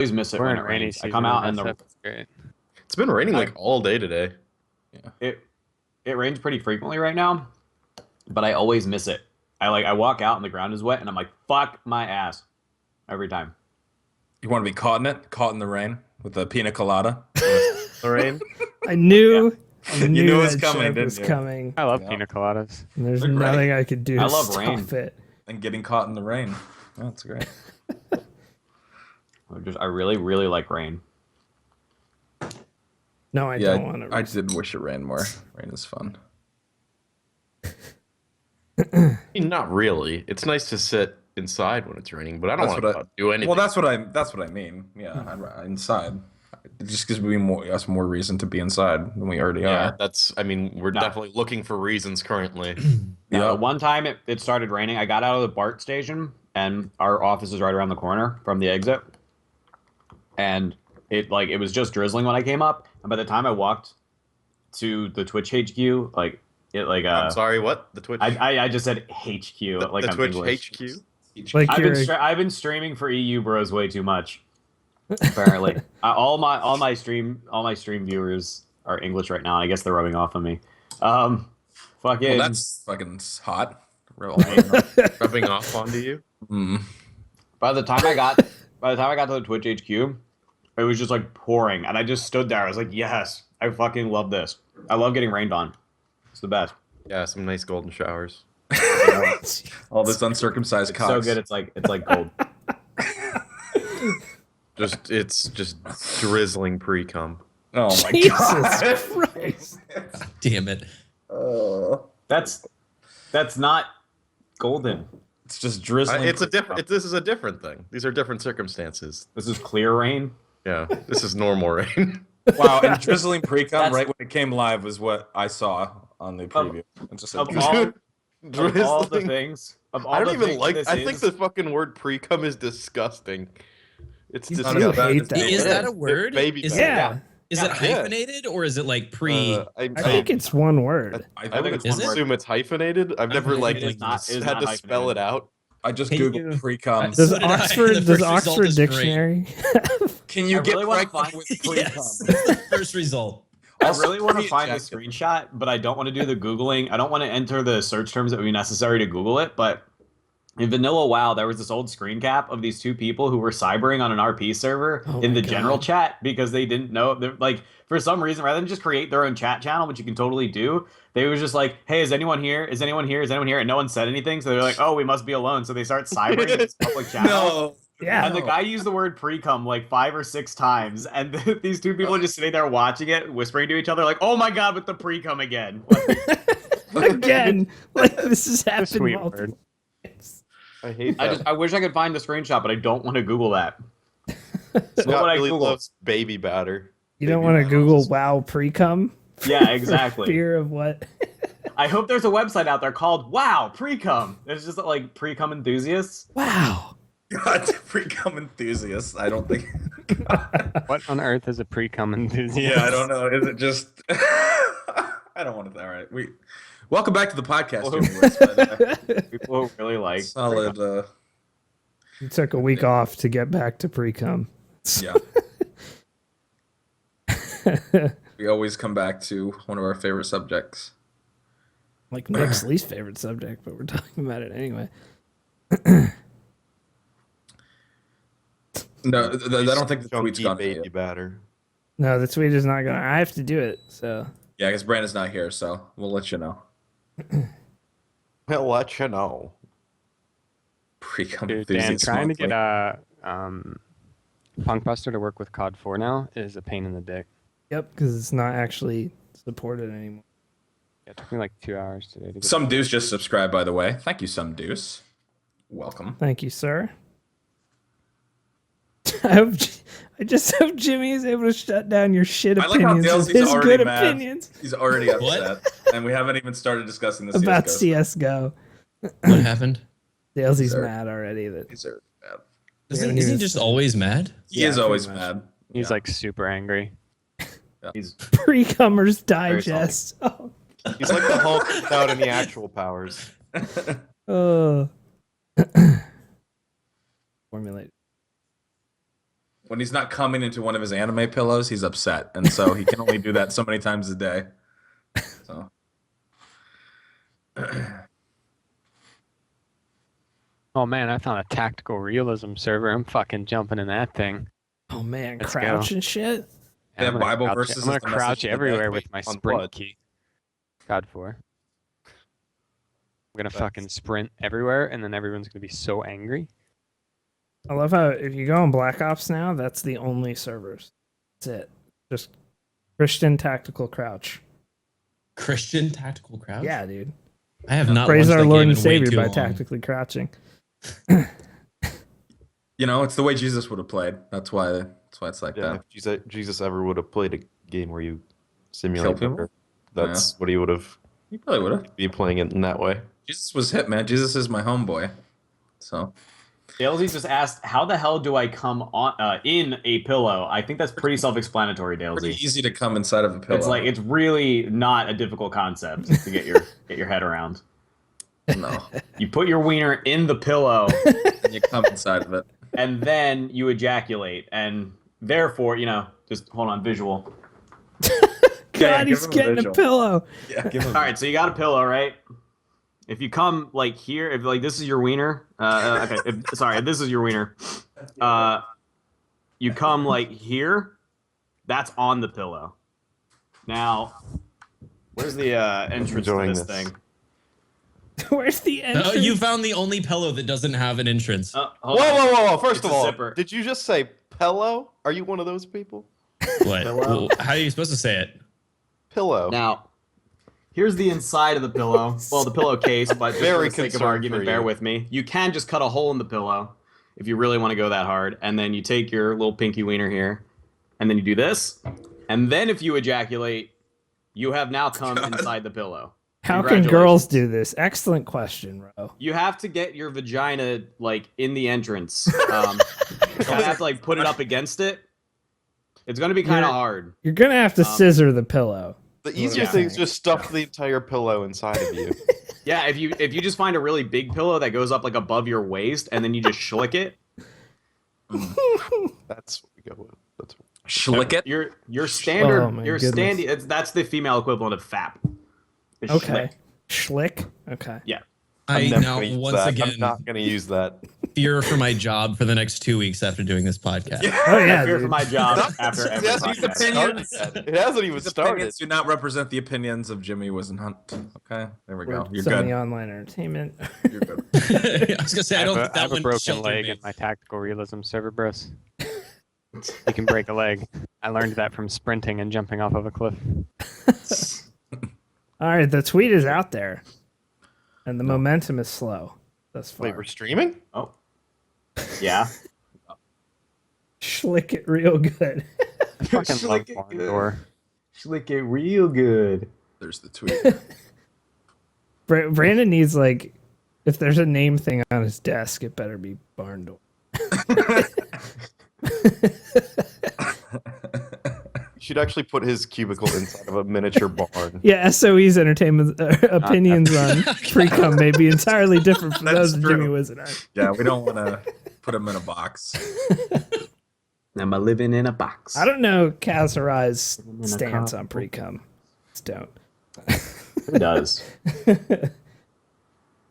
always miss it We're when in it rainy rains. I season. come out and and that's great. It's been raining like all day today. it rains pretty frequently right now, but I always miss it. I walk out and the ground is wet and I'm like, fuck my ass every time. You want to be caught in it? Caught in the rain with the pina colada? The rain? I knew You knew it was that coming, joke didn't was you? coming. I love Yeah. pina coladas. And there's They're great. nothing I could do I to love stop rain. it. And getting caught in the rain. Oh, that's great. I really, really like rain. No, I don't want to. I did wish it rained more. Rain is fun. I mean, not really. It's nice to sit inside when it's raining, but I don't want to do anything. Well, that's what I mean. Yeah, inside. It just gives me us more reason to be inside than we already Yeah, are. I mean, we're definitely looking for reasons currently. Yeah. One time it started raining. I got out of the BART station and our office is right around the corner from the exit. And it was just drizzling when I came up. And by the time I walked to the Twitch HQ, I'm sorry, what? The Twitch? I just said HQ. The I'm Twitch English. HQ? Like I've been streaming for EU Bros way too much. Apparently, all my stream viewers are English right now, and I guess they're rubbing off on me. Fucking. Well, that's fucking hot. Rubbing off onto you? Mm. By the time I got to the Twitch HQ, it was just like pouring, and I just stood there. I was like, yes, I fucking love this. I love getting rained on. It's the best. Yeah, some nice golden showers. All this uncircumcised It's cocks. so good. It's like gold. It's just drizzling pre-cum. Oh my Jesus god. Christ. Damn it. That's not golden. It's just drizzling. This is a different thing. These are different circumstances. This is clear rain. Yeah, this is normal rain. Wow, and drizzling pre-cum right when it came live was what I saw on the preview. Of all the things. I don't even like. I think the fucking word pre-cum is disgusting. It's You disgusting. hate that. Is that a word? Baby Is Yeah. Is it hyphenated or is it like pre? Uh, I think it's one word. I would Is it? assume it's hyphenated. I've never It is not had to spell hyphenated. it out. I just Can googled you- pre-cum. Does So did I. Oxford The does first result Oxford is great. Dictionary? Can you I get really wanna pregnant find- with pre-cum? Yes, that's the first result. I really want to Screen find a check it. screenshot, but I don't want to do the Googling. I don't want to enter the search terms that would be necessary to Google it. But in Vanilla WoW, there was this old screen cap of these two people who were cybering on an RP server Oh in my the general God. chat because they didn't know. Like, for some reason, rather than just create their own chat channel, which you can totally do, they was just like, hey, is anyone here? Is anyone here? Is anyone here? And no one said anything. So they're like, oh, we must be alone. So they start cybering in this public channel. No. Yeah. And the guy used the word pre-cum like 5 or 6 times, and these two people are just sitting there watching it, whispering to each other like, "Oh my god, with the pre-cum again!" Again, like this has A happened sweet multiple word. times. I hate I that. wish I could find the screenshot, but I don't want to Google that. What Scott would I really Google? loves baby batter. You don't want to Google "wow pre-cum"? Yeah, exactly. Fear of what? I hope there's a website out there called "Wow Pre-cum." It's just like pre-cum enthusiasts. Wow. God, pre-cum enthusiast. I don't think. What on earth is a pre-cum enthusiast? Yeah, I don't know. Is it just? I don't want to. All right, welcome back to the podcast. Universe, by the way. People who really like Solid. You took a week off to get back to pre-cum. Yeah. We always come back to one of our favorite subjects. Like Nick's least favorite subject, but we're talking about it anyway. No, I don't think the tweet's Chunky gone. baby Yet. batter. No, the tweet is not gonna. I have to do it. So Yeah, because Brandon's not here, so we'll let you know. I'll let you know. Pre-cum Dude, Dan, enthusiast. trying to get monthly. Punkbuster to work with COD 4 now is a pain in the dick. yep, because it's not actually supported anymore. It took me like 2 hours today to get Some Deuce just subscribed, by the way. Thank you, Some Deuce. Welcome. Thank you, sir. I just hope Jimmy is able to shut down your shit I like how opinions Dale's with his already good mad. opinions He's already What? upset, and we haven't even started discussing the about CS:GO. CS:GO. What happened? Dale's Sir. mad already. That These are bad. Isn't, he isn't he was- just always mad? He Yeah, is pretty always much. mad. He's Yeah. like super angry. He's pre-cummers Very digest. Oh, He's like the Hulk without any actual powers. oh. Formulate. when he's not coming into one of his anime pillows, he's upset, and so he can only do that so many times a day. So. Oh man, I found a tactical realism server. I'm fucking jumping in that thing. Oh man, Let's crouch go. and shit. They have I'm gonna Bible crouch- verses I'm gonna as the message crouch of the day. everywhere Wait, with my on sprint what? key. God 4. I'm gonna That's- fucking sprint everywhere, and then everyone's gonna be so angry. I love how if you go on Black Ops now, that's the only servers. That's it. Just Christian tactical crouch. Christian tactical crouch. Yeah, dude. I have not. Praise watched our that Lord game and in way Savior too by long. tactically crouching. You know, it's the way Jesus would have played. That's why it's like Yeah, that. if Jesus ever would have played a game where you simulate people? murder, that's what he would have He probably would have. be playing it in that way. Jesus was hit, man. Jesus is my homeboy. So Dalesy just asked, "How the hell do I come on in a pillow?" I think that's pretty self-explanatory, pretty Dalesy. easy to come inside of a pillow. It's like it's really not a difficult concept to get your head around. no, You put your wiener in the pillow, and you come inside of it. and then you ejaculate, and therefore, just hold on, visual. God, give he's him a getting a visual. pillow. Yeah, give him. All right, so you got a pillow, right? If you come like here, if like this is your wiener, okay. If this is your wiener, you come like here. That's on the pillow. Now, where's the entrance to Enjoying this this. thing? Where's the entrance? Oh, you found the only pillow that doesn't have an entrance. Hold Whoa, on. whoa, whoa, whoa! First It's of a all, zipper. did you just say pillow? Are you one of those people? What? Pillow? Well, how are you supposed to say it? Pillow. Now, here's the inside of the pillow. Well, the pillowcase, but just Very for the sake of concerned argument, for bear you. with me. You can just cut a hole in the pillow if you really want to go that hard, and then you take your little pinky wiener here, and then you do this, and then if you ejaculate, you have now come inside the pillow. How can girls Congratulations. do this? Excellent question, Ro. You have to get your vagina like in the entrance. You have to like put it up against it. It's going to be kind of You're- hard. You're gonna have to scissor the pillow. The easier Yeah. thing is just stuff the entire pillow inside of you. Yeah, if you just find a really big pillow that goes up like above your waist, and then you just schlick it. That's what we go with. That's what Schlick it. Your standard Oh, my goodness. standing. That's the female equivalent of fap. It's Okay. Schlick. Okay. Yeah. I I'm never now gonna use once that. again I'm not going to use that. fear for my job for the next 2 weeks after doing this podcast. Oh yeah, I fear for dude. my job after every It hasn't even podcast. started yet. It hasn't even These started. opinions do not represent the opinions of Jimmy Wisenhunt. Okay, there we go. You're Sony good. online entertainment. You're good. I was gonna say I don't think I that have a one broken sheltered leg me. in my tactical realism server, bros. You can break a leg. I learned that from sprinting and jumping off of a cliff. All right, the tweet is out there, and the momentum is slow thus far. Wait, we're streaming? Oh, yeah. Schlick it real good. I fucking love Schlick it barn good. door. Schlick it real good. There's the tweet. Brandon needs like, if there's a name thing on his desk, it better be barn door. You should actually put his cubicle inside of a miniature barn. Yeah, SOE's entertainment opinions on pre-cum may be entirely different from That's those of Jimmy true. Wisenhunt. Yeah, we don't want to put him in a box. Am I living in a box? I don't know Kazarai's in a stance cup. on pre-cum. Just don't. Who does? I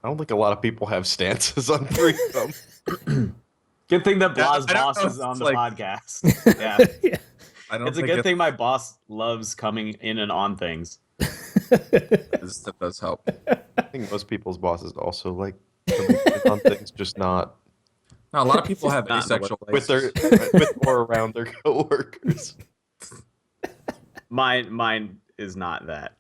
don't think a lot of people have stances on freedom. Good thing that Yeah, Blah's I don't boss know is if on it's the like- podcast. Yeah. Yeah. I don't It's a think good thing my boss loves coming in and on things. that does help. I think most people's bosses also like coming in on things, just not No, a lot of people have Not in the asexual with their with or around their coworkers. Mine is not that.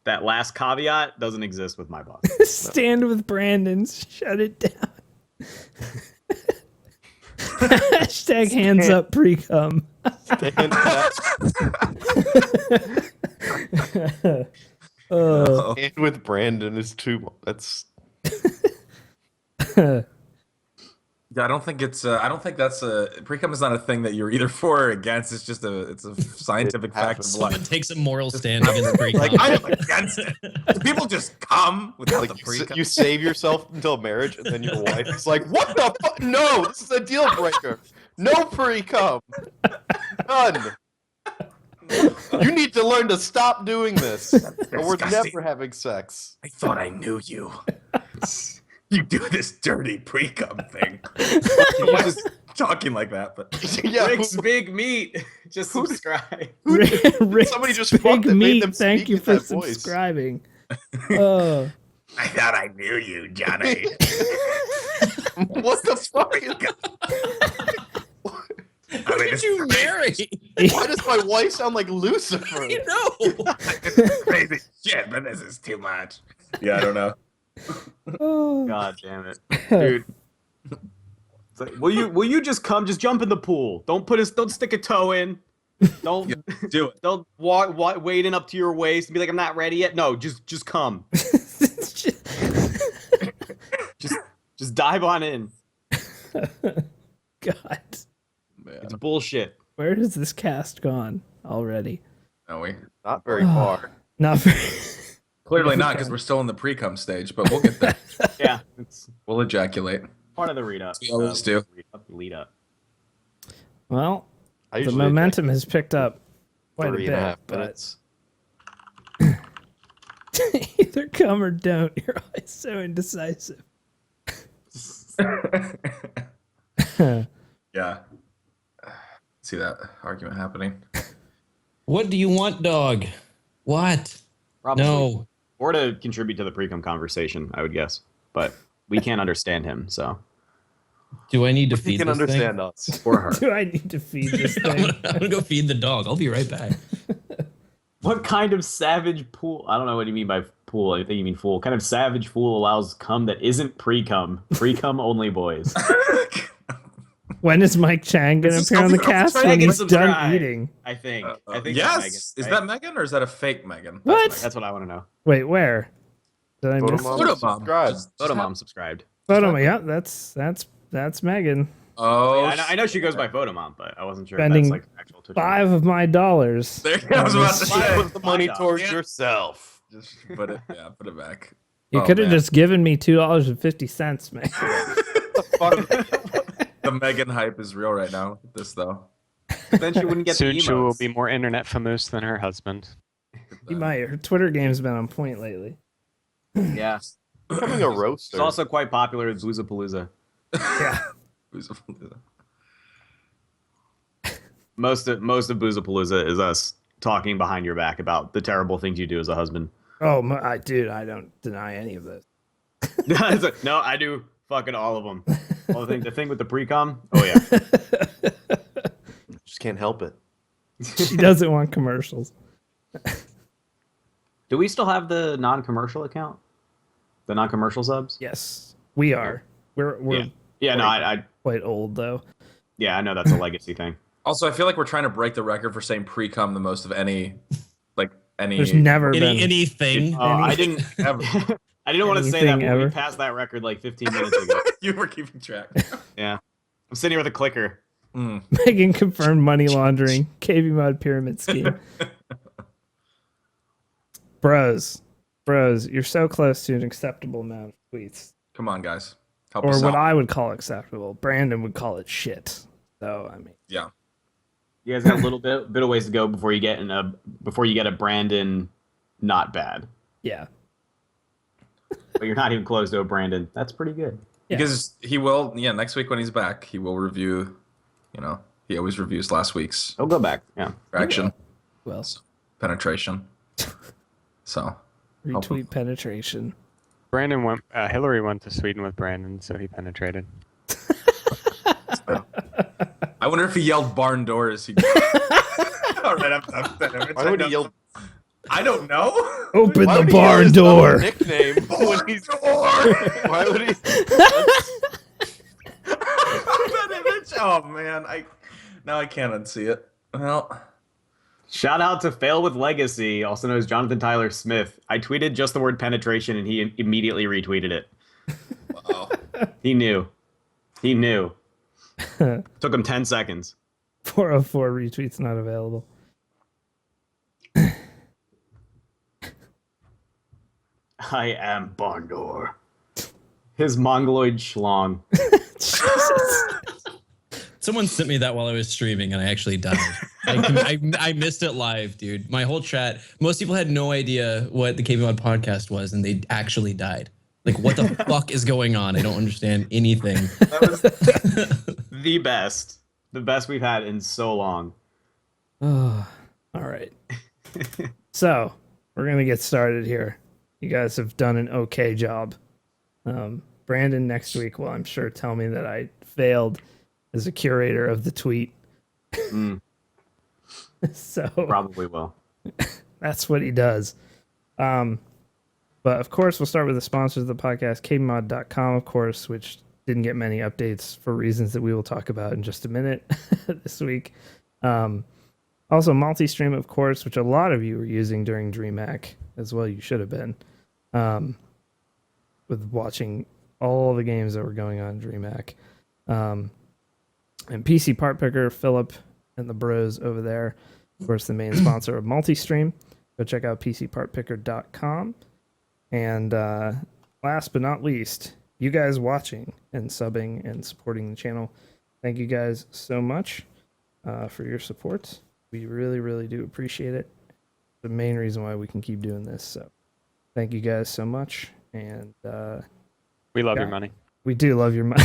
That last caveat doesn't exist with my boss. Stand with Brandon. Shut it down. Hashtag hands up pre-cum. Stand back Oh. and with Brandon is too. That's Yeah, I don't think it's. I don't think that's a pre-cum is not a thing that you're either for or against. It's just a. It's a scientific fact of Someone life. takes a moral stand against pre-cum. Like I am against it. Do people just come without like the pre-cum? you save yourself until marriage, and then your wife is like, "What the fuck? No, this is a deal breaker. No pre-cum. None. You need to learn to stop doing this, or we're disgusting. never having sex. I thought I knew you. You do this dirty pre-cum thing. Why is talking like that? But Yeah, Rick's Big Meat. Just subscribe. Rick's somebody just Big fucked that made Meat, them thank speak you in for that voice. subscribing. Oh. I thought I knew you, Johnny. what the fuck? Who did you marry? Why does my wife sound like Lucifer? I know. This is crazy shit, but this is too much. Yeah, I don't know. Oh. God damn it, dude. It's like, will you just come? Just jump in the pool. Don't stick a toe in. Don't Do it. Don't wade in up to your waist and be like, I'm not ready yet. No, just come. Just dive on in. God. It's bullshit. Where has this cast gone already? Are we? Not very far. Not very. Clearly not, because we're still in the pre-cum stage, but we'll get there. Yeah, it's We'll ejaculate. part of the read up. We always do. Lead up. Well, I the usually momentum has picked up quite a 3.5 bit, minutes. but either come or don't. You're always so indecisive. Yeah. See that argument happening. What do you want, dog? What? Probably. No. Or to contribute to the pre-com conversation, I would guess. But we can't understand him, so. Do I need to He feed can this understand us. Or her. Do I need to feed this thing? thing? I'm gonna go feed the dog. I'll be right back. What kind of savage pool? I don't know what you mean by pool. I think you mean fool. What kind of savage fool allows cum that isn't pre-cum? Pre-cum only boys. When is Mike Chang going to appear on the cast? When Megan he's done subscribe. eating. I think. I think Yes. that's Is Megan, that Megan or is that a fake Megan? What? That's what I want to know. Wait, where? Did I miss? Photomom, Photomom. subscribe. Photomom subscribed. Photomom. Yeah, that's Megan. Oh, I know she goes by Photomom, but I wasn't sure Spending if that's like actual Twitch. $5 of my dollars. there I was about to say. Put the money $5. towards yourself. Just put it, yeah, put it back. You Oh, could have man. just given me $2.50, man. The Megan hype is real right now. With this though, Then she wouldn't get Soon the she will emotes. be more internet famous than her husband. You might. Her Twitter game's been on point lately. Yeah. Becoming a roaster. It's also quite popular with Boozapalooza. Yeah. Most of Boozapalooza is us talking behind your back about the terrible things you do as a husband. Oh, dude, I don't deny any of this. It's like, no, I do fucking all of them. All the thing with the pre-com. Oh yeah. Just can't help it. She doesn't want commercials. Do we still have the non-commercial account? The non-commercial subs? Yes, we are. We're Yeah. No, I quite old though. yeah, I know that's a legacy thing. Also, I feel like we're trying to break the record for saying pre-cum the most of any. There's never been. Anything. I didn't. Ever. I didn't want to say that, Anything but we ever? passed that record like 15 minutes ago. You were keeping track. Yeah, I'm sitting here with a clicker. Megan confirmed money laundering, KBMOD pyramid scheme. Bros, you're so close to an acceptable amount of tweets, Come on, guys. Help or us what out. I would call acceptable. Brandon would call it shit. So I mean, Yeah. You guys got a little bit of ways to go before you get a Brandon not bad. yeah, But you're not even close to a Brandon. That's pretty good. Yeah. Because he will, next week when he's back, he will review, he always reviews last week's He'll go back. Yeah. action, well, penetration. So, retweet penetration. Hillary went to Sweden with Brandon, so he penetrated. I wonder if he yelled barn doors. All right, I'm Why would he yell? I don't know. Open Why the would he yell barn his door. own nickname when he's. Why would he? That image? Oh man, now I can't unsee it. Well, Shout out to Fail with Legacy, also known as Jonathan Tyler Smith. I tweeted just the word penetration and he immediately retweeted it. wow. He knew. Took him 10 seconds. 404 retweets not available. I am Bondor. His mongoloid schlong. Jesus. Someone sent me that while I was streaming, and I actually died. I missed it live, dude. My whole chat. Most people had no idea what the KBMOD podcast was, and they actually died. Like, what the fuck is going on? I don't understand anything. That was the best we've had in so long. Oh, all right. So we're gonna get started here. You guys have done an okay job. Brandon next week will, I'm sure, tell me that I failed as a curator of the tweet. So Probably will. that's what he does. But of course, we'll start with the sponsors of the podcast, KBMOD.com, of course, which didn't get many updates for reasons that we will talk about in just a minute this week. Also, multi-stream, of course, which a lot of you were using during DreamHack as well. You should have been with watching all the games that were going on in DreamHack. And PC Part Picker, Philip, and the bros over there. Of course, the main sponsor of multi-stream. Go check out PCPartPicker.com. And last but not least, you guys watching and subbing and supporting the channel. Thank you guys so much for your support. We really, really do appreciate it. The main reason why we can keep doing this. So thank you guys so much. And We love your money. we do love your money.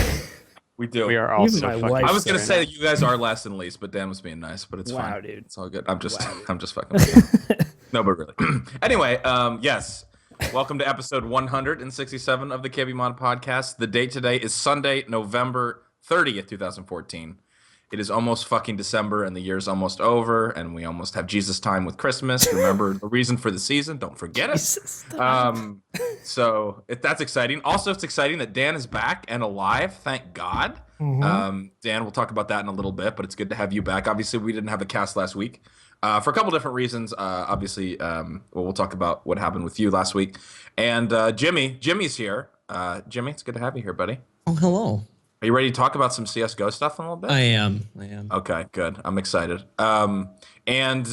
We do. We are all Even so my fucking. wife I was gonna Fair say that you guys are last and least, but Dan was being nice, but it's Wow, fine. dude. It's all good. I'm just Wow. I'm just fucking with you. No, but really. Anyway, yes. Welcome to episode 167 of the KBMOD podcast. The date today is Sunday, November 30th, 2014. It is almost fucking December, and the year's almost over, and we almost have Jesus time with Christmas. Remember the reason for the season. Don't forget it. So that's exciting. Also, it's exciting that Dan is back and alive. Thank God. Dan, we'll talk about that in a little bit, but it's good to have you back. Obviously, we didn't have a cast last week for a couple different reasons. Obviously, we'll talk about what happened with you last week. And Jimmy's here. Jimmy, it's good to have you here, buddy. Oh, hello. Are you ready to talk about some CSGO stuff in a little bit? I am. Okay, good. I'm excited. And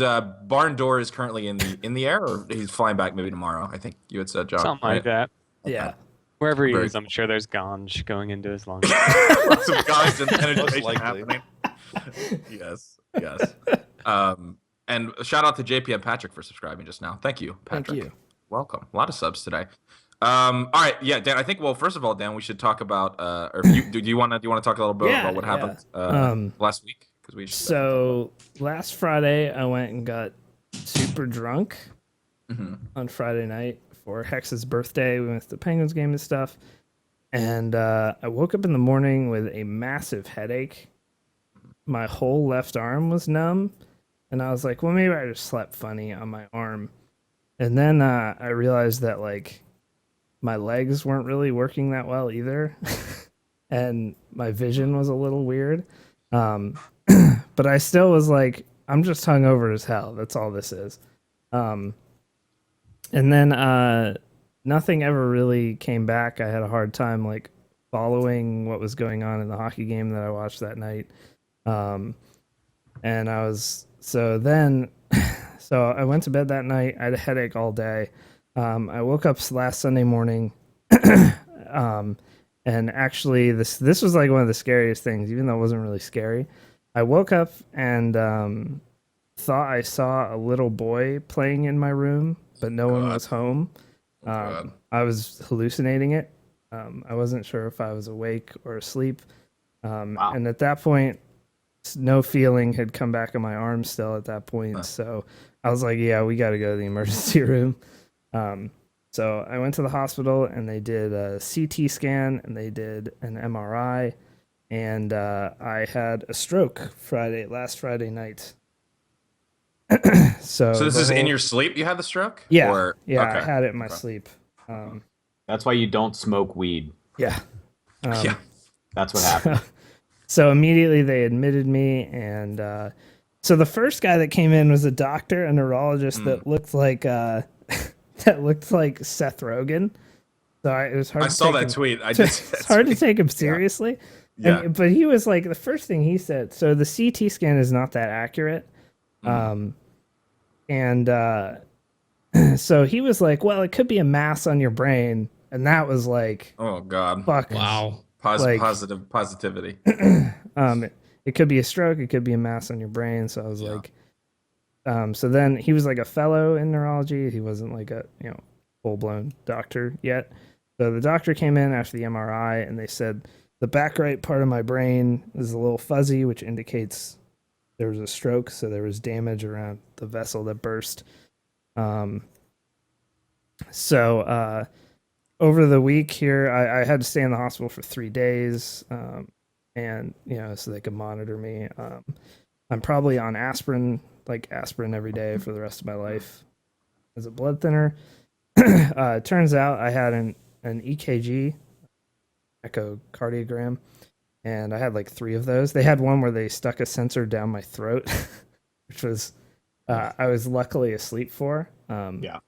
Barn Door is currently in the air, or he's flying back maybe tomorrow. I think you had said, John. Something like that. Yeah. Wherever he Very is, I'm sure there's ganj going into his lungs. Lots of guys and Most penetration likely. happening. Yes. And shout out to JP and Patrick for subscribing just now. Thank you, Patrick. Thank you. Welcome. A lot of subs today. All right, yeah, Dan. I think. Well, first of all, Dan, we should talk about. Or if you, do you want to talk a little bit about what happened last week? Because we. So last Friday, I went and got super drunk on Friday night for Hex's birthday. We went to the Penguins game and stuff. And I woke up in the morning with a massive headache. My whole left arm was numb. And I was like, well, maybe I just slept funny on my arm. And then I realized that, like, my legs weren't really working that well either. And my vision was a little weird. But I still was like, I'm just hungover as hell. That's all this is. And then nothing ever really came back. I had a hard time, like, following what was going on in the hockey game that I watched that night. And I was... So I went to bed that night. I had a headache all day. I woke up last Sunday morning, and actually this was like one of the scariest things, even though it wasn't really scary. I woke up and thought I saw a little boy playing in my room, but no one was home. I was hallucinating it. I wasn't sure if I was awake or asleep. And at that point, no feeling had come back in my arm still at that point. So I was like, yeah, we got to go to the emergency room. So I went to the hospital and they did a CT scan and they did an MRI, and I had a stroke last Friday night. So this is in your sleep? You had the stroke? Yeah. Okay. I had it in my sleep. That's why you don't smoke weed. Yeah. Yeah. That's what happened. So immediately they admitted me, and so the first guy that came in was a doctor, a neurologist that looked like Seth Rogen. So it was hard. I saw that tweet. It's hard to take him seriously. Yeah. But he was like, the first thing he said. So the CT scan is not that accurate, so he was like, well, it could be a mass on your brain, and that was like, Oh God. fuck. Wow. Like- Positivity. it could be a stroke, it could be a mass on your brain. So I was Yeah. like, so then he was like a fellow in neurology. He wasn't like a full blown doctor yet. So the doctor came in after the MRI and they said the back right part of my brain is a little fuzzy, which indicates there was a stroke. So there was damage around the vessel that burst. So over the week here, I had to stay in the hospital for 3 days, and so they could monitor me. I'm probably on aspirin, like aspirin every day for the rest of my life as a blood thinner. It turns out I had an EKG, echocardiogram, and I had like 3 of those. They had one where they stuck a sensor down my throat, which was I was luckily asleep for. Yeah.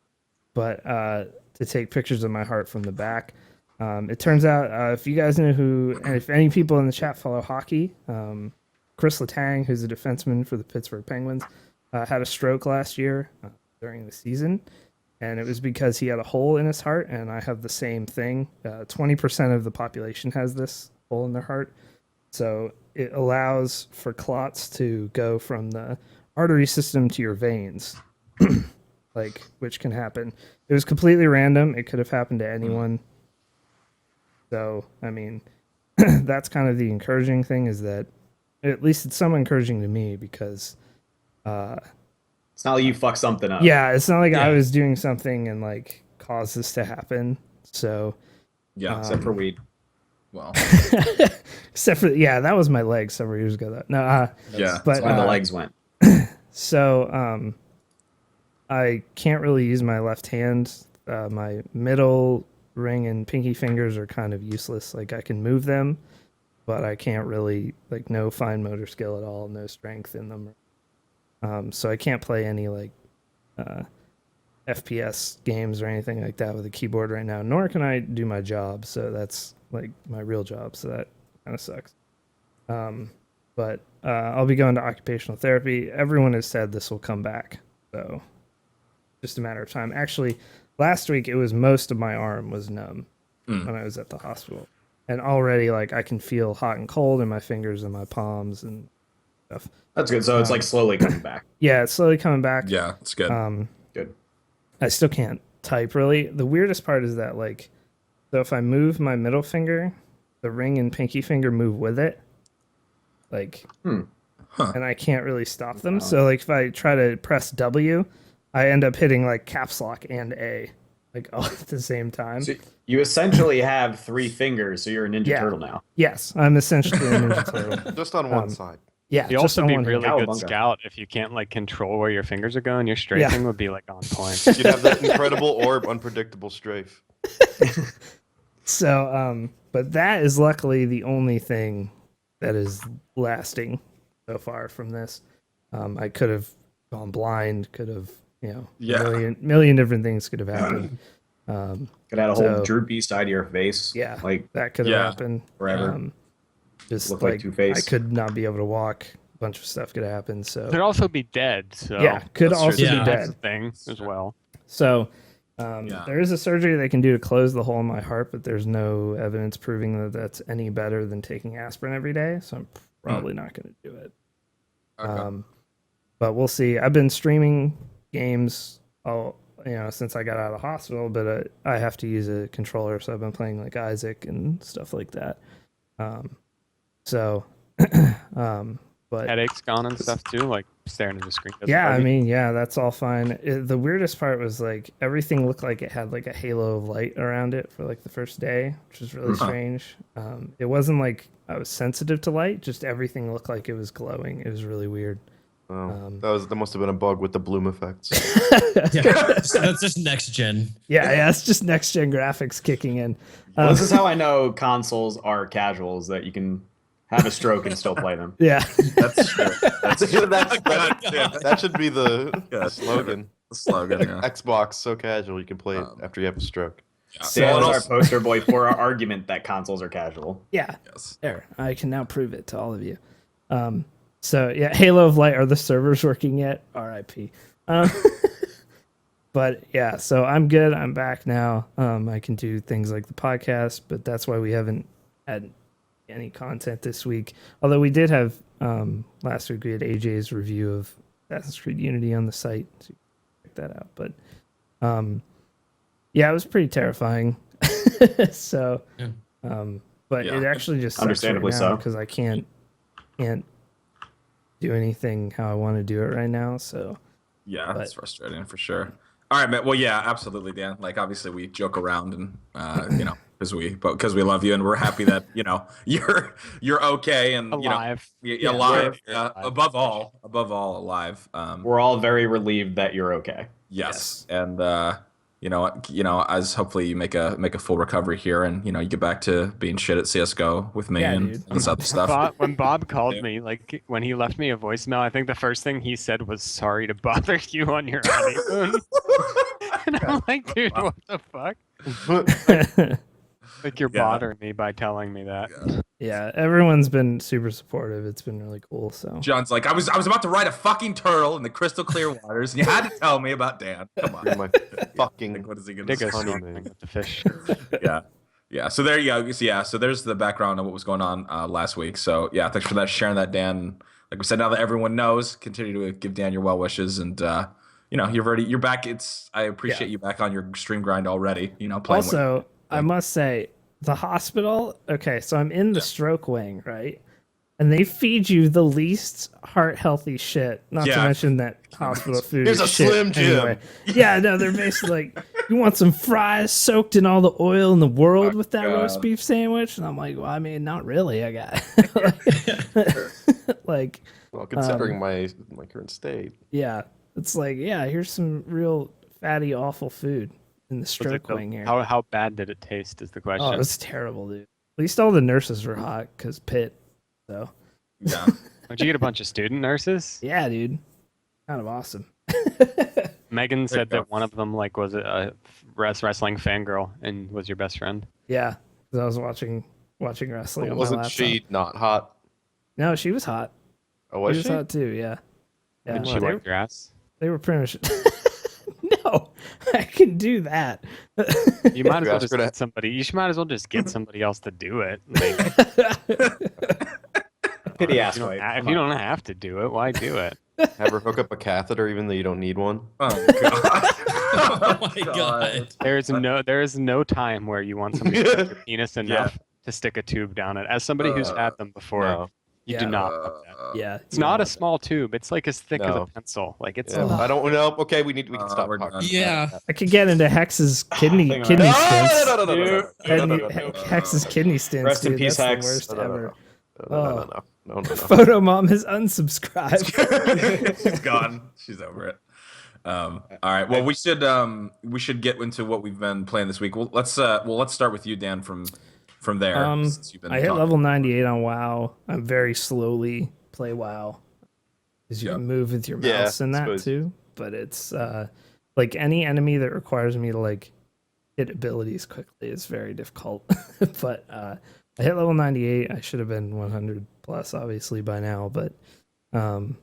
But to take pictures of my heart from the back. It turns out, if you guys know and if any people in the chat follow hockey, Chris Letang, who's a defenseman for the Pittsburgh Penguins, had a stroke last year during the season. And it was because he had a hole in his heart, and I have the same thing. 20% of the population has this hole in their heart. So it allows for clots to go from the artery system to your veins, which can happen. It was completely random. It could have happened to anyone. So, I mean, that's kind of the encouraging thing, is that at least it's somewhat encouraging to me because It's not like you fuck something up. yeah, it's not like I Yeah. was doing something and like caused this to happen. So Yeah. Except for weed. Well. except for that was my leg several years ago though. No, Yeah. but That's why the legs went. so I can't really use my left hand. My middle ring and pinky fingers are kind of useless. Like I can move them, but I can't really, like, no fine motor skill at all, no strength in them. So I can't play any like FPS games or anything like that with a keyboard right now, nor can I do my job. So that's like my real job. So that kind of sucks. But I'll be going to occupational therapy. Everyone has said this will come back. So just a matter of time. Actually, last week it was most of my arm was numb when I was at the hospital. And already, like, I can feel hot and cold in my fingers and my palms and stuff. That's good. So it's like slowly coming back. Yeah, it's slowly coming back. Yeah, it's good. Good. I still can't type really. The weirdest part is that, like, so if I move my middle finger, the ring and pinky finger move with it. Like, and I can't really stop them. So, like, if I try to press W, I end up hitting, like, caps lock and A, like, all at the same time. So you essentially have 3 fingers, so you're a Ninja Yeah. Turtle now. Yes, I'm essentially a Ninja Turtle. Just on one side. Yeah, You'd just also on be one really hand. good Cowabunga. scout if you can't like control where your fingers are going. Your strafing would be like on point. You'd have that incredible orb, unpredictable strafe. So, but that is luckily the only thing that is lasting so far from this. I could have gone blind, could have, Yeah. million different things could have happened. Could have had a whole So- droopy side of your face. Yeah, Like that could have Yeah. happened forever. Just Look like Two-Face. I could not be able to walk. A bunch of stuff could have happened. So Could also be dead. So yeah, could That's also true. be Yeah. that's a dead. thing as well. So Yeah. there is a surgery they can do to close the hole in my heart, but there's no evidence proving that that's any better than taking aspirin every day. So I'm probably not going to do it. Okay. But we'll see. I've been streaming games since I got out of the hospital, but I have to use a controller, so I've been playing like Isaac and stuff like that. But Headaches gone and stuff too, like staring at the screen. doesn't yeah, bug I you? mean, yeah, that's all fine. The weirdest part was like everything looked like it had like a halo of light around it for like the first day, which was really strange. It wasn't like I was sensitive to light; just everything looked like it was glowing. It was really weird. Oh, that must have been a bug with the bloom effects. Yeah, that's just next gen. Yeah, it's just next gen graphics kicking in. Well, this is how I know consoles are casuals, that you can have a stroke and still play them. Yeah, That's true. That's true. That should be the Yeah. slogan. The slogan. Yeah. Xbox so casual you can play it after you have a stroke. Dan Well, is our poster boy for our argument that consoles are casual. yeah. yes. There, I can now prove it to all of you. So yeah, Halo of Light. Are the servers working yet? R.I.P. But yeah, so I'm good. I'm back now. I can do things like the podcast, but that's why we haven't had any content this week. Although we did have last week we had AJ's review of Assassin's Creed Unity on the site, so you can check that out. But yeah, it was pretty terrifying. So, Yeah. but Yeah. it actually just sucks Understandably right now so. because I can't do anything how I want to do it right now. So Yeah, But- it's frustrating for sure. All right, man. Well, yeah, absolutely, Dan. Like, obviously, we joke around and you know, because we love you and we're happy that you know you're okay and Alive. you know Yeah, alive. we're alive. Above all, alive. We're all very relieved that you're okay. Yes, and you know, as hopefully you make a full recovery here, and you know, you get back to being shit at CS:GO with me Yeah, and dude. this other stuff. When Bob called me, like when he left me a voicemail, I think the first thing he said was "Sorry to bother you on your honeymoon." And I'm like, dude, what the fuck? Like you're Yeah. bothering me by telling me that. yeah, everyone's been super supportive. It's been really cool. So John's like, I was about to ride a fucking turtle in the crystal clear waters, and you had to tell me about Dan. Come on, You're my fucking like, what is he gonna They go say? snorkeling with the fish. Yeah. So there you go. So, yeah. So there's the background of what was going on last week. So yeah, thanks for that, sharing that, Dan. Like we said, now that everyone knows, continue to give Dan your well wishes, and you know, you're back. I appreciate you back on your stream grind already. You know, playing. also, I must say, the hospital. Okay, so I'm in the stroke wing, right? And they feed you the least heart healthy shit. Not to Yeah. mention that hospital food. Here's is a shit Slim Jim. anyway. Yeah, no, they're basically like, you want some fries soaked in all the oil in the world with that roast God. beef sandwich? And I'm like, well, I mean, not really. I got like, well, considering my current state. yeah, it's like, yeah, here's some real fatty, awful food in the Was it stroke wing here. How bad did it taste? Is the question. Oh, it was terrible, dude. At least all the nurses were hot because Pitt. So Yeah. Don't you get a bunch of student nurses? yeah, dude, kind of awesome. Megan said go. that one of them like was a wrestling fangirl and was your best friend. Yeah, because I was watching wrestling on my Wasn't laptop. she not hot? No, she was hot. Oh, was she she? was hot too. Yeah, yeah. Did she They, wipe your ass? they were pretty much. No, I can do that. You might as well ask just her to- get somebody. Might as well just get somebody else to do it. Like, Pity if ass you don't wipe. ha- if you don't have to do it, why do it? Have her hook up a catheter even though you don't need one? Oh god. Oh my god. There is no time where you want somebody to stick your penis enough to stick a tube down it. As somebody who's had them before, No. you Yeah. do not want that. Yeah, It's not a small tube. It's like as thick as a No. pencil. Like it's Yeah, I don't know. Okay, we can stop we're talking. done. Yeah. I could get into Hex's kidney Hang on. kidney No, stints. no, no, no, no, no, no, no, no, no, no, no, Hex's kidney stints. Rest in dude. peace, That's Hex. the worst no, no, no, ever. no. Photo mom has unsubscribed. She's gone. She's over it. All right. Well, we should get into what we've been playing this week. Well, let's start with you, Dan. From there, since you've been I hit talking. level 98 on WoW. I'm very slowly play WoW because you Yeah. can move with your Yeah, mouse and I that suppose. too. But it's like any enemy that requires me to like hit abilities quickly is very difficult. But I hit level 98. I should have been 100 plus obviously by now, but and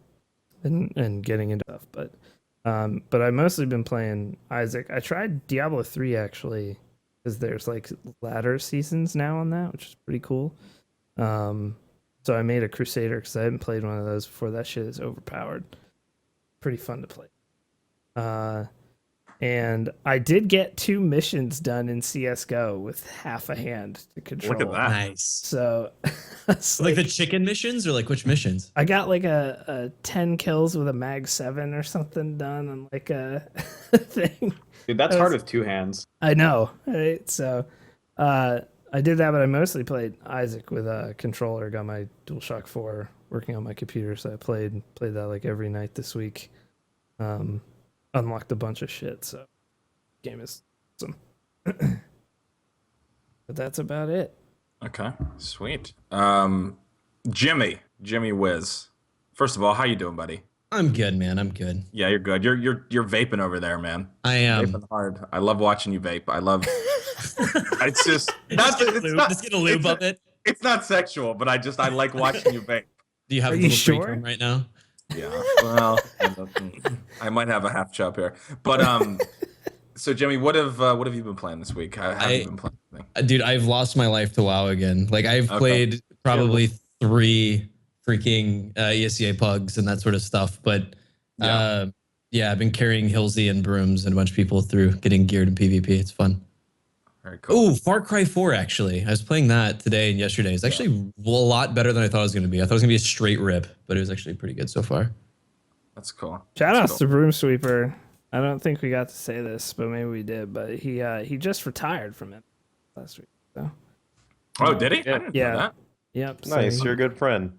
getting into stuff. But I've mostly been playing Isaac. I tried Diablo 3 actually because there's like ladder seasons now on that, which is pretty cool. So I made a Crusader because I hadn't played one of those before. That shit is overpowered. Pretty fun to play. And I did get 2 missions done in CS:GO with half a hand to control. Look at that. Nice. So it's Like the chicken missions or like which missions? I got like a 10 kills with a mag 7 or something done on like a thing. Dude, that's hard with 2 hands. I know, right? So I did that, but I mostly played Isaac with a controller. Got my DualShock 4 working on my computer, so I played that like every night this week. Unlocked a bunch of shit, so game is awesome. But that's about it. Okay, sweet. Jimmy Wiz. First of all, how you doing, buddy? I'm good, man. I'm good. Yeah, you're good. You're vaping over there, man. I am. Vaping hard. I love watching you vape. I love. It's just Just get a lube of it. It's not sexual, but I like watching you vape. Do you have Are a you little sure? break room right now? Yeah. Well, I might have a half chub here, but So Jimmy, what have you been playing this week? How have you been playing? Dude, I've lost my life to WoW again. Like I've Okay. probably 3 freaking ESCA pugs and that sort of stuff. But yeah, I've been carrying Hilsey and brooms and a bunch of people through getting geared in PvP. It's fun. Very cool. Oh, Far Cry 4, actually. I was playing that today and yesterday. It's actually a lot better than I thought it was going to be. I thought it was going to be a straight rip, but it was actually pretty good so far. That's cool. Shout outs to Broom Sweeper. I don't think we got to say this, but maybe we did. But he just retired from it last week. So. Oh, did he? I didn't know that. Yep. Nice. So You're a good friend.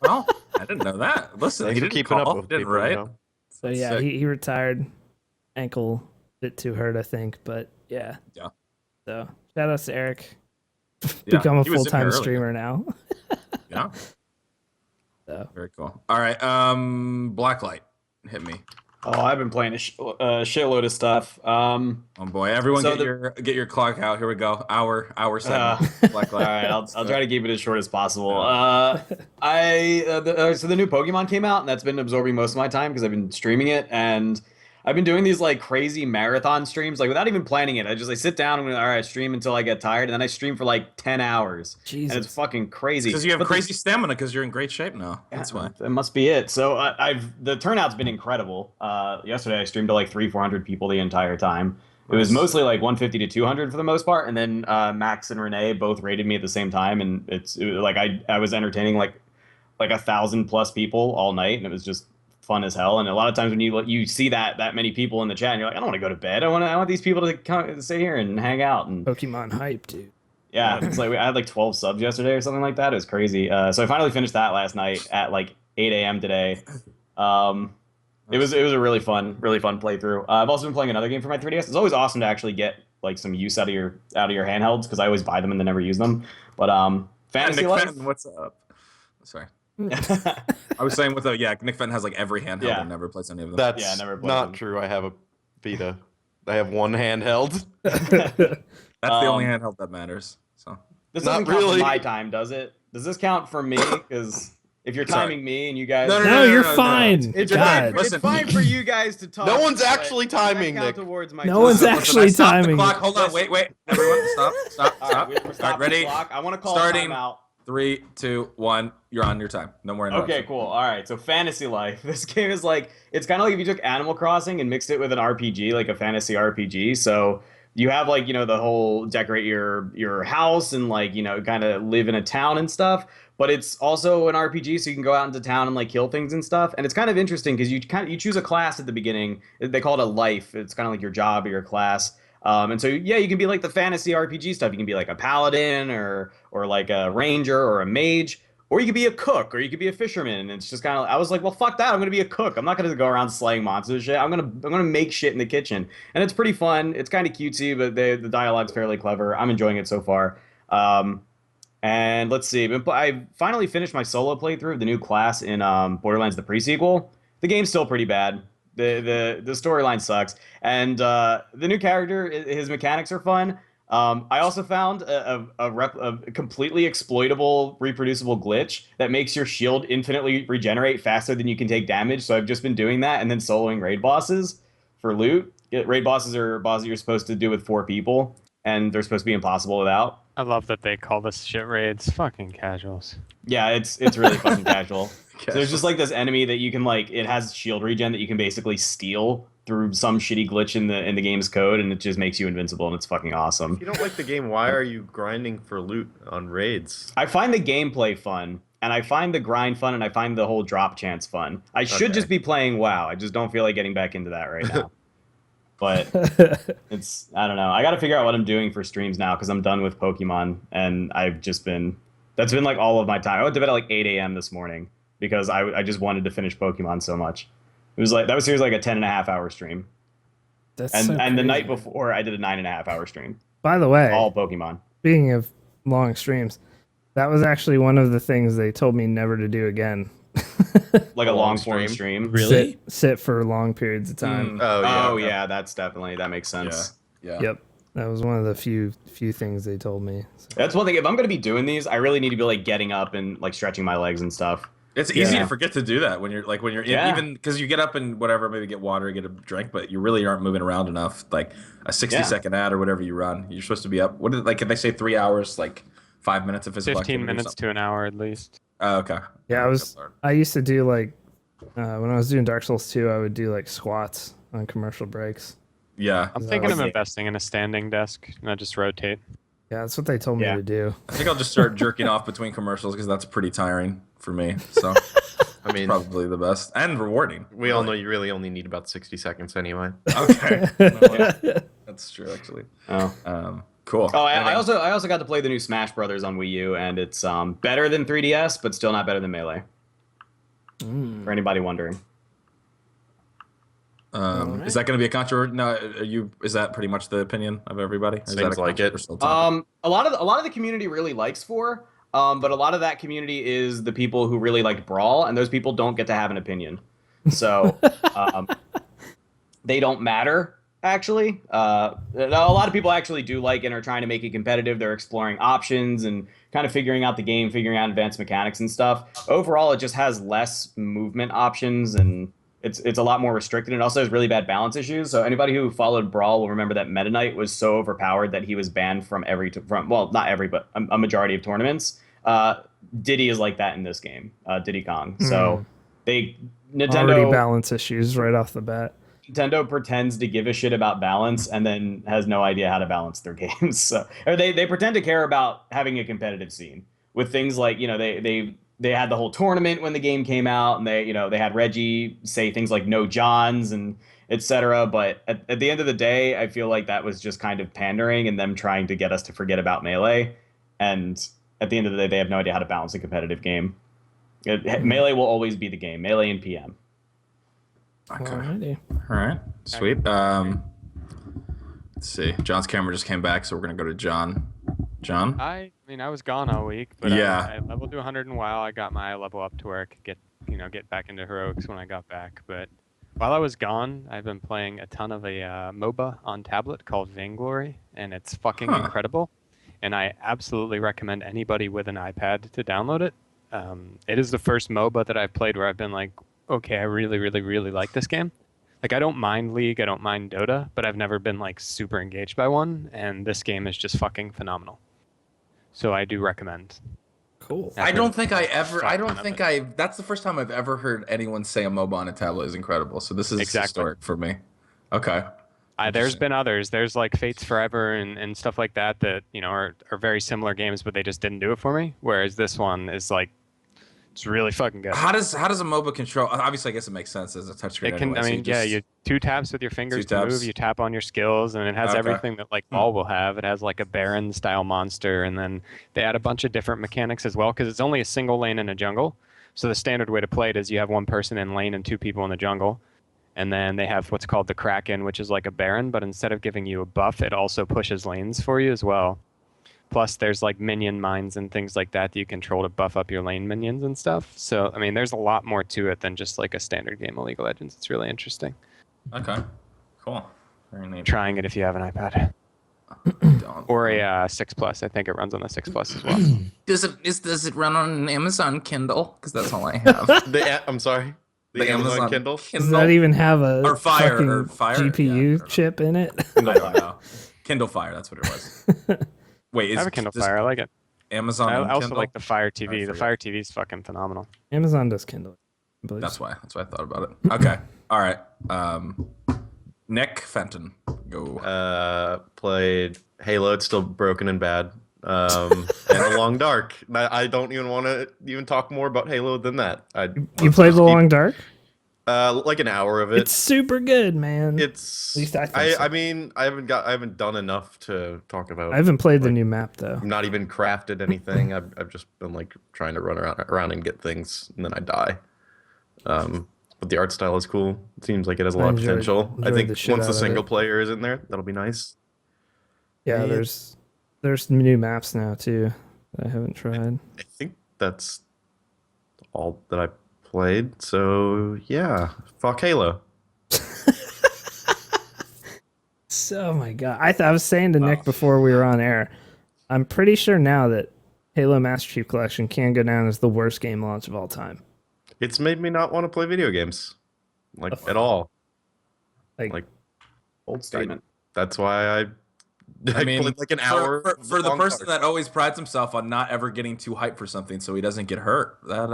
Well, I didn't know that. Listen, Thanks he for didn't keeping call, up with didn't people, write. you know? So yeah, Sick. he retired. Ankle bit too hurt, I think. But yeah. Yeah. So shout outs to Eric. Yeah, Become a he was in full-time here earlier. streamer now. Yeah. So. Very cool. All right. Blacklight, hit me. Oh, I've been playing a shitload of stuff. Oh boy, everyone So get your clock out. Here we go. Hour segment. Blacklight. All right, I'll try to keep it as short as possible. So the new Pokemon came out, and that's been absorbing most of my time because I've been streaming it, and I've been doing these like crazy marathon streams, like without even planning it. I sit down and all right, stream until I get tired, and then I stream for like 10 hours. Jesus. And it's fucking crazy. Because you have But crazy stamina because you're in great shape now. That's why. That must be it. So the turnout's been incredible. Yesterday I streamed to like 300-400 people the entire time. It was mostly like 150 to 200 for the most part, and then Max and Renee both rated me at the same time, and it was like I was entertaining like 1,000+ people all night, and it was just fun as hell. And a lot of times when you see that many people in the chat, and you're like, I don't want to go to bed. I want these people to come stay here and hang out. And Pokemon hype, dude. yeah, it's like I had like 12 subs yesterday or something like that. It was crazy. So I finally finished that last night at like 8 a.m. today. It was a really fun playthrough. I've also been playing another game for my 3DS. It's always awesome to actually get like some use out of your handhelds because I always buy them and then never use them. But Fantasy Nick Life. Fenton, what's up? Sorry. I was saying Nick Fenton has like every handheld and never plays any of them. That's never played not them. true. I have a Vita. I have one handheld. That's the only handheld that matters. So This Not doesn't count really. for my time, does it? Does this count for me? Because if you're Sorry. timing me and you guys, No, you're fine. It's God. fine. It's fine for you guys to talk. No one's but actually does that timing, count Nick. towards my No time? one's Listen, actually I stopped timing. the clock. Hold on, wait. Everyone, stop. All right, we're All stopping right, ready? the clock. I want to call Starting. timeout. 3, 2, 1. You're on your time. No more interruptions. Okay, cool. All right. So Fantasy Life. This game is like, it's kind of like if you took Animal Crossing and mixed it with an RPG, like a fantasy RPG. So you have like, the whole decorate your house and like, kind of live in a town and stuff. But it's also an RPG, so you can go out into town and like kill things and stuff. And it's kind of interesting because you choose a class at the beginning. They call it a life. It's kind of like your job or your class. And so yeah, you can be like the fantasy RPG stuff. You can be like a paladin or like a ranger or a mage, or you could be a cook, or you could be a fisherman. And it's just kind of, I was like, well, fuck that. I'm gonna be a cook. I'm not gonna go around slaying monsters and shit. I'm gonna make shit in the kitchen, and it's pretty fun. It's kind of cutesy, but the dialogue's fairly clever. I'm enjoying it so far. And let's see, I finally finished my solo playthrough of the new class in Borderlands the pre-sequel. The game's still pretty bad. The storyline sucks, and the new character, his mechanics are fun. I also found a completely exploitable, reproducible glitch that makes your shield infinitely regenerate faster than you can take damage. So I've just been doing that and then soloing raid bosses for loot. Raid bosses are bosses you're supposed to do with 4 people, and they're supposed to be impossible without. I love that they call this shit raids. Fucking casuals. Yeah, it's really fucking casual. So there's just like this enemy that you can like, it has shield regen that you can basically steal through some shitty glitch in the game's code, and it just makes you invincible, and it's fucking awesome. If you don't like the game, why are you grinding for loot on raids? I find the gameplay fun, and I find the grind fun, and I find the whole drop chance fun. I should just be playing WoW. I just don't feel like getting back into that right now. But it's, I don't know. I got to figure out what I'm doing for streams now because I'm done with Pokemon, and that's been like all of my time. I went to bed at like 8 a.m. this morning because I just wanted to finish Pokemon so much. It was like, that was seriously like a 10.5-hour stream. That's And so the crazy. night before, I did a 9.5-hour stream. By the way, All Pokemon. speaking of long streams, that was actually one of the things they told me never to do again. Like a long form stream. Really? Sit for long periods of time. Oh Yeah, that makes sense. Yeah. Yep. That was one of the few things they told me. So. That's one thing. If I'm going to be doing these, I really need to be like getting up and like stretching my legs and stuff. It's easy Yeah. to forget to do that when you're in, Yeah. even because you get up and whatever, maybe get water, get a drink, but you really aren't moving around enough. Like a 60-second ad or whatever you run, you're supposed to be up. What did, like, if they say 3 hours, like 5 minutes of physical 15 activity or minutes something? to an hour at least. Oh, okay. Yeah, Okay, Lord. I used to do like when I was doing Dark Souls 2, I would do like squats on commercial breaks. Yeah. I'm Is that thinking of like- investing in a standing desk, not just rotate. Yeah, that's what they told me Yeah. to do. I think I'll just start jerking off between commercials because that's pretty tiring for me. So I mean, probably the best and rewarding. we all know really. you really only need about 60 seconds anyway. Okay. No, that's true, actually. Oh. Cool. Oh, Anything- I also got to play the new Smash Brothers on Wii U, and it's better than 3DS, but still not better than Melee. For anybody wondering. Is that going to be a controversy? No, is that pretty much the opinion of everybody? Or is that Seems a like it. controversial topic? A lot of the community really likes 4, but a lot of that community is the people who really like Brawl, and those people don't get to have an opinion. So they don't matter, actually. A lot of people actually do like it and are trying to make it competitive. They're exploring options and kind of figuring out the game, figuring out advanced mechanics and stuff. Overall, it just has less movement options, and it's a lot more restricted. It also has really bad balance issues. So anybody who followed Brawl will remember that Meta Knight was so overpowered that he was banned from well, not every, but a majority of tournaments. Diddy is like that in this game, Diddy Kong. So Already Nintendo balance issues right off the bat. Nintendo pretends to give a shit about balance and then has no idea how to balance their games. So, or they pretend to care about having a competitive scene with things like, they had the whole tournament when the game came out, and they had Reggie say things like no Johns and etc. But at the end of the day, I feel like that was just kind of pandering and them trying to get us to forget about Melee. And at the end of the day, they have no idea how to balance a competitive game. Melee will always be the game. Melee and PM. Okay. Alrighty. All right. Sweet. Let's see. John's camera just came back, so we're going to go to John. John? I mean, I was gone all week, but Yeah. I leveled to 100 in a while. I got my level up to where I could get back into heroics when I got back. But while I was gone, I've been playing a ton of a MOBA on tablet called Vainglory, and it's fucking incredible. And I absolutely recommend anybody with an iPad to download it. It is the first MOBA that I've played where I've been like, okay, I really, really, really like this game. Like, I don't mind League, I don't mind Dota, but I've never been like super engaged by one, and this game is just fucking phenomenal. So I do recommend. Cool. I don't think Fuck that's the first time I've ever heard anyone say a MOBA on a tablet is incredible. So this is Exactly. historic for me. Okay. There's Interesting. been others. There's like Fates Forever and stuff like that are very similar games, but they just didn't do it for me. Whereas this one is like, it's really fucking good. How does a MOBA control? Obviously, I guess it makes sense as a touchscreen. It can, anyway, you 2 taps with your fingers Two to taps. move. You tap on your skills, and it has Okay. everything that like Ball will have. It has like a Baron style monster, and then they add a bunch of different mechanics as well because it's only a single lane in a jungle. So the standard way to play it is you have 1 person in lane and 2 people in the jungle. And then they have what's called the Kraken, which is like a Baron, but instead of giving you a buff, it also pushes lanes for you as well. Plus, there's like minion mines and things like that you control to buff up your lane minions and stuff. So, I mean, there's a lot more to it than just like a standard game of League of Legends. It's really interesting. Okay. Cool. Very neat. Trying it if you have an iPad. Or a 6 Plus. I think it runs on the 6 Plus as well. Does it run on an Amazon Kindle? Because that's all I have. I'm sorry. The Amazon Kindle. Does that even have a Or Fire, fucking or Fire? GPU Yeah, chip in it? I don't know. Kindle Fire. That's what it was. Wait, I have a Kindle Fire. I like it. Amazon. I and also Kindle? like the Fire I TV. The forget. Fire TV is fucking phenomenal. Amazon does Kindle. I believe. That's why I thought about it. Okay. All right. Nick Fenton, go. Played Halo. It's still broken and bad. And The Long Dark. I don't even want to even talk more about Halo than that. You played The Long Dark? Like an hour of it. It's super good, man. It's. At least I think so. I mean, I haven't done enough to talk about. I haven't played the new map though. I've not even crafted anything. I've just been like trying to run around and get things, and then I die. But the art style is cool. It seems like it has a lot of potential. I enjoyed think the shit once out the of single it. player is in there, that'll be nice. Yeah, Yeah. there's new maps now too that I haven't tried. I think that's all that I played. So yeah, fuck Halo. So, oh my god, I was saying to Nick before we were on air, I'm pretty sure now that Halo Master Chief Collection can go down as the worst game launch of all time. It's made me not want to play video games, like at all. Like Bold statement. That's why I I mean, played like an hour. for the long person card. that always prides himself on not ever getting too hyped for something so he doesn't get hurt. That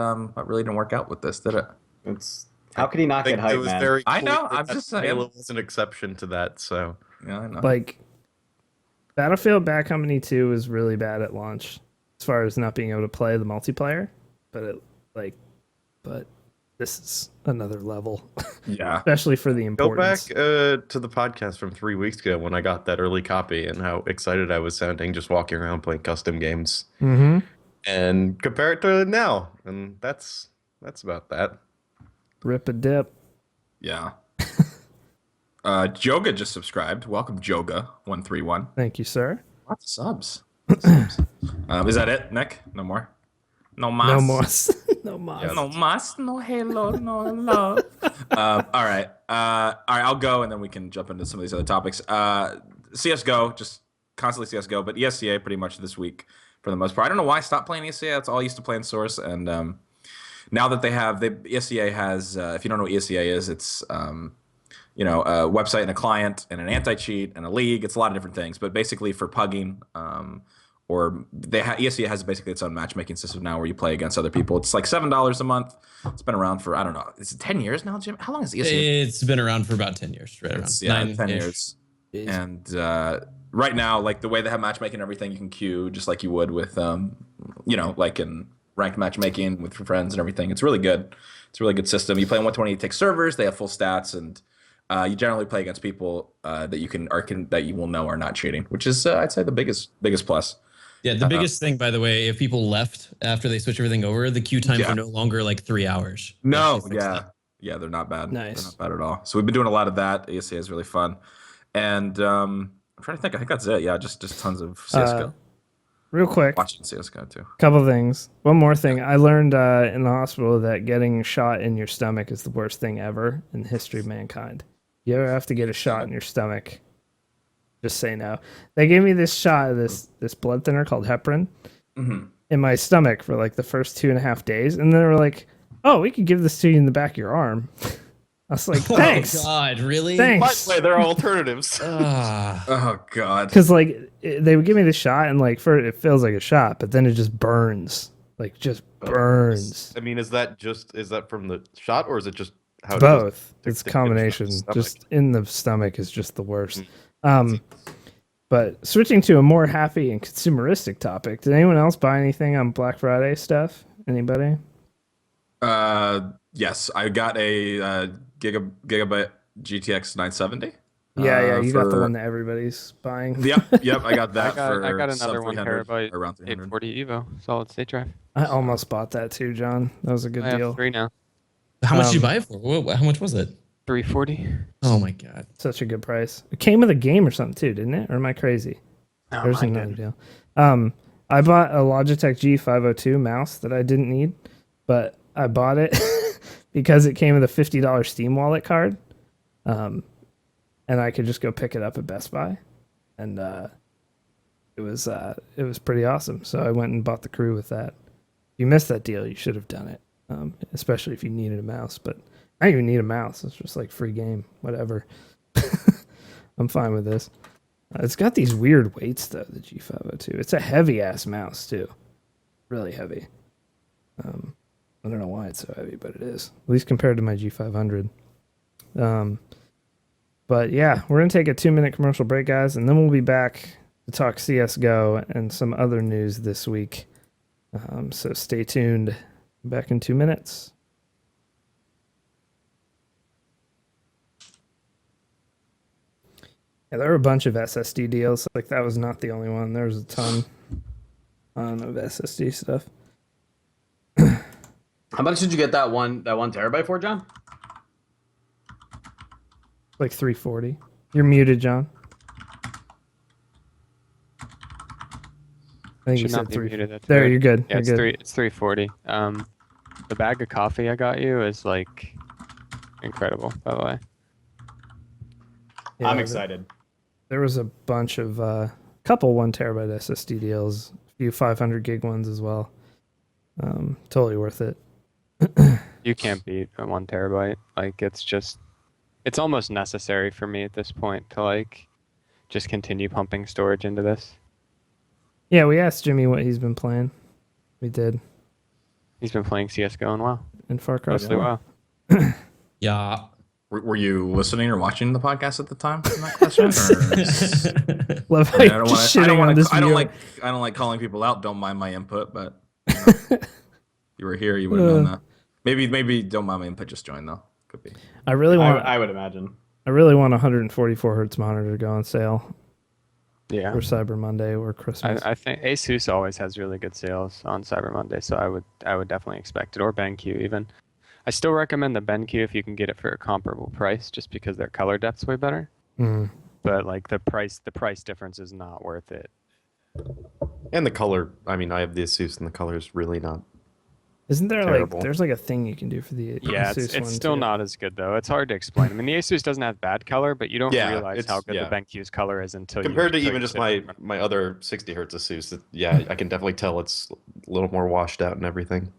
really didn't work out with this, did it? It's how could he not I get think it hype, was man? very I clear know, I'm that just saying. Halo was an exception to that. So Yeah, I know. Like, Battlefield Bad Company 2 was really bad at launch as far as not being able to play the multiplayer, but but this is another level, Yeah. especially for the go back importance. to the podcast from 3 weeks ago when I got that early copy and how excited I was sounding just walking around playing custom games, Mm-hmm. and compare it to now, and that's about that. Rip a dip. Yeah. Joga just subscribed. Welcome, Joga131. Thank you, sir. Lots of subs. Is that it, Nick? No more? No mas? No moss. No moss. No mas, no Halo, no love. All right. I'll go, and then we can jump into some of these other topics. CSGO, just constantly CSGO, but ESCA pretty much this week for the most part. I don't know why I stopped playing ESCA. That's all I used to play in Source, and now that ESCA has, if you don't know what ESCA is, it's a website and a client and an anti-cheat and a league. It's a lot of different things, but basically for pugging, or ESCA has basically its own matchmaking system now where you play against other people. It's like $7 a month. It's been around for, I don't know, is it 10 years now, Jim? How long has ESCA? It's been around for about 10 years, right around 10 years. Jeez. And right now, like the way they have matchmaking and everything, you can queue just like you would with, like in ranked matchmaking with your friends and everything. It's really good. It's a really good system. You play on 128 servers. They have full stats, and you generally play against people that you will know are not cheating, which is I'd say the biggest plus. Yeah, the biggest thing, by the way, if people left after they switch everything over, the queue times are no longer like 3 hours. No, They fixed that. yeah, they're not bad. Nice. They're not bad at all. So we've been doing a lot of that. ESA is really fun, and I'm trying to think. I think that's it. Yeah, just tons of CS:GO. Real quick, Watching CS:GO too. couple things. One more thing. I learned in the hospital that getting shot in your stomach is the worst thing ever in the history of mankind. You ever have to get a shot in your stomach, just say no. They gave me this shot of this blood thinner called heparin in my stomach for like the first 2.5 days, and then they were like, "Oh, we could give this to you in the back of your arm." I was like, "Thanks, Oh God, really? thanks." By the way, there are alternatives. Oh God. Because like they would give me the shot, and like it feels like a shot, but then it just burns, like just burns. I mean, is that from the shot, or is it just how Both. it It's a just combination. stomach? Just in the stomach is just the worst. But switching to a more happy and consumeristic topic, did anyone else buy anything on Black Friday stuff? Anybody? Yes, I got a gigabyte GTX 970. Yeah, you got the one that everybody's buying. Yep, I got that. I got sub another 1 300, terabyte around 300. 840 Evo solid state drive. I almost bought that too, John. That was a good I deal. have 3 now. How much did you buy it for? How much was it? 340. Oh my God. Such a good price. It came with a game or something too, didn't it? Or am I crazy? No, There's mine another didn't. deal. I bought a Logitech G502 mouse that I didn't need, but I bought it because it came with a $50 Steam Wallet card, and I could just go pick it up at Best Buy, and it was pretty awesome. So I went and bought the Crew with that. If you missed that deal, you should have done it, especially if you needed a mouse. But I don't even need a mouse. It's just like free game, whatever. I'm fine with this. It's got these weird weights though, the G502. It's a heavy ass mouse too. Really heavy. I don't know why it's so heavy, but it is. At least compared to my G500. But yeah, we're going to take a 2-minute commercial break, guys, and then we'll be back to talk CSGO and some other news this week. So stay tuned. Back in 2 minutes. Yeah, there were a bunch of SSD deals. Like, that was not the only one. There was a ton of SSD stuff. How much did you get that one terabyte for, John? Like 340. You're muted, John. I think you Should said not be 3. muted. That's There, weird. you're good. Yeah, You're good. it's 340. The bag of coffee I got you is like incredible, by the way. Yeah, I'm excited. There was a bunch of couple 1 terabyte SSD deals, a few 500 gig ones as well. Totally worth it. You can't beat a 1 terabyte. Like it's almost necessary for me at this point to like just continue pumping storage into this. Yeah, we asked Jimmy what he's been playing. We did. He's been playing CS:GO and WoW. In Far Cry Mostly 4. WoW. Yeah. Were you listening or watching the podcast at the time? In that question, or Love how I you're don't just want. I shitting don't on want this to. I don't viewer. like calling people out. Don't mind my input, but you were here. You would have known that. Maybe don't mind my input. Just join though. Could be. I really want. I would imagine. I really want a 144 hertz monitor to go on sale Yeah. for Cyber Monday or Christmas. I think Asus always has really good sales on Cyber Monday, so I would definitely expect it, or BenQ even. I still recommend the BenQ if you can get it for a comparable price, just because their color depth's way better. Mm. But like the price difference is not worth it. And the color, I mean, I have the Asus and the color is really not. Isn't there Terrible. there's like a thing you can do for the Yeah, Asus one it's still too. not as good though. It's hard to explain. I mean, the Asus doesn't have bad color, but you don't Yeah, realize it's- how good yeah. the BenQ's color is until Compared to you even just my other 60 hertz Asus, yeah, I can definitely tell it's a little more washed out and everything.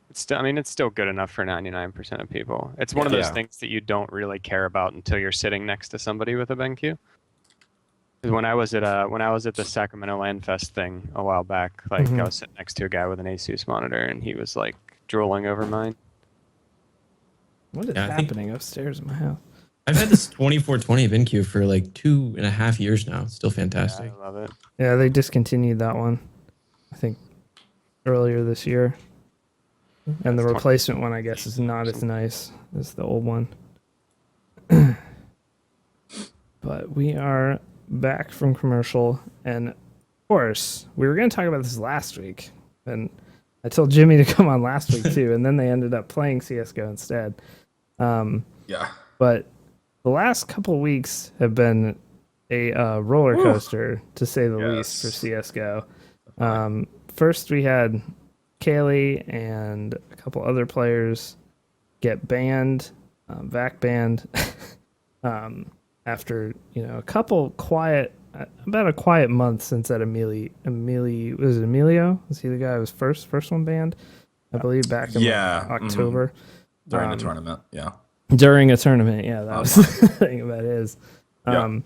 It's still, I mean, it's still good enough for 99% of people. It's one of those Yeah. things that you don't really care about until you're sitting next to somebody with a BenQ. 'Cause when I was at the Sacramento Land Fest thing a while back, like I was sitting next to a guy with an Asus monitor, and he was like drooling over mine. What is Yeah, I think- happening upstairs in my house? I've had this 2420 BenQ for like 2.5 years now. It's still fantastic. I love it. Yeah, they discontinued that one. I think earlier this year. And the That's replacement one, I guess, is not as nice as the old one. But we are back from commercial, and of course, we were going to talk about this last week, and I told Jimmy to come on last week too, and then they ended up playing CS:GO instead. Yeah. But the last couple weeks have been a roller coaster, to say the least, for Yes. CS:GO. First, we had Kaylee and a couple other players get banned, VAC banned, after about a quiet month since that was it Emilio? Was he the guy who was first one banned? I believe back in Yeah, October. During the tournament. Yeah. During a tournament, yeah, that was the thing about his. Yeah.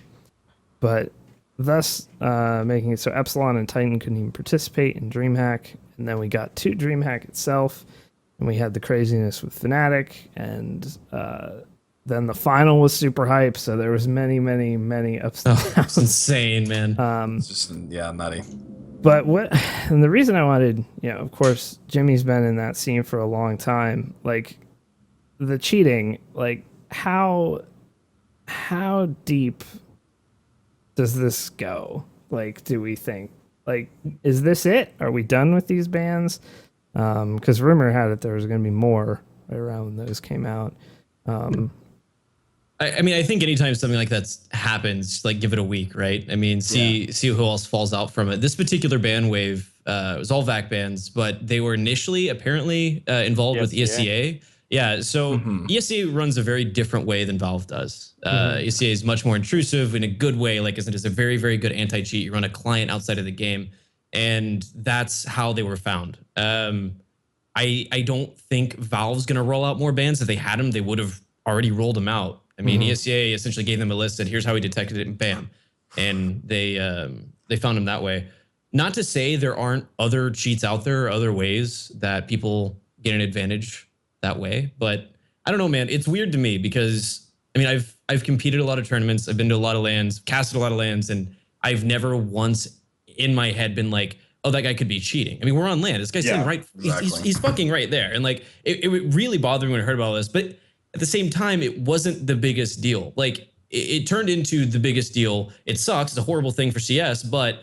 But thus making it so Epsilon and Titan couldn't even participate in DreamHack, and then we got to DreamHack itself, and we had the craziness with Fnatic, and then the final was super hype, so there was many ups and Oh, it's insane, man. It's just nutty. But and the reason I wanted, of course, Jimmy's been in that scene for a long time. Like the cheating, like how deep does this go? Like, do we think, like, is this it? Are we done with these bans? Because rumor had it there was going to be more right around when those came out. I mean, I think anytime something like that happens, like give it a week, right? I mean, see who else falls out from it. This particular ban wave was all VAC bans, but they were initially apparently involved with ESCA. Yeah, so ESCA runs a very different way than Valve does. ESCA is much more intrusive in a good way. Like, it's a very, very good anti-cheat. You run a client outside of the game, and that's how they were found. I don't think Valve's going to roll out more bans. If they had them, they would have already rolled them out. I mean, ESCA essentially gave them a list, said, here's how we detected it, and bam. And they found them that way. Not to say there aren't other cheats out there, other ways that people get an advantage that way, but I don't know, man. It's weird to me because, I mean, I've competed a lot of tournaments, I've been to a lot of LANs, casted a lot of LANs, and I've never once in my head been like, oh, that guy could be cheating. I mean, we're on LAN. This guy's sitting right, exactly. he's fucking right there. And like, it really bothered me when I heard about all this, but at the same time, it wasn't the biggest deal. Like, it turned into the biggest deal. It sucks. It's a horrible thing for CS, but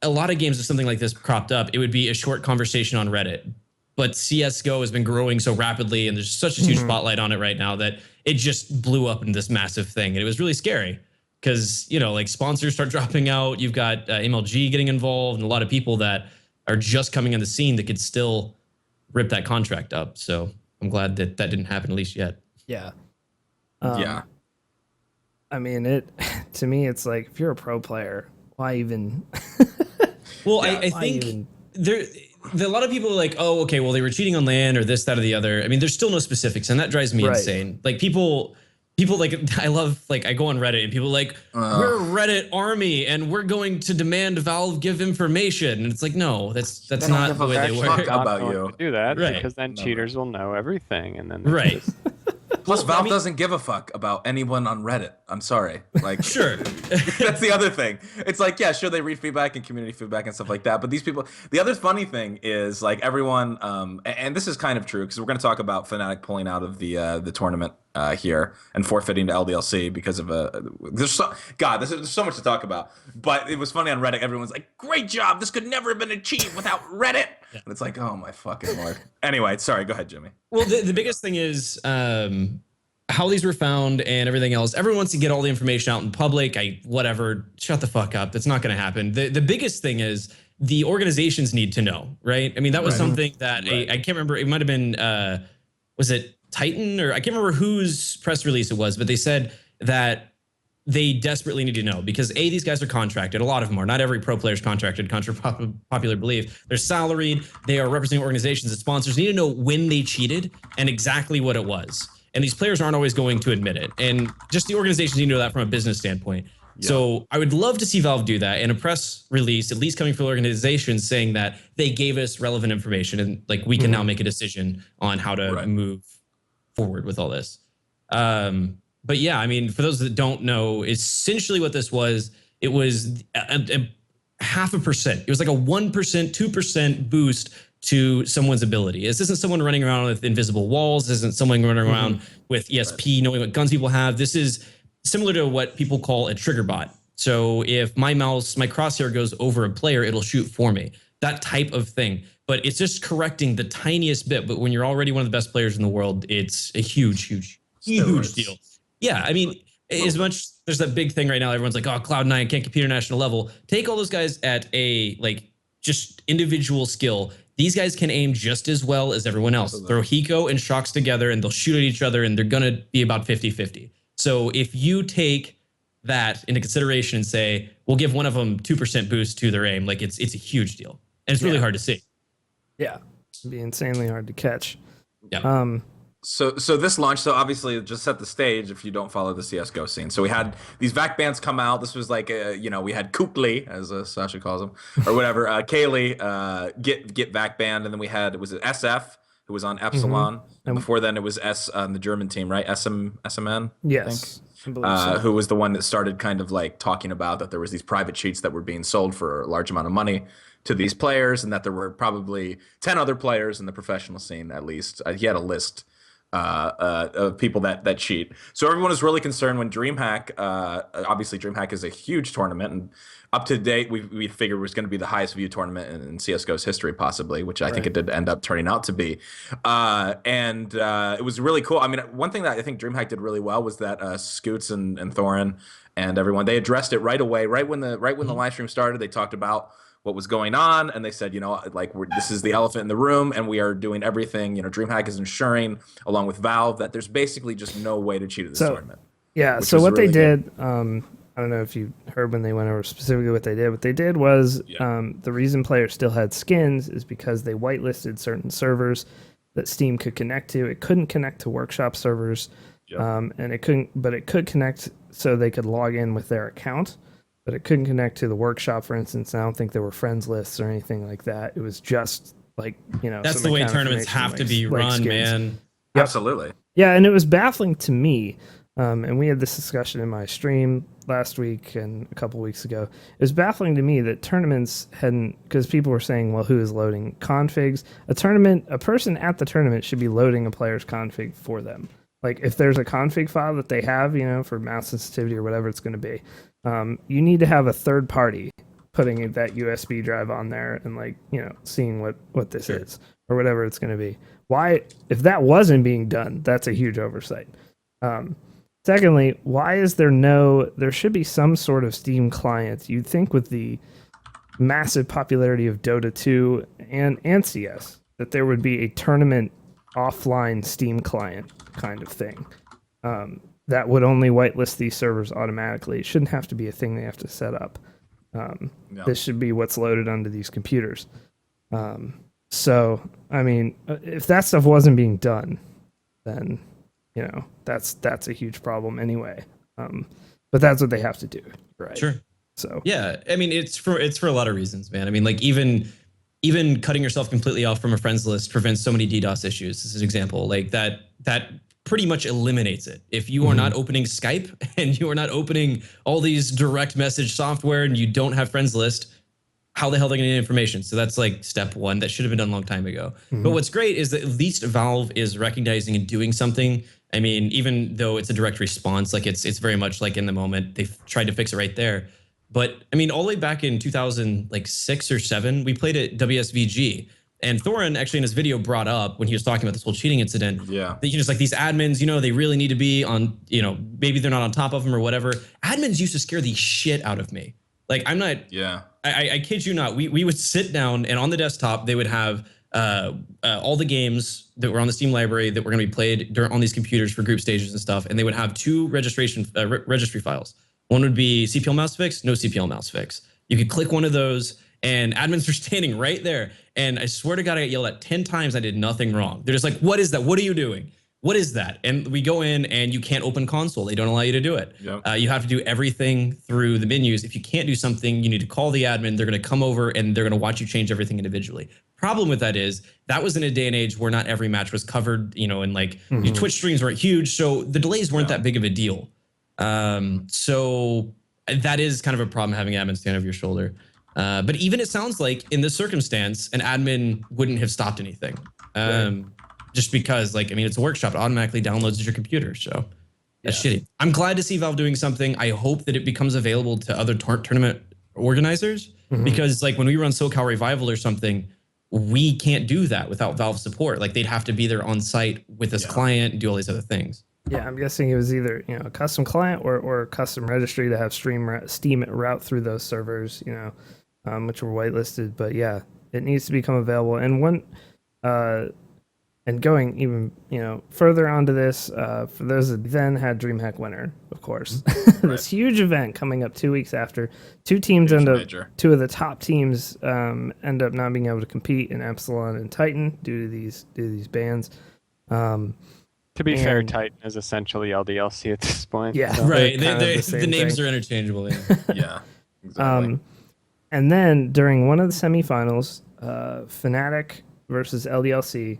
a lot of games, if something like this cropped up, it would be a short conversation on Reddit. But CSGO has been growing so rapidly, and there's such a huge spotlight on it right now that it just blew up into this massive thing. And it was really scary because, like, sponsors start dropping out. You've got MLG getting involved, and a lot of people that are just coming on the scene that could still rip that contract up. So I'm glad that didn't happen, at least yet. Yeah. Yeah. I mean, to me, it's like, if you're a pro player, why even? Well, Yeah, I why think even- a lot of people are like, oh, okay, well, they were cheating on LAN or this, that, or the other. I mean, there's still no specifics, and that drives me Right. insane. Like, people people like, I love, like, I go on Reddit and people are like, we're a Reddit army and we're going to demand Valve give information. And it's like, no, that's don't not give the a way they fuck work. about Not going you. to do that Right. because then Never. cheaters will know everything, and then they Right. just Plus, Well, Valve I mean- doesn't give a fuck about anyone on Reddit. I'm sorry. Like, Sure. that's the other thing. It's like, yeah, sure, they read feedback and community feedback and stuff like that. But these people, the other funny thing is, like, everyone, and this is kind of true because we're going to talk about Fnatic pulling out of the tournament here and forfeiting to LDLC because of there's so much to talk about. But it was funny on Reddit. Everyone's like, great job. This could never have been achieved without Reddit. Yeah. And it's like, oh my fucking Lord. Anyway, sorry, go ahead, Jimmy. Well, the biggest thing is how these were found and everything else. Everyone wants to get all the information out in public. Whatever, shut the fuck up. That's not going to happen. The biggest thing is the organizations need to know, right? I mean, that was something that I can't remember. It might have been, was it Titan, or I can't remember whose press release it was, but they said that they desperately need to know because these guys are contracted. A lot of them are. Not every pro player is contracted, contrary to popular belief. They're salaried. They are representing organizations and sponsors. They need to know when they cheated and exactly what it was. And these players aren't always going to admit it. And just the organizations need to know that from a business standpoint. Yeah. So I would love to see Valve do that in a press release, at least coming from organizations saying that they gave us relevant information and like we can now make a decision on how to move forward with all this. But yeah, I mean, for those that don't know, essentially what this was, it was a 0.5%. It was like a 1%, 2% boost to someone's ability. This isn't someone running around with invisible walls. This isn't someone running around with ESP, knowing what guns people have. This is similar to what people call a trigger bot. So if my crosshair goes over a player, it'll shoot for me. That type of thing. But it's just correcting the tiniest bit. But when you're already one of the best players in the world, it's a huge deal. Yeah, I mean, as much there's that big thing right now. Everyone's like, oh, Cloud9 can't compete international level. Take all those guys at a just individual skill. These guys can aim just as well as everyone else. Throw Hiko and Shocks together and they'll shoot at each other and they're going to be about 50-50. So if you take that into consideration and say, we'll give one of them 2% boost to their aim, like it's a huge deal. And it's really hard to see. Yeah. It'd be insanely hard to catch. Yeah. So this launch, so obviously it just set the stage if you don't follow the CSGO scene. So we had these VAC bands come out. This was like, we had Kukli, as Sasha calls him, or whatever, Kaylee get VAC banned. And then we had, was it SF, who was on Epsilon. And before then it was S on the German team, right? SMN? Yes. I believe so. Who was the one that started kind of like talking about that there was these private cheats that were being sold for a large amount of money to these players and that there were probably 10 other players in the professional scene, at least. He had a list of people that cheat. So everyone was really concerned when DreamHack, obviously DreamHack is a huge tournament, and up to date we figured was going to be the highest viewed tournament in CSGO's history, possibly, which I think it did end up turning out to be. And it was really cool. I mean, one thing that I think DreamHack did really well was that Scoots and Thorin and everyone, they addressed it right away, right when the live stream started. They talked about what was going on, and they said, this is the elephant in the room, and we are doing everything. DreamHack is ensuring, along with Valve, that there's basically just no way to cheat at this tournament. Yeah. So what really they did, I don't know if you heard when they went over specifically what they did. What they did was the reason players still had skins is because they whitelisted certain servers that Steam could connect to. It couldn't connect to workshop servers, and it could connect so they could log in with their account. But it couldn't connect to the workshop, for instance. I don't think there were friends lists or anything like that. It was just that's the way tournaments have to be run, skins. Man. Yep. Absolutely. Yeah, and it was baffling to me. And we had this discussion in my stream last week and a couple weeks ago. It was baffling to me that tournaments hadn't, because people were saying, well, who is loading configs? A person at the tournament should be loading a player's config for them. Like if there's a config file that they have, for mouse sensitivity or whatever it's going to be. You need to have a third party putting that USB drive on there and seeing what this is or whatever it's going to be. Why, if that wasn't being done, that's a huge oversight. Secondly, why is there should be some sort of Steam client. You'd think with the massive popularity of Dota 2 and CS that there would be a tournament offline Steam client kind of thing. That would only whitelist these servers automatically. It shouldn't have to be a thing they have to set up. This should be what's loaded onto these computers. So, I mean, if that stuff wasn't being done, then you know, that's a huge problem anyway. But that's what they have to do, right? Sure. So yeah, I mean, it's for a lot of reasons, man. I mean, like even cutting yourself completely off from a friends list prevents so many DDoS issues. This is an example like that pretty much eliminates it. If you are not opening Skype and you are not opening all these direct message software and you don't have friends list, how the hell are they going to get information? So that's like step one that should have been done a long time ago. But what's great is that at least Valve is recognizing and doing something. I mean, even though it's a direct response, like it's very much like in the moment, they've tried to fix it right there. But I mean, all the way back in 2006 or 7, we played at WSVG. And Thorin actually in his video brought up when he was talking about this whole cheating incident, that just like these admins, you know, they really need to be on, you know, maybe they're not on top of them or whatever. Admins used to scare the shit out of me. Like I'm not, I kid you not. We would sit down and on the desktop, they would have all the games that were on the Steam library that were going to be played on these computers for group stages and stuff. And they would have 2 registry files. One would be CPL mouse fix, no CPL mouse fix. You could click one of those and admins were standing right there. And I swear to God, I got yelled at 10 times. I did nothing wrong. They're just like, what is that? What are you doing? What is that? And we go in and you can't open console. They don't allow you to do it. You have to do everything through the menus. If you can't do something, you need to call the admin. They're going to come over and they're going to watch you change everything individually. Problem with that is that was in a day and age where not every match was covered, you know, and like your Twitch streams weren't huge. So the delays weren't that big of a deal. So that is kind of a problem having admin stand over your shoulder. But even it sounds like in this circumstance, an admin wouldn't have stopped anything. Just because, like, I mean, it's a workshop. It automatically downloads to your computer. So that's shitty. I'm glad to see Valve doing something. I hope that it becomes available to other tournament organizers because, like, when we run SoCal Revival or something, we can't do that without Valve support. Like, they'd have to be there on site with this client and do all these other things. Yeah, I'm guessing it was either, you know, a custom client or a custom registry to have Steam route through those servers, you know, which were whitelisted. But yeah, it needs to become available. And one, and going even, you know, further onto this, for those that then had DreamHack Winter, of course, this huge event coming up 2 weeks after. 2 teams two of the top teams end up not being able to compete in Epsilon and Titan due to these bans. To be fair, Titan is essentially LDLC at this point. Yeah, so. Right. The names are interchangeable. Yeah, exactly. And then during one of the semifinals, Fnatic versus LDLC,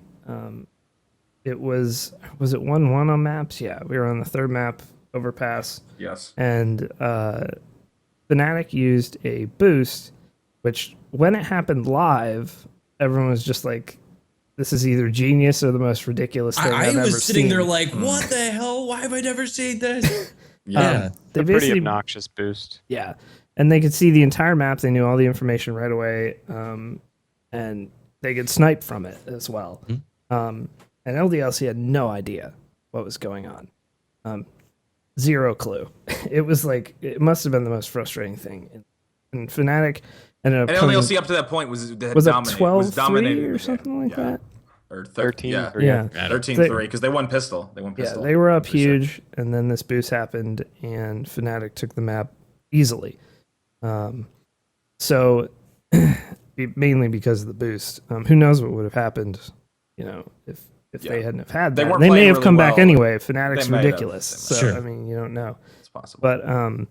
it was it 1-1 on maps? Yeah, we were on the 3rd map, Overpass. Yes. And Fnatic used a boost, which when it happened live, everyone was just like, this is either genius or the most ridiculous thing I've ever seen. I was sitting there like, what the hell? Why have I never seen this? It's a pretty obnoxious boost. Yeah. And they could see the entire map. They knew all the information right away. And they could snipe from it as well. And LDLC had no idea what was going on. Zero clue. It was like, it must have been the most frustrating thing. And Fnatic ended up LDLC up to that point was it 12-3 or something like that? Or 13. Yeah. 13-3 because they won pistol. Yeah, they were up huge, and then this boost happened, and Fnatic took the map easily. So mainly because of the boost. Who knows what would have happened, you know, if they hadn't have had that. They may have come back anyway. Fnatic's ridiculous. So sure. I mean, you don't know. It's possible. But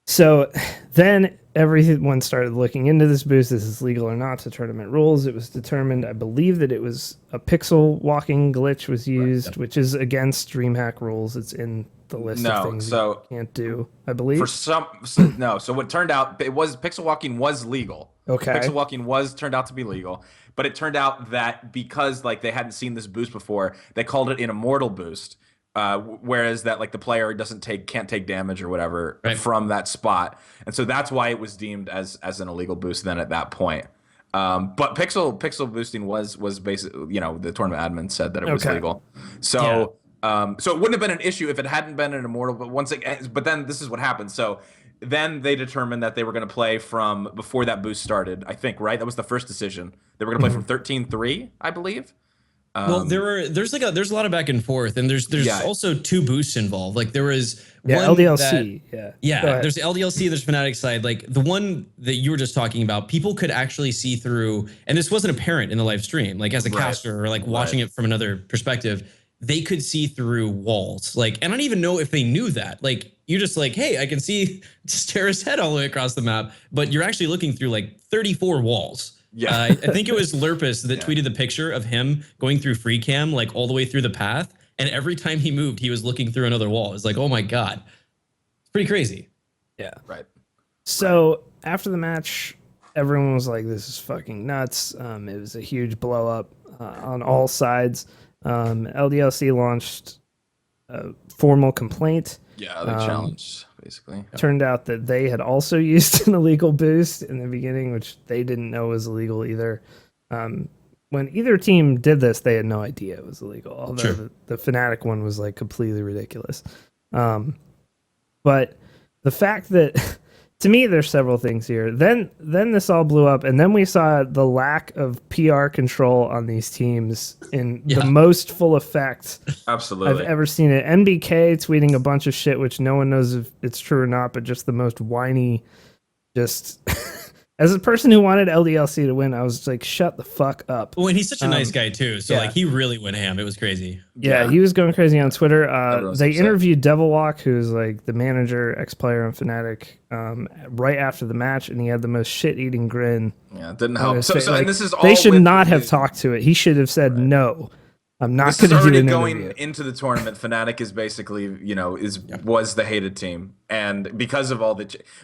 so then everyone started looking into this boost. Is this legal or not to tournament rules? It was determined, I believe, that it was a pixel walking glitch was used, which is against DreamHack rules. It's in the list of things you can't do, I believe. So what turned out, pixel walking was legal. Okay. Pixel walking turned out to be legal, but it turned out that because like they hadn't seen this boost before, they called it an immortal boost. Whereas that like the player can't take damage or whatever from that spot, and so that's why it was deemed as an illegal boost then at that point. But pixel boosting was basically, you know, the tournament admin said that it was legal. So so it wouldn't have been an issue if it hadn't been an immortal. But then this is what happened. So then they determined that they were going to play from before that boost started. I think that was the first decision. They were going to play from 13-3, I believe. Well, there's a lot of back and forth, and there's also 2 boosts involved. Like there was one LDLC, there's the LDLC, there's Fnatic side. Like the one that you were just talking about, people could actually see through, and this wasn't apparent in the live stream, like as a caster or like watching it from another perspective. they could see through walls. Like, and I don't even know if they knew that. Like, you're just like, hey, I can see Terra's head all the way across the map, but you're actually looking through like 34 walls. Yeah. I think it was Lurpus that tweeted the picture of him going through free cam, like all the way through the path. And every time he moved, he was looking through another wall. It's like, oh my God. It's pretty crazy. Yeah. Right. So after the match, everyone was like, this is fucking nuts. It was a huge blow up on all sides. LDLC launched a formal complaint. Yeah, the challenge, basically. Turned out that they had also used an illegal boost in the beginning, which they didn't know was illegal either. When either team did this, they had no idea it was illegal, although the Fnatic one was like completely ridiculous. But the fact that, to me, there's several things here. Then this all blew up, and then we saw the lack of PR control on these teams in the most full effect Absolutely. I've ever seen it. NBK tweeting a bunch of shit, which no one knows if it's true or not, but just the most whiny, just... As a person who wanted LDLC to win, I was like, shut the fuck up. Well, and he's such a nice guy, too. So, like, he really went ham. It was crazy. Yeah, he was going crazy on Twitter. They interviewed Devilwalk, who's like the manager, ex-player on Fnatic, right after the match, and he had the most shit-eating grin. Yeah, it didn't help. So like, and this is all they should not have talked to it. He should have said, no, I'm not going to do an going interview. into the tournament. Fnatic is basically, was the hated team, and because of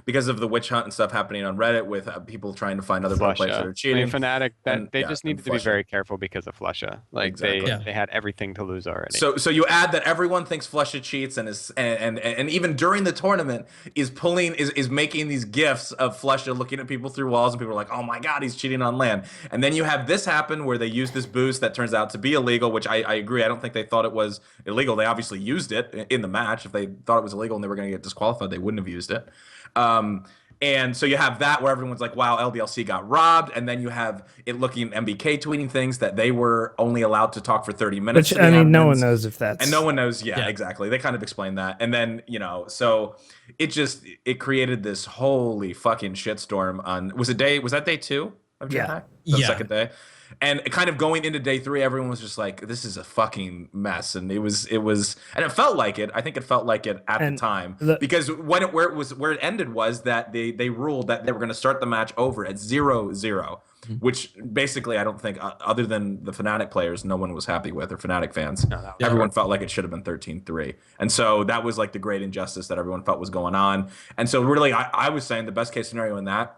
because of the witch hunt and stuff happening on Reddit with people trying to find other pro players that are cheating. Fnatic, they just needed to be very careful because of Flusha. Like they had everything to lose already. So you add that everyone thinks Flusha cheats and even during the tournament is making these gifs of Flusha looking at people through walls, and people are like, oh my God, he's cheating on LAN. And then you have this happen where they use this boost that turns out to be illegal, which I agree. I don't think they thought it was illegal. They obviously used it in the match. If they thought it was illegal and they were going to get disqualified, they wouldn't have used it. And so you have that where everyone's like, wow, LDLC got robbed. And then you have it looking MBK tweeting things that they were only allowed to talk for 30 minutes. Which, I mean, no one knows if that's... And no one knows. Yeah, exactly. They kind of explained that. And then, so it created this holy fucking shitstorm on, was that day 2 of DreamHack? The second day. And kind of going into day 3, everyone was just like, "This is a fucking mess," and it was, and it felt like it. I think it felt like it at the time because where it ended was that they ruled that they were going to start the match over at 0-0, which basically I don't think, other than the Fnatic players, no one was happy with, or Fnatic fans. Everyone felt like it should have been 13-3, and so that was like the great injustice that everyone felt was going on. And so really, I was saying the best case scenario in that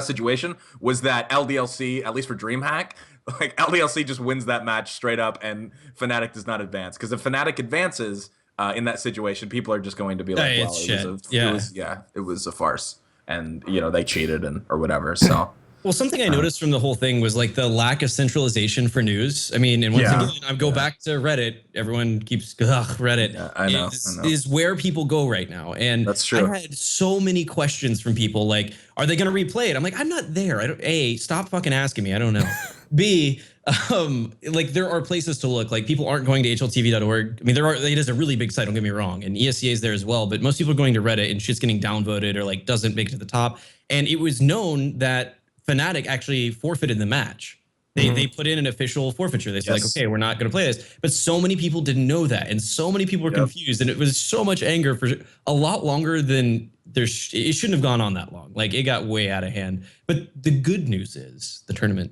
situation was that LDLC, at least for DreamHack, like LDLC just wins that match straight up, and Fnatic does not advance. Because if Fnatic advances in that situation, people are just going to be like, Hey, "Well, it's it was a farce, and they cheated or whatever." So. Well, something I noticed from the whole thing was like the lack of centralization for news. I mean, and once again, I go back to Reddit. Everyone keeps Reddit. Yeah, I know. Is where people go right now, and that's true. I had so many questions from people like, "Are they going to replay it?" I'm like, "I'm not there. I don't." A, stop fucking asking me. I don't know. B, like there are places to look. Like people aren't going to hltv.org. I mean, it is a really big site. Don't get me wrong, and ESCA is there as well. But most people are going to Reddit, and shit's getting downvoted or like doesn't make it to the top. And it was known that Fnatic actually forfeited the match. They put in an official forfeiture. They said like, okay, we're not going to play this. But so many people didn't know that, and so many people were confused, and it was so much anger for a lot longer than it shouldn't have gone on that long. Like it got way out of hand. But the good news is the tournament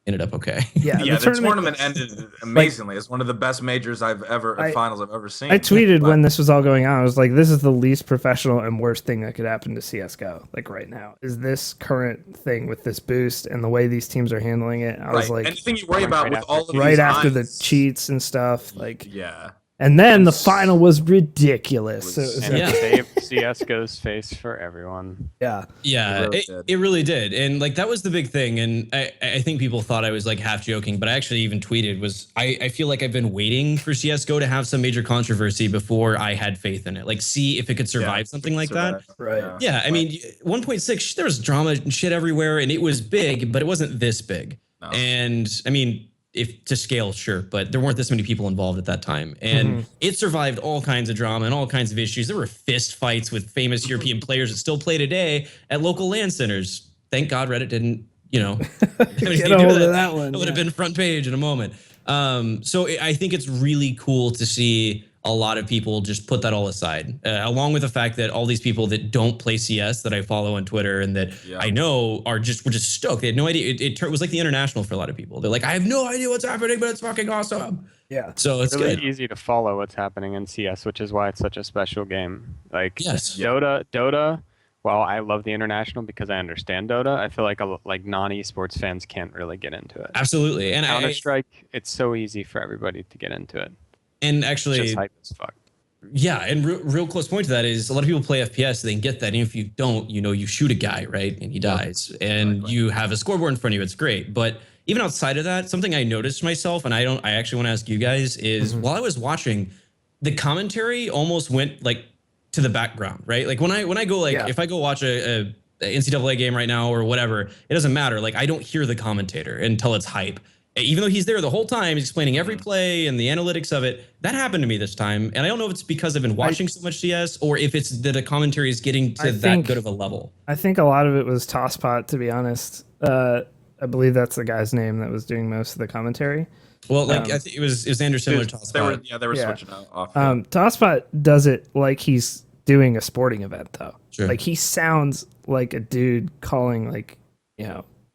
ended up okay. Yeah, the tournament ended amazingly. It's one of the best majors finals I've ever seen. I tweeted when this was all going on, I was like, this is the least professional and worst thing that could happen to CSGO. Like right now, is this current thing with this boost and the way these teams are handling it. I was like, anything you worry about with all of these right after the cheats and stuff, like yeah. And then the final was ridiculous. Saved CSGO's face for everyone. Yeah. Yeah, it really did. And like that was the big thing. And I think people thought I was like half joking, but I actually even tweeted I feel like I've been waiting for CSGO to have some major controversy before I had faith in it. Like see if it could survive something like that. Right. Yeah, I mean 1.6, there was drama and shit everywhere and it was big, but it wasn't this big. No. And I mean, if to scale, sure, but there weren't this many people involved at that time. And it survived all kinds of drama and all kinds of issues. There were fist fights with famous European players that still play today at local LAN centers. Thank God Reddit didn't, get a hold of that one. It would have been front page in a moment. So I think it's really cool to see a lot of people just put that all aside, along with the fact that all these people that don't play CS that I follow on Twitter and that I know were just stoked. They had no idea. It was like the international for a lot of people. They're like, I have no idea what's happening, but it's fucking awesome. Yeah. So it's really good. easy to follow what's happening in CS, which is why it's such a special game. Like Yes. Dota. While I love the international because I understand Dota, I feel like non-esports fans can't really get into it. Absolutely. And Counter-Strike, it's so easy for everybody to get into it. And actually, It's just hype as fuck. Yeah, and real close point to that is a lot of people play FPS, they can get that. And if you don't, you shoot a guy, right? And he dies. And you have a scoreboard in front of you. It's great. But even outside of that, something I noticed myself, and I actually want to ask you guys, is while I was watching, the commentary almost went like to the background, right? Like when I go if I go watch a NCAA game right now or whatever, it doesn't matter. Like I don't hear the commentator until it's hype. Even though he's there the whole time, he's explaining every play and the analytics of it. That happened to me this time. And I don't know if it's because I've been watching so much CS or if it's that the commentary is getting to that good of a level. I think a lot of it was Tosspot, to be honest. I believe that's the guy's name that was doing most of the commentary. Well, I think it was Anderson or Tosspot. They were switching off. Tosspot does it like he's doing a sporting event, though. Sure. Like he sounds like a dude calling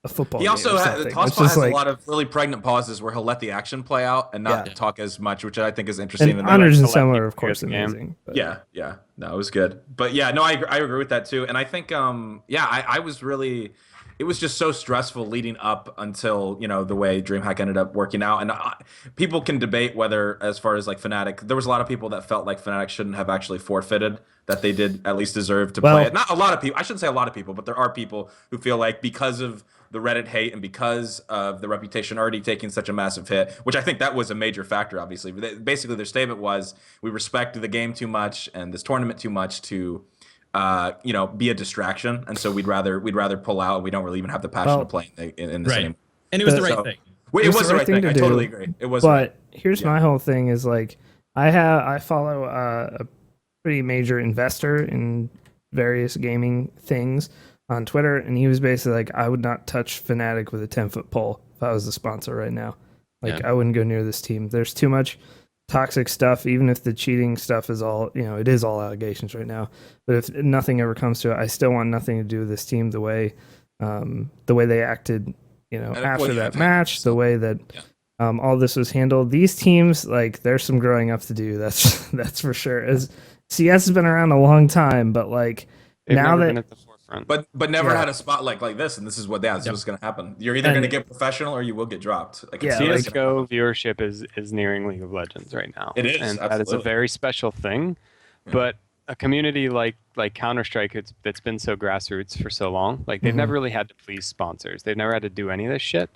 a football. He also Tosspot has a lot of really pregnant pauses where he'll let the action play out and not talk as much, which I think is interesting. And Honors and Summer, of course, amazing. But. Yeah, no, it was good. But yeah, no, I agree with that too. And I think, I was really. It was just so stressful leading up until the way DreamHack ended up working out, and people can debate whether, as far as like Fnatic, there was a lot of people that felt like Fnatic shouldn't have actually forfeited, that they did at least deserve to play it. Not a lot of people. I shouldn't say a lot of people, but there are people who feel like because of the Reddit hate and because of the reputation already taking such a massive hit, which I think that was a major factor. Obviously, basically their statement was we respect the game too much and this tournament too much to. Be a distraction, and so we'd rather pull out. We don't really even have the passion to play in the same. And it was the right thing. It was the right thing. I totally agree. It was. But here's my whole thing: is like I follow a pretty major investor in various gaming things on Twitter, and he was basically like, I would not touch Fnatic with a 10-foot pole if I was the sponsor right now. Like I wouldn't go near this team. There's too much toxic stuff, even if the cheating stuff is all, it is all allegations right now. But if nothing ever comes to it, I still want nothing to do with this team the way they acted, after that match, the way that all this was handled. These teams, like, there's some growing up to do. That's for sure. As CS has been around a long time, but like They've now never that been at the forefront. But never had a spotlight like this, and this is what's going to happen. You're either going to get professional or you will get dropped. Like CS:GO viewership is nearing League of Legends right now. It is, and absolutely. that is a very special thing. But a community like Counter-Strike that's been so grassroots for so long, like they've never really had to please sponsors. They've never had to do any of this shit.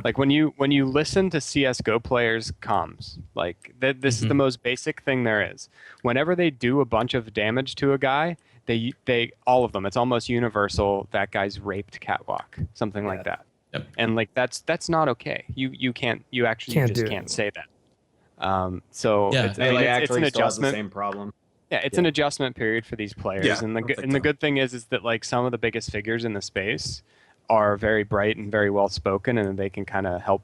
Like when you listen to CS:GO players' comms, like this is the most basic thing there is. Whenever they do a bunch of damage to a guy, they all of them, it's almost universal, that guy's raped catwalk, something like that. Yep. And like that's not okay. You can't say that. So it's an adjustment. The same problem. Yeah, it's an adjustment period for these players. Yeah, And the good thing is that like some of the biggest figures in the space are very bright and very well spoken, and they can kind of help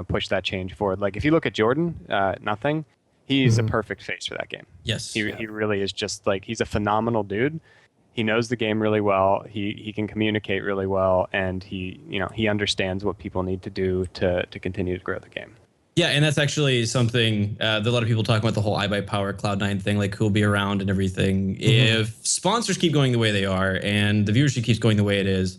push that change forward. Like if you look at Jordan, nothing. He's a perfect face for that game. Yes. He really is just like, he's a phenomenal dude. He knows the game really well. He can communicate really well, and he understands what people need to do to continue to grow the game. Yeah, and that's actually something that a lot of people talk about, the whole iBuyPower Cloud9 thing, like who'll be around and everything. If sponsors keep going the way they are and the viewership keeps going the way it is,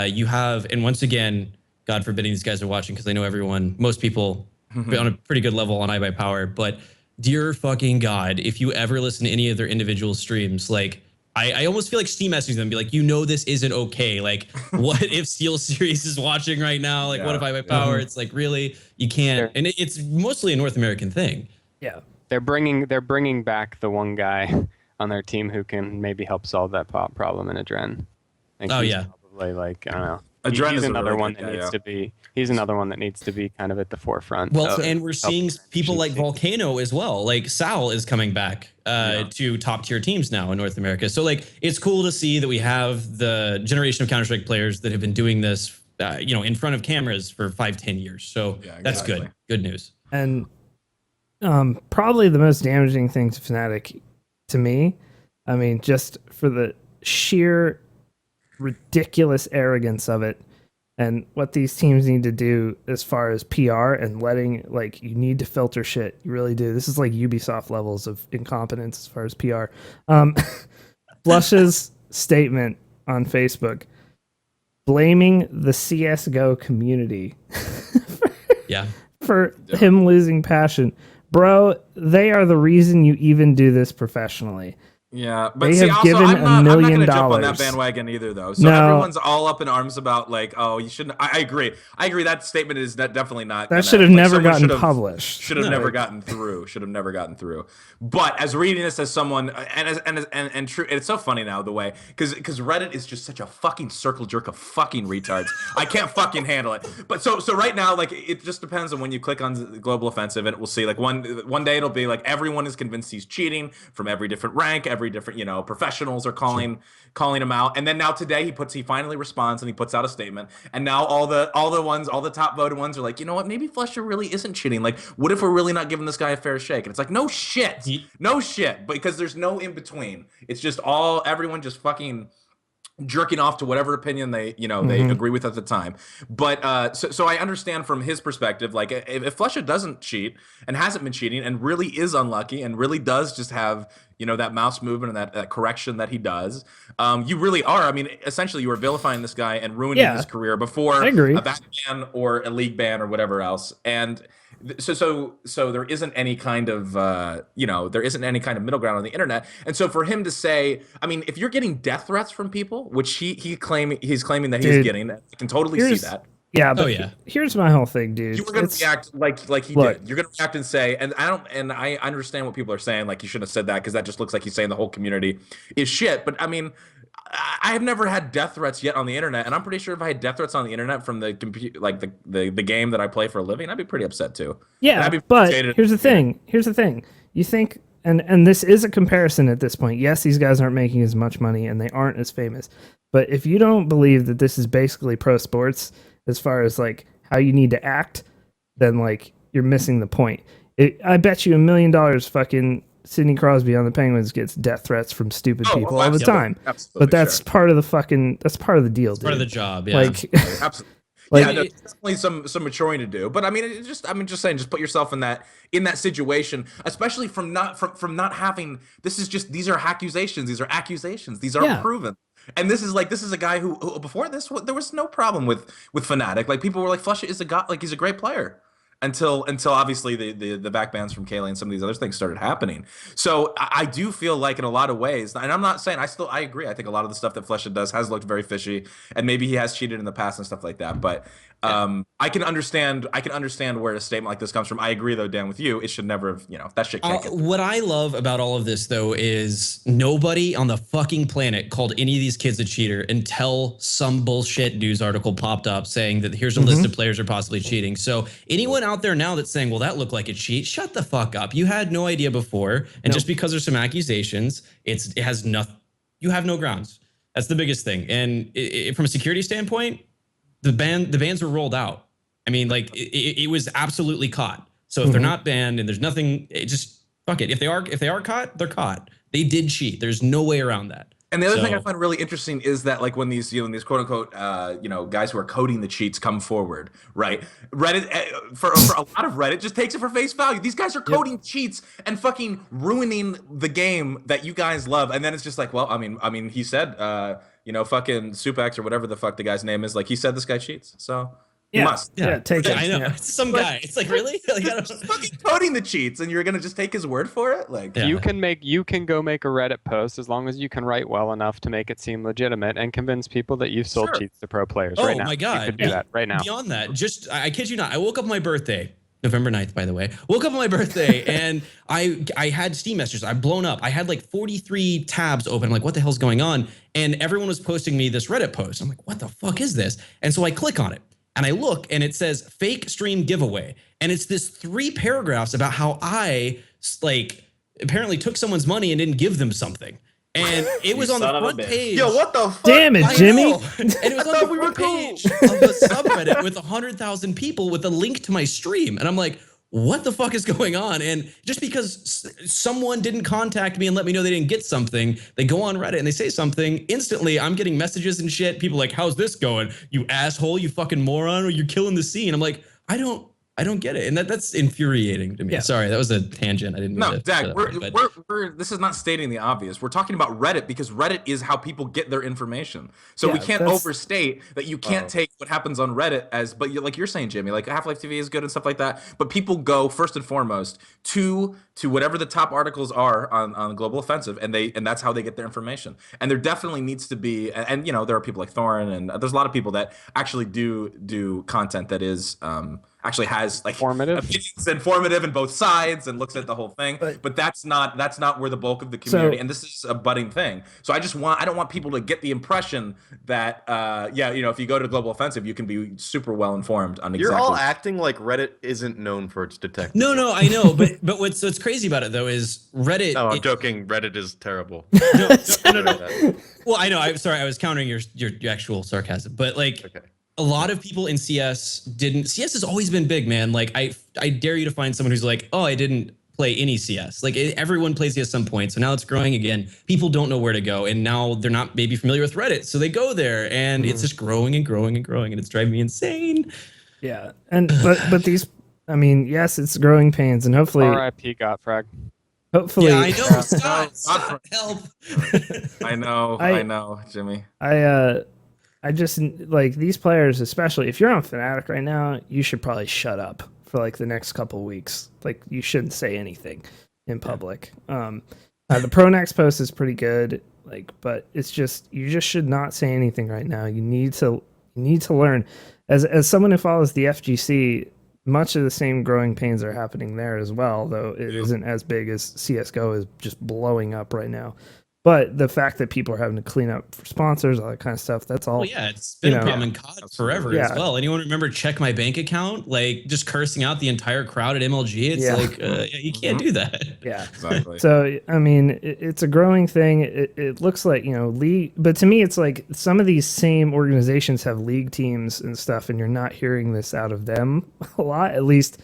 you have, and once again, God forbidding these guys are watching because I know most people on a pretty good level on iBuyPower, but dear fucking God, if you ever listen to any of their individual streams, like I almost feel like Steam messaging them, be like, this isn't okay. Like, what if Steel Series is watching right now? Like, what if iBuyPower? It's like, really, you can't. And it's mostly a North American thing. Yeah, they're bringing back the one guy on their team who can maybe help solve that problem in Adren. Probably like, I don't know. He's another one that needs to be. He's another one that needs to be kind of at the forefront. Well, and we're seeing people like Volcano as well. Like Sal is coming back to top tier teams now in North America. So like it's cool to see that we have the generation of Counter-Strike players that have been doing this, in front of cameras for 5-10 years. So that's good. Good news. And probably the most damaging thing to Fnatic, to me, I mean, just for the sheer ridiculous arrogance of it, and what these teams need to do as far as PR and letting, like, you need to filter shit. You really do. This is like Ubisoft levels of incompetence as far as PR. Flush's statement on Facebook blaming the CSGO community Yeah. for him losing passion. Bro, they are the reason you even do this professionally. Yeah, but They see, have also, given I'm not $1 million. going to jump on that bandwagon either, though. So No. everyone's all up in arms about, like, oh, you shouldn't. I agree. I agree. That statement is definitely not. That should have never gotten published. Should have never gotten through. Should have never gotten through. But as reading this as someone, and true, it's so funny now the way because Reddit is just such a fucking circle jerk of fucking retards. I can't fucking handle it. But so right now, like, it just depends on when you click on the Global Offensive, and we'll see. Like one day it'll be like everyone is convinced he's cheating from every different rank, every different professionals are calling him out, and then now today he finally responds and he puts out a statement, and now all the top voted ones are like, you know what, maybe Flusher really isn't cheating. Like, what if we're really not giving this guy a fair shake? And it's like, no shit, because there's no in between. It's just everyone just fucking jerking off to whatever opinion they agree with at the time. But so I understand from his perspective, like if Flusha doesn't cheat and hasn't been cheating and really is unlucky and really does just have that mouse movement and that correction that he does, you really are. I mean, essentially, you are vilifying this guy and ruining his career before a back ban or a league ban or whatever else. And so there isn't any kind of middle ground on the internet. And so for him to say, I mean, if you're getting death threats from people, which he's claiming that he's getting, I can totally see that. Yeah, but here's my whole thing, dude. You were gonna react like he did. You're gonna react and say, and I understand what people are saying, like you shouldn't have said that because that just looks like he's saying the whole community is shit. But I mean, I have never had death threats yet on the internet, and I'm pretty sure if I had death threats on the internet from the the game that I play for a living, I'd be pretty upset too. Yeah, but here's the thing. You think, and this is a comparison at this point. Yes, these guys aren't making as much money and they aren't as famous. But if you don't believe that this is basically pro sports as far as like how you need to act, then like you're missing the point. I bet you $1 million fucking Sidney Crosby on the Penguins gets death threats from stupid people all the time. Absolutely, but that's part of the deal, dude. Part of the job, yeah. Like, absolutely. Like, there's definitely some maturing to do, but I mean, I'm just saying, just put yourself in that situation, especially from not having. These are accusations. These are accusations. These aren't proven. And this is a guy who before this there was no problem with Fnatic. Like people were like, Flusha is a god, like he's a great player. Until obviously the back bans from Kaylee and some of these other things started happening. So I do feel like in a lot of ways, and I'm not saying I agree. I think a lot of the stuff that Flusha does has looked very fishy, and maybe he has cheated in the past and stuff like that. But I can understand where a statement like this comes from. I agree though, Dan, with you. It should never have that shit can't get. What I love about all of this though is nobody on the fucking planet called any of these kids a cheater until some bullshit news article popped up saying that here's a list of players who are possibly cheating. So anyone out there now that's saying, well, that looked like a cheat, shut the fuck up. You had no idea before, and just because there's some accusations, it has nothing. You have no grounds. That's the biggest thing. And from a security standpoint, the bans were rolled out. I mean, like it was absolutely caught. So if they're not banned and there's nothing, just fuck it. If they are caught, they're caught. They did cheat. There's no way around that. And the other thing I find really interesting is that like when these quote unquote guys who are coding the cheats come forward, right? Reddit for a lot of Reddit just takes it for face value. These guys are coding cheats and fucking ruining the game that you guys love. And then it's just like, well, I mean, he said, fucking Supex or whatever the fuck the guy's name is, like he said this guy cheats, so. Yeah, must. Take it. I know. Yeah. It's some guy. It's like, really? Like, I don't... fucking coding the cheats, and you're gonna just take his word for it? Like you can go make a Reddit post as long as you can write well enough to make it seem legitimate and convince people that you've sold cheats to pro players right now. Oh my god. You could do that right now. Beyond that, I kid you not, I woke up on my birthday. November 9th, by the way. Woke up on my birthday and I had Steam messages. I've blown up. I had like 43 tabs open. I'm like, what the hell's going on? And everyone was posting me this Reddit post. I'm like, what the fuck is this? And so I click on it. And I look and it says fake stream giveaway. And it's this 3 paragraphs about how I like apparently took someone's money and didn't give them something. And it was on the front page. Yo, what the fuck? Damn it, Jimmy. And it was on the front page of the subreddit with 100,000 people with a link to my stream. And I'm like, what the fuck is going on? And just because someone didn't contact me and let me know they didn't get something, they go on Reddit and they say something, instantly I'm getting messages and shit. People like, how's this going? You asshole, you fucking moron, or you're killing the scene. I'm like, I don't get it. And that's infuriating to me. Yeah. Sorry, that was a tangent. I didn't mean No, to. Dak, we're this is not stating the obvious. We're talking about Reddit because Reddit is how people get their information. So we Yeah, can't that's- overstate that you can't take what happens on Reddit as, but like you're saying, Jimmy, like Half-Life TV is good and stuff like that. But people go first and foremost to whatever the top articles are on Global Offensive, and that's how they get their information. And there definitely needs to be, and you know, there are people like Thorin, and there's a lot of people that actually do content that is actually has like informative in both sides and looks at the whole thing. But that's not where the bulk of the community, and this is a budding thing. So I don't want people to get the impression that if you go to Global Offensive, you can be super well informed on exactly. You're all acting like Reddit isn't known for its detective. No, I know, but what's crazy about it though is Reddit. No, I'm joking. Reddit is terrible. No. Well, I know. I'm sorry. I was countering your actual sarcasm, but like. Okay. A lot of people in CS didn't. CS has always been big, man. Like I dare you to find someone who's like, oh, I didn't play any CS. Like everyone plays it at some point. So now it's growing again. People don't know where to go, and now they're not maybe familiar with Reddit, so they go there, and it's just growing and growing and growing, and it's driving me insane. Yeah, and but these, I mean, yes, it's growing pains, and hopefully, R.I.P. Gottfrag. Hopefully, yeah, I know. Scott, help. I know, Jimmy. I just like these players, especially if you're on Fnatic right now, you should probably shut up for like the next couple weeks. Like you shouldn't say anything in public. The Pronex post is pretty good, like, but it's just you just should not say anything right now. You need to learn. As someone who follows the FGC, much of the same growing pains are happening there as well, though it isn't as big as CS:GO is just blowing up right now. But the fact that people are having to clean up for sponsors, all that kind of stuff, that's all. Well, yeah, it's been a problem in COD forever as well. Anyone remember Check My Bank Account? Like just cursing out the entire crowd at MLG? It's like, you can't do that. Yeah, exactly. So, I mean, it's a growing thing. It looks like, league, but to me, it's like some of these same organizations have league teams and stuff, and you're not hearing this out of them a lot, at least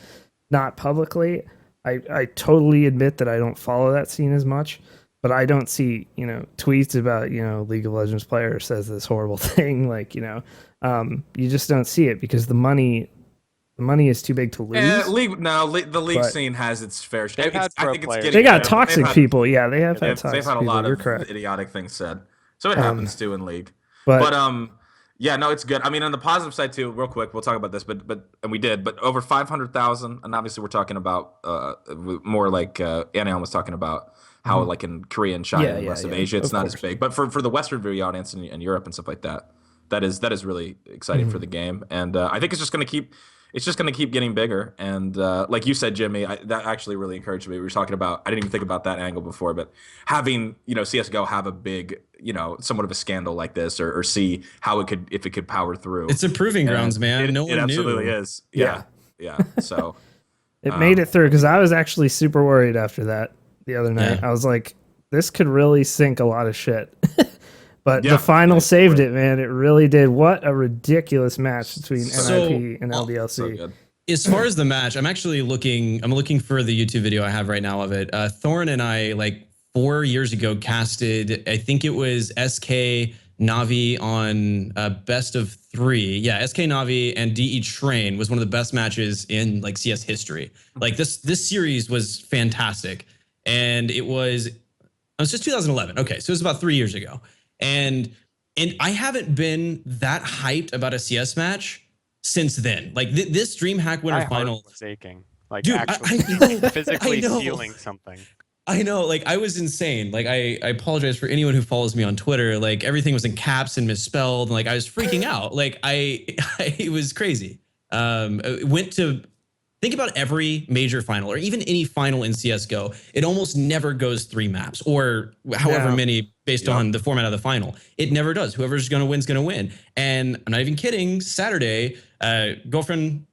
not publicly. I totally admit that I don't follow that scene as much. But I don't see, tweets about, League of Legends player says this horrible thing. Like, you just don't see it because the money is too big to lose. The league scene has its fair share. They got toxic people. Yeah, they have had toxic They've had a people. lot You're of correct. idiotic things said. So it happens too in league. But yeah, no, it's good. I mean, on the positive side too, real quick, we'll talk about this, but we did, but over 500,000, and obviously we're talking about more like Anna was talking about. How like in Korea and China and the rest of Asia, it's not as big. But for the Western video audience and Europe and stuff like that, that is really exciting for the game. And I think it's just gonna keep getting bigger. And like you said, Jimmy, that actually really encouraged me. We were talking about, I didn't even think about that angle before, but having CS:GO have a big somewhat of a scandal like this, or see how if it could power through. It's a proving grounds, man. No one knew. It absolutely is. Yeah. So it made it through because I was actually super worried after that. The other night, I was like, this could really sink a lot of shit. But the final saved it, man. It really did. What a ridiculous match between NIP and LDLC. So good. As far as the match, I'm looking for the YouTube video I have right now of it. Thorin and I, like 4 years ago, casted, I think it was SK Navi on best of 3. Yeah, SK Navi and DE Train was one of the best matches in like CS history. Like this series was fantastic. And it was just 2011. Okay, so it was about 3 years ago. And I haven't been that hyped about a CS match since then. Like this DreamHack winner final was aching. Like dude, actually physically feeling something. I know, like I was insane. Like I apologize for anyone who follows me on Twitter. Like everything was in caps and misspelled. And like I was freaking out. Like it was crazy. Went to think about every major final or even any final in CS:GO. It almost never goes 3 maps or however many based on the format of the final. It never does. Whoever's going to win's going to win. And I'm not even kidding. Saturday, girlfriend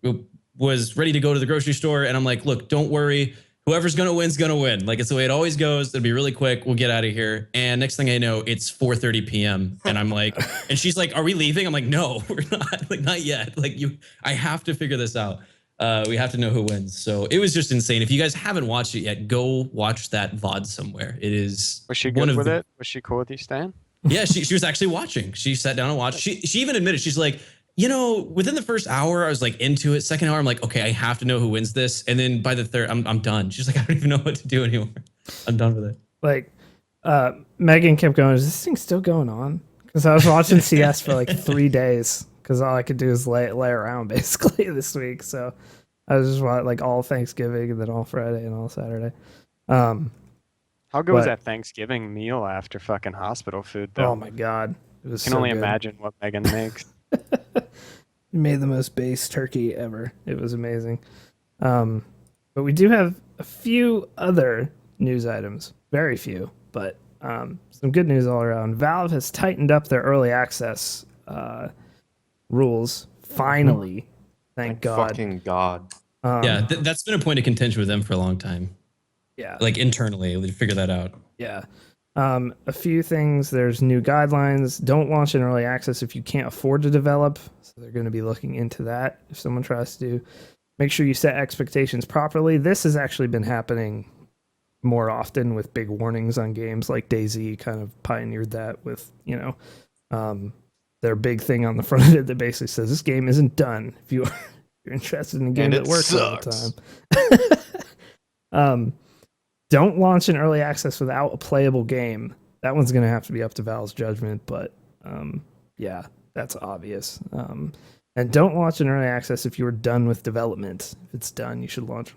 was ready to go to the grocery store. And I'm like, look, don't worry. Whoever's going to win's going to win. Like it's the way it always goes. It'll be really quick. We'll get out of here. And next thing I know, it's 4:30 p.m. And I'm like, and she's like, are we leaving? I'm like, no, we're not. Like, not yet. Like I have to figure this out. We have to know who wins. So it was just insane. If you guys haven't watched it yet, go watch that VOD somewhere. It is Was she one good of with the, it? Was she cool with you staying? Yeah, she was actually watching. She sat down and watched. She even admitted, she's like, within the first hour, I was like into it. Second hour, I'm like, okay, I have to know who wins this. And then by the third, I'm done. She's like, I don't even know what to do anymore. I'm done with it. Like, Megan kept going, is this thing still going on? Because I was watching CS for like 3 days because all I could do is lay around basically this week. So I was just watching like all Thanksgiving and then all Friday and all Saturday. How good was that Thanksgiving meal after fucking hospital food, though? Oh my God. It was I can so only good. imagine what Megan makes. We made the most base turkey ever. It was amazing. But we do have a few other news items. Very few, but some good news all around. Valve has tightened up their early access rules. Finally. Thank God. Fucking God. Yeah, that's been a point of contention with them for a long time. Yeah. Like internally, we figure that out. Yeah. A few things. There's new guidelines. Don't launch in early access if you can't afford to develop. So they're going to be looking into that if someone tries to. Make sure you set expectations properly. This has actually been happening more often with big warnings on games, like DayZ kind of pioneered that with, their big thing on the front of it that basically says this game isn't done if you're interested in a game that works all the time. Don't launch in early access without a playable game. That one's going to have to be up to Valve's judgment, but yeah, that's obvious. And don't launch in early access if you're done with development. If it's done, you should launch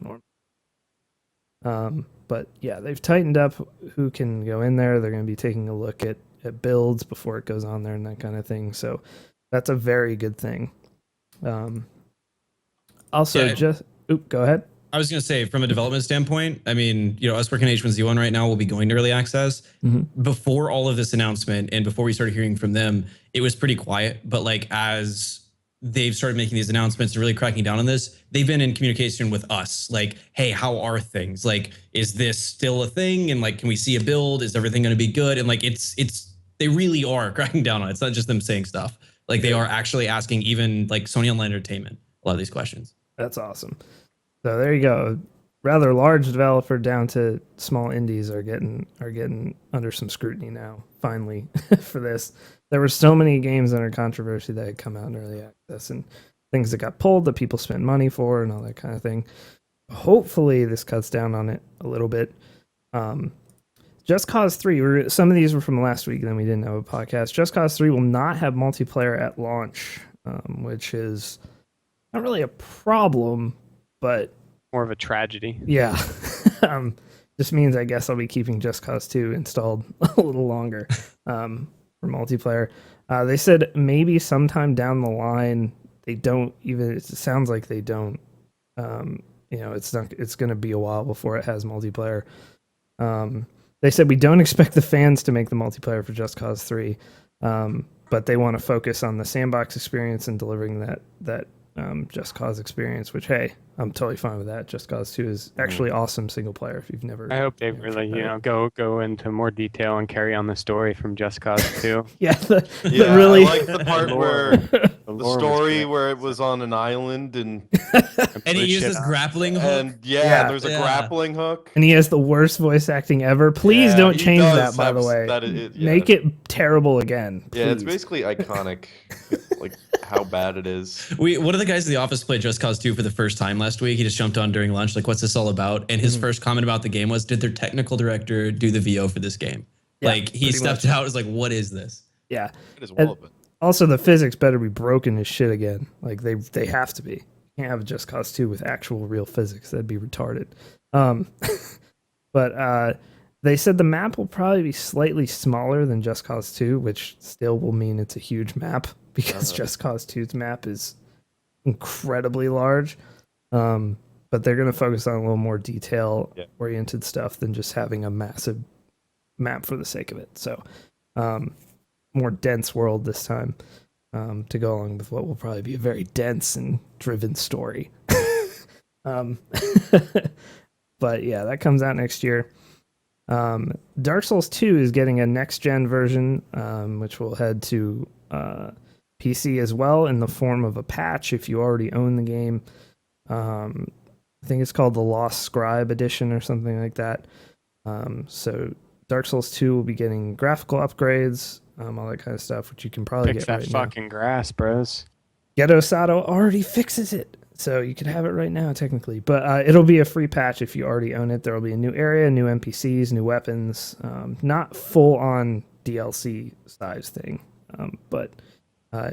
normal. But yeah, they've tightened up who can go in there. They're going to be taking a look at builds before it goes on there and that kind of thing. So that's a very good thing. Also, go ahead. I was going to say, from a development standpoint, I mean, us working H1Z1 right now will be going to early access. Mm-hmm. Before all of this announcement and before we started hearing from them, it was pretty quiet. But like as they've started making these announcements and really cracking down on this, they've been in communication with us. Like, hey, how are things? Like, is this still a thing? And like, can we see a build? Is everything going to be good? And like, they really are cracking down on it. It's not just them saying stuff. Like they are actually asking even like Sony Online Entertainment a lot of these questions. That's awesome. So there you go. Rather large developer down to small indies are getting under some scrutiny now, finally, for this. There were so many games under controversy that had come out in early access and things that got pulled that people spent money for and all that kind of thing. Hopefully this cuts down on it a little bit. Just Cause 3, some of these were from last week, and then we didn't have a podcast. Just Cause 3 will not have multiplayer at launch, which is not really a problem, but more of a tragedy. Yeah. Just means I guess I'll be keeping Just Cause 2 installed a little longer for multiplayer. They said maybe sometime down the line they don't even. It sounds like they don't. It's not. It's going to be a while before it has multiplayer. They said we don't expect the fans to make the multiplayer for Just Cause 3, but they want to focus on the sandbox experience and delivering that Just Cause experience, which, hey, I'm totally fine with that. Just Cause 2 is actually awesome single player if you've never... I hope they really, go into more detail and carry on the story from Just Cause 2. Yeah, really... I like the part where the story where it was on an island and he uses grappling hook. And there's a grappling hook. And he has the worst voice acting ever. Please don't change that, by the way. Make it terrible again. Please. Yeah, it's basically iconic, like how bad it is. One of the guys in the office played Just Cause 2 for the first time last week. He just jumped on during lunch, like, what's this all about? And his first comment about the game was, did their technical director do the VO for this game? Yeah, like, he stepped out, was like, what is this? Yeah. It is well, but also, the physics better be broken as shit again. Like, they have to be. You can't have a Just Cause 2 with actual real physics. That'd be retarded. But they said the map will probably be slightly smaller than Just Cause 2, which still will mean it's a huge map because Just Cause 2's map is incredibly large. But they're going to focus on a little more detail-oriented stuff than just having a massive map for the sake of it. So, more dense world this time to go along with what will probably be a very dense and driven story. But yeah, that comes out next year. Dark Souls 2 is getting a next-gen version, which will head to PC as well in the form of a patch if you already own the game. I think it's called the Lost Scribe edition or something like that. So Dark Souls 2 will be getting graphical upgrades, all that kind of stuff, which you can probably Fix get that right now. fucking grass, bros. Ghetto Sato already fixes it, so you can have it right now technically. But it'll be a free patch if you already own it. There will be a new area, new NPCs, new weapons. Not full on DLC size thing, but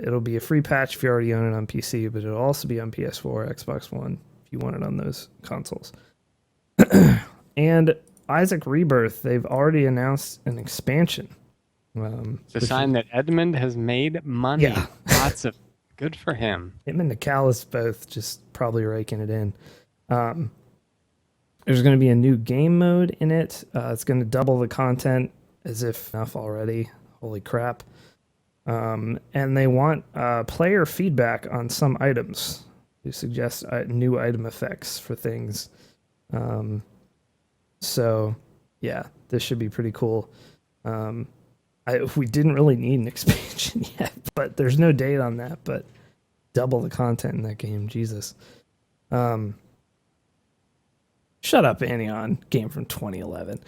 it'll be a free patch if you already own it on PC. But it'll also be on PS4, Xbox One if you want it on those consoles. And Isaac Rebirth, they've already announced an expansion. It's a sign that Edmund has made money. Yeah. Lots of good for him. Him and Nicalis both just probably raking it in. There's going to be a new game mode in it. It's going to double the content, as if enough already. Holy crap. And they want player feedback on some items. They suggest new item effects for things. So, yeah, this should be pretty cool. We didn't really need an expansion yet, but there's no date on that. But double the content in that game, Jesus. Shut up, Anion. Game from 2011.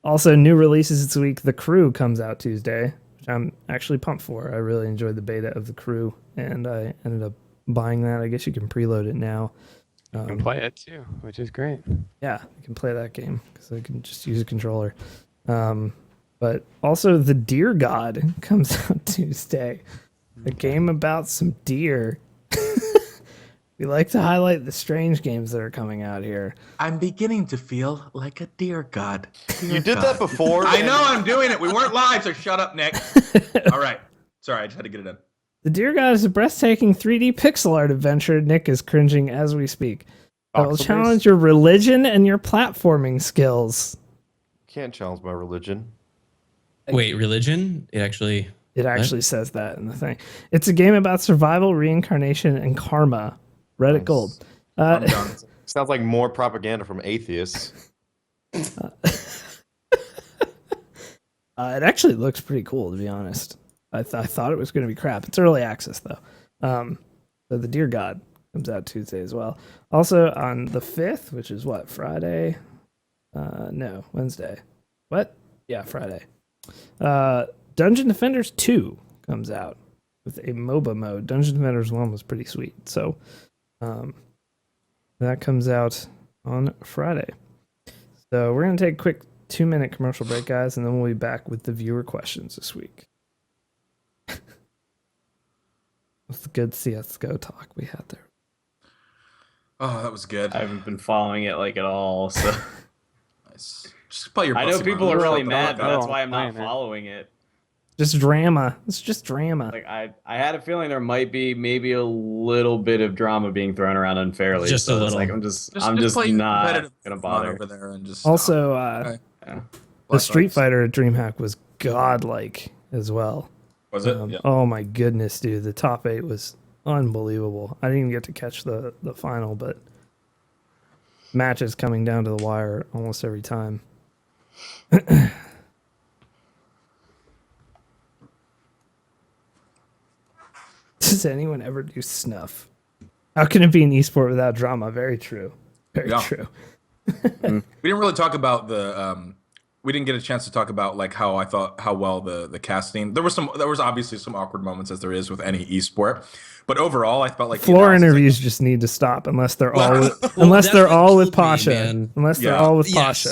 Also, new releases this week. The Crew comes out Tuesday, which I'm actually pumped for. I really enjoyed the beta of The Crew, and I ended up buying that. I guess you can preload it now. You can play it too, which is great. Yeah, I can play that game because I can just use a controller. But also, The Deer God comes out Tuesday. A game about some deer. We like to highlight the strange games that are coming out here. I'm beginning to feel like a deer god. You did that before. I know I'm doing it. We weren't live, so shut up, Nick. All right. Sorry, I just had to get it in. The Deer God is a breathtaking 3D pixel art adventure. Nick is cringing as we speak. That will challenge your religion and your platforming skills. Can't challenge my religion. Wait, religion? It actually says that in the thing. It's a game about survival, reincarnation, and karma. Reddit Gold. I'm done. Sounds like more propaganda from atheists. It actually looks pretty cool, to be honest. I thought it was going to be crap. It's early access, though. So The Deer God comes out Tuesday as well. Also, on the 5th, which is what, Friday? No, Wednesday. What? Yeah, Friday. Dungeon Defenders 2 comes out with a MOBA mode. Dungeon Defenders 1 was pretty sweet. So that comes out on Friday. So we're going to take a quick 2-minute commercial break, guys, and then we'll be back with the viewer questions this week. What's the good CSGO talk we had there? Oh, that was good. I haven't been following it like at all. So Nice. Just play your I know pussy people button. are really Shut the mad, fuck but up. that's why I'm not man. following it. Just drama. It's just drama. Like I had a feeling there might be maybe a little bit of drama being thrown around unfairly. Just so a it's little. like I'm just play not competitive gonna fun bother. over there and just Also, Okay. Yeah. the Street Fighter at DreamHack was godlike as well. Was it? Oh my goodness, dude. The top 8 was unbelievable. I didn't even get to catch the final, but matches coming down to the wire almost every time. Does anyone ever do snuff? How can it be an esport without drama? Very true. Very Yeah. true. We didn't really talk about the we didn't get a chance to talk about like how I thought how well the casting. There was obviously some awkward moments as there is with any esport, but overall I felt like the Floor analysis- interviews just need to stop unless they're all with, Well, unless that's they're what all with killed me, Pasha. man. Unless they're Yeah. all with Yes. Pasha.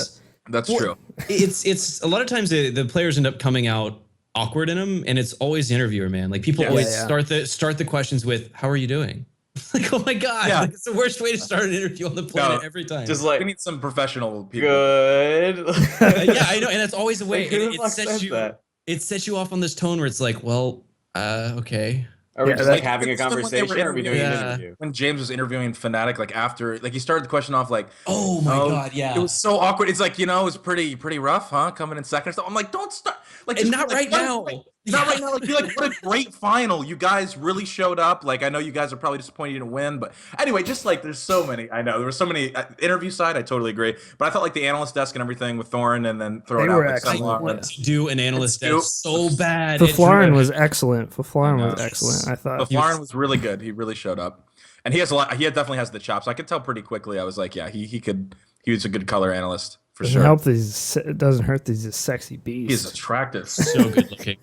That's Well, true. It's a lot of times the players end up coming out awkward in them, and it's always the interviewer, man. Like people Yeah. always Yeah. start the questions with "How are you doing?" Like, oh my god, Yeah. like, it's the worst way to start an interview on the planet No, every time. Just We like need some professional people. good. Yeah, I know, and that's always a way. Like, who the it fuck sets says you. that? It sets you off on this tone where it's like, well, okay. Are we Yeah, just that- like having a It's when they were conversation? Or are we doing an Yeah. interview? When James was interviewing Fnatic, like after, like he started the question off like, Oh my "Oh, god, yeah. it was so awkward." It's like, it was pretty rough, huh? Coming in second. So I'm like, don't start. Like, And just, not like, right what- now. like, not right now. Like, be like, what a great final. You guys really showed up. Like, I know you guys are probably disappointed you didn't win, but anyway, just like there's so many. I know there were so many interview side. I totally agree, but I felt like the analyst desk and everything with Thorin, and then throwing They out were like excellent. some I Lawrence. do an analyst It's that's so bad. Faflarin It- was excellent. Faflarin I was know. excellent. I thought. But Lauren was really good. He really showed up. And he has a lot. He definitely has the chops. I could tell pretty quickly. I was like, yeah, he could. He was a good color analyst for Doesn't sure. help that it doesn't hurt that he's a sexy He's beast. attractive. So good looking.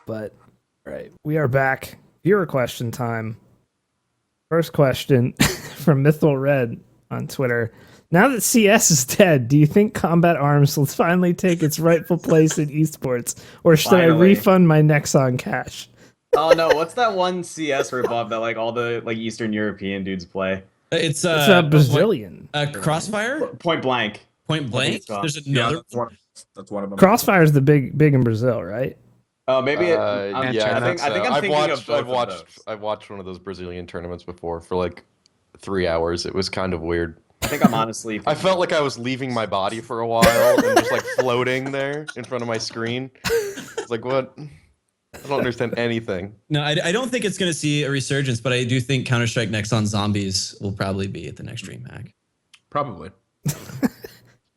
But right, we are back. Viewer question time. First question from Mythal Red on Twitter. Now that CS is dead, do you think Combat Arms will finally take its rightful place in esports, or should I Finally. refund my Nexon cash? Oh no, what's that one CS ripoff that like all the like Eastern European dudes play? It's It's a Brazilian. Crossfire, Point Blank. Point blank. it's not. There's Yeah, another. that's one of them. Crossfire's the big in Brazil, right? Oh, maybe it. Yeah, I think I'm thinking of both of those. I've watched one of those Brazilian tournaments before for like 3 hours. It was kind of weird. I think I'm honestly. I felt like I was leaving my body for a while and just like floating there in front of my screen. It's like, what? I don't understand anything. No, I don't think it's going to see a resurgence, but I do think Counter-Strike Next on Zombies will probably be at the next DreamHack. Probably.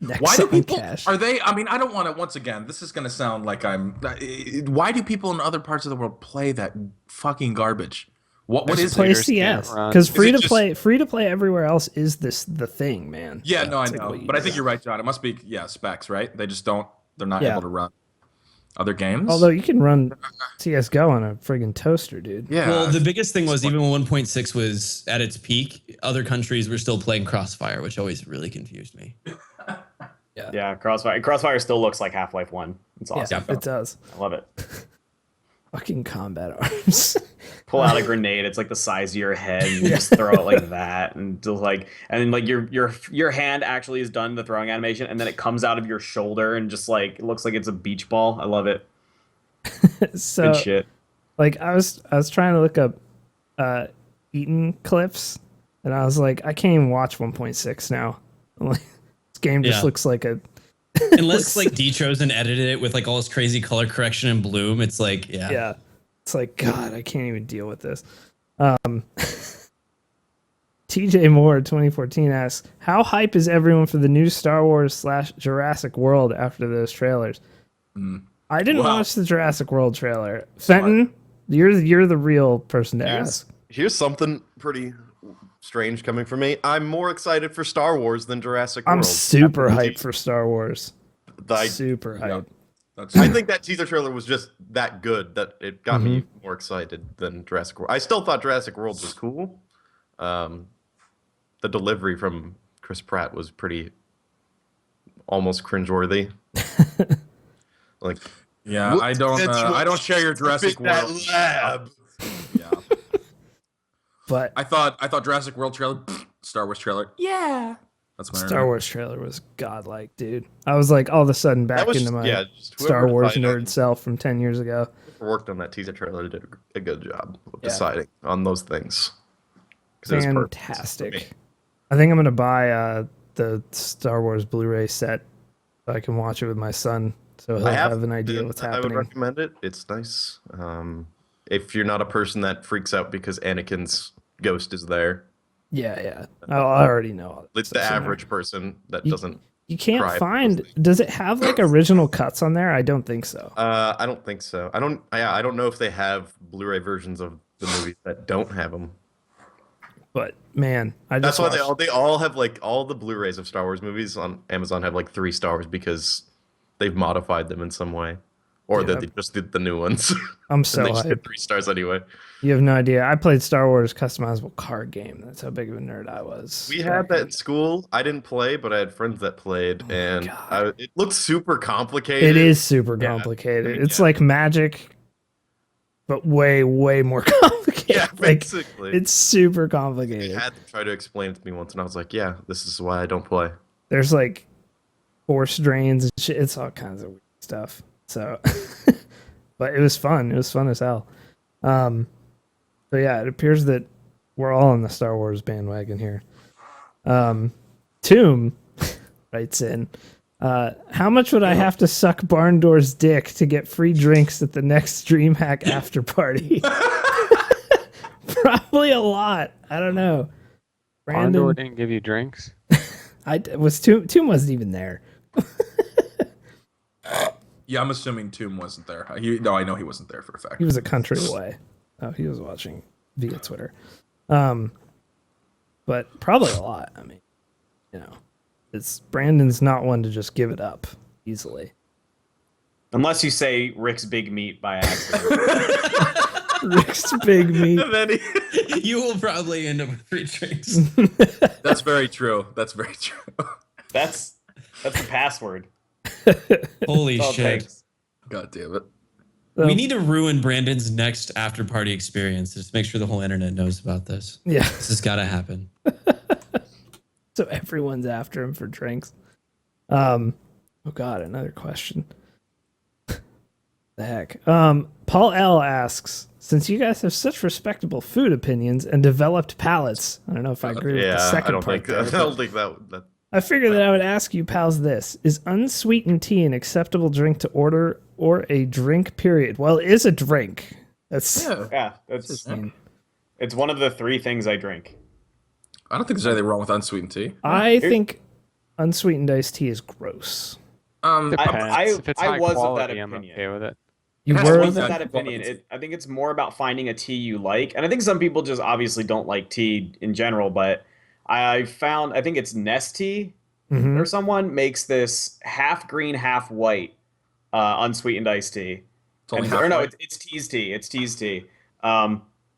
Nexon Why do people? cash. Are they? I mean, I don't want to. Once again, this is going to sound like I'm. Why do people in other parts of the world play that fucking garbage? What is play it? CS? run. Because Is free it to play everywhere else is the thing, man. Yeah, no, I It's like know, what you but I do. think you're right, John. It must be specs, right? They just don't. They're not Yeah. able to run other games. Although you can run CS:GO on a friggin' toaster, dude. yeah, Well, the biggest thing was even when 1.6 was at its peak, other countries were still playing Crossfire, which always really confused me. Yeah, Crossfire. Crossfire still looks like Half-Life 1. It's awesome. Yeah, it does. I love it. Fucking Combat Arms. Pull out a grenade. It's like the size of your head. And you just throw it like that, and just like, and then like your hand actually is done the throwing animation, and then it comes out of your shoulder and just like it looks like it's a beach ball. I love it. So Good shit. like I was trying to look up Eaton clips, and I was like, I can't even watch 1.6 now. I'm like, this game just Yeah. looks like a Unless like D chose and edited it with like all this crazy color correction and bloom, it's like yeah. It's like, God, I can't even deal with this. TJ Moore 2014 asks, how hype is everyone for the new Star Wars / Jurassic World after those trailers? I didn't Wow. watch the Jurassic World trailer. Fenton, you're the real person to ask. Here's something pretty strange coming from me. I'm more excited for Star Wars than Jurassic World. I'm super After the hyped for Star Wars. Super yeah, hyped. that's I think that teaser trailer was just that good that it got me more excited than Jurassic World. I still thought Jurassic World was cool. The delivery from Chris Pratt was pretty almost cringeworthy. Like, yeah. I don't share your Jurassic that World. lab. Yeah, But I thought Jurassic World trailer, Star Wars trailer. Yeah, that's my Star Wars trailer was godlike, dude. I was like all of a sudden back was into just- my yeah, just Star whoever Wars decided on- nerd self from 10 years ago. Whoever worked on that teaser trailer did a good job of Yeah. deciding on those things. 'Cause it was perfect for me. Fantastic. I think I'm going to buy the Star Wars Blu-ray set so I can watch it with my son so he'll have an idea what's I would happening. recommend it. It's nice. If you're not a person that freaks out because Anakin's ghost is there, Yeah. I already know. all that it's the stuff's in there. average person that You- doesn't. You can't cry find. because Does it have like original cuts on there? I don't think so. I don't think so. I don't know if they have Blu-ray versions of the movies that don't have them. But man, I That's just why watched, they all have like all the Blu-rays of Star Wars movies on Amazon have like 3 stars because they've modified them in some way, or Yeah. they just did the new ones. I'm so and they just hyped. did 3 stars anyway. You have no idea. I played Star Wars customizable card game. That's how big of a nerd I was. We had that in school. I didn't play, but I had friends that played, and it looked super complicated. It is super Yeah. complicated. I mean, It's yeah. like Magic, but way more complicated. Yeah, like, basically. it's super They complicated. had to try to explain it to me once, and I was like, "Yeah, this is why I don't play." There's like force drains and shit. It's all kinds of weird stuff. So, but it was fun. It was fun as hell. So yeah, it appears that we're all on the Star Wars bandwagon here. Tomb writes in, how much would I have to suck Barndoor's dick to get free drinks at the next DreamHack after party? Probably a lot. I don't know. Barndor didn't give you drinks. Tomb wasn't even there. Yeah, I'm assuming Tomb wasn't there. No, I know he wasn't there for a fact. He was a country away. Oh, he was watching via Twitter. But probably a lot. I mean, it's Brandon's not one to just give it up easily. Unless you say Rick's Big Meat by accident. Rick's Big Meat. And then You will probably end up with free drinks. That's very true. That's very true. That's the password. Holy That's all it shit. takes. God damn it. We need to ruin Brandon's next after party experience. Just make sure the whole internet knows about this. Yeah. This has got to happen. So everyone's after him for drinks. Oh God, another question. The heck. Paul L asks, since you guys have such respectable food opinions and developed palates, I don't know if I agree with the yeah, second I don't part think there, I but don't think that I figured that I would ask you pals this. Is unsweetened tea an acceptable drink to order or a drink period? Well, it is a drink. That's Yeah, it's one of the 3 things I drink. I don't think there's anything wrong with unsweetened tea. I think unsweetened iced tea is gross. Depends. If it's I high was of quality, that I'm opinion. okay with it. You It has were to be Was that? of that opinion. I think it's more about finding a tea you like, and I think some people just obviously don't like tea in general. But I think it's Nestea Mhm. or someone makes this half green, half white unsweetened iced tea. It's only Or no, half-white. it's Tea's tea. It's Tea's tea.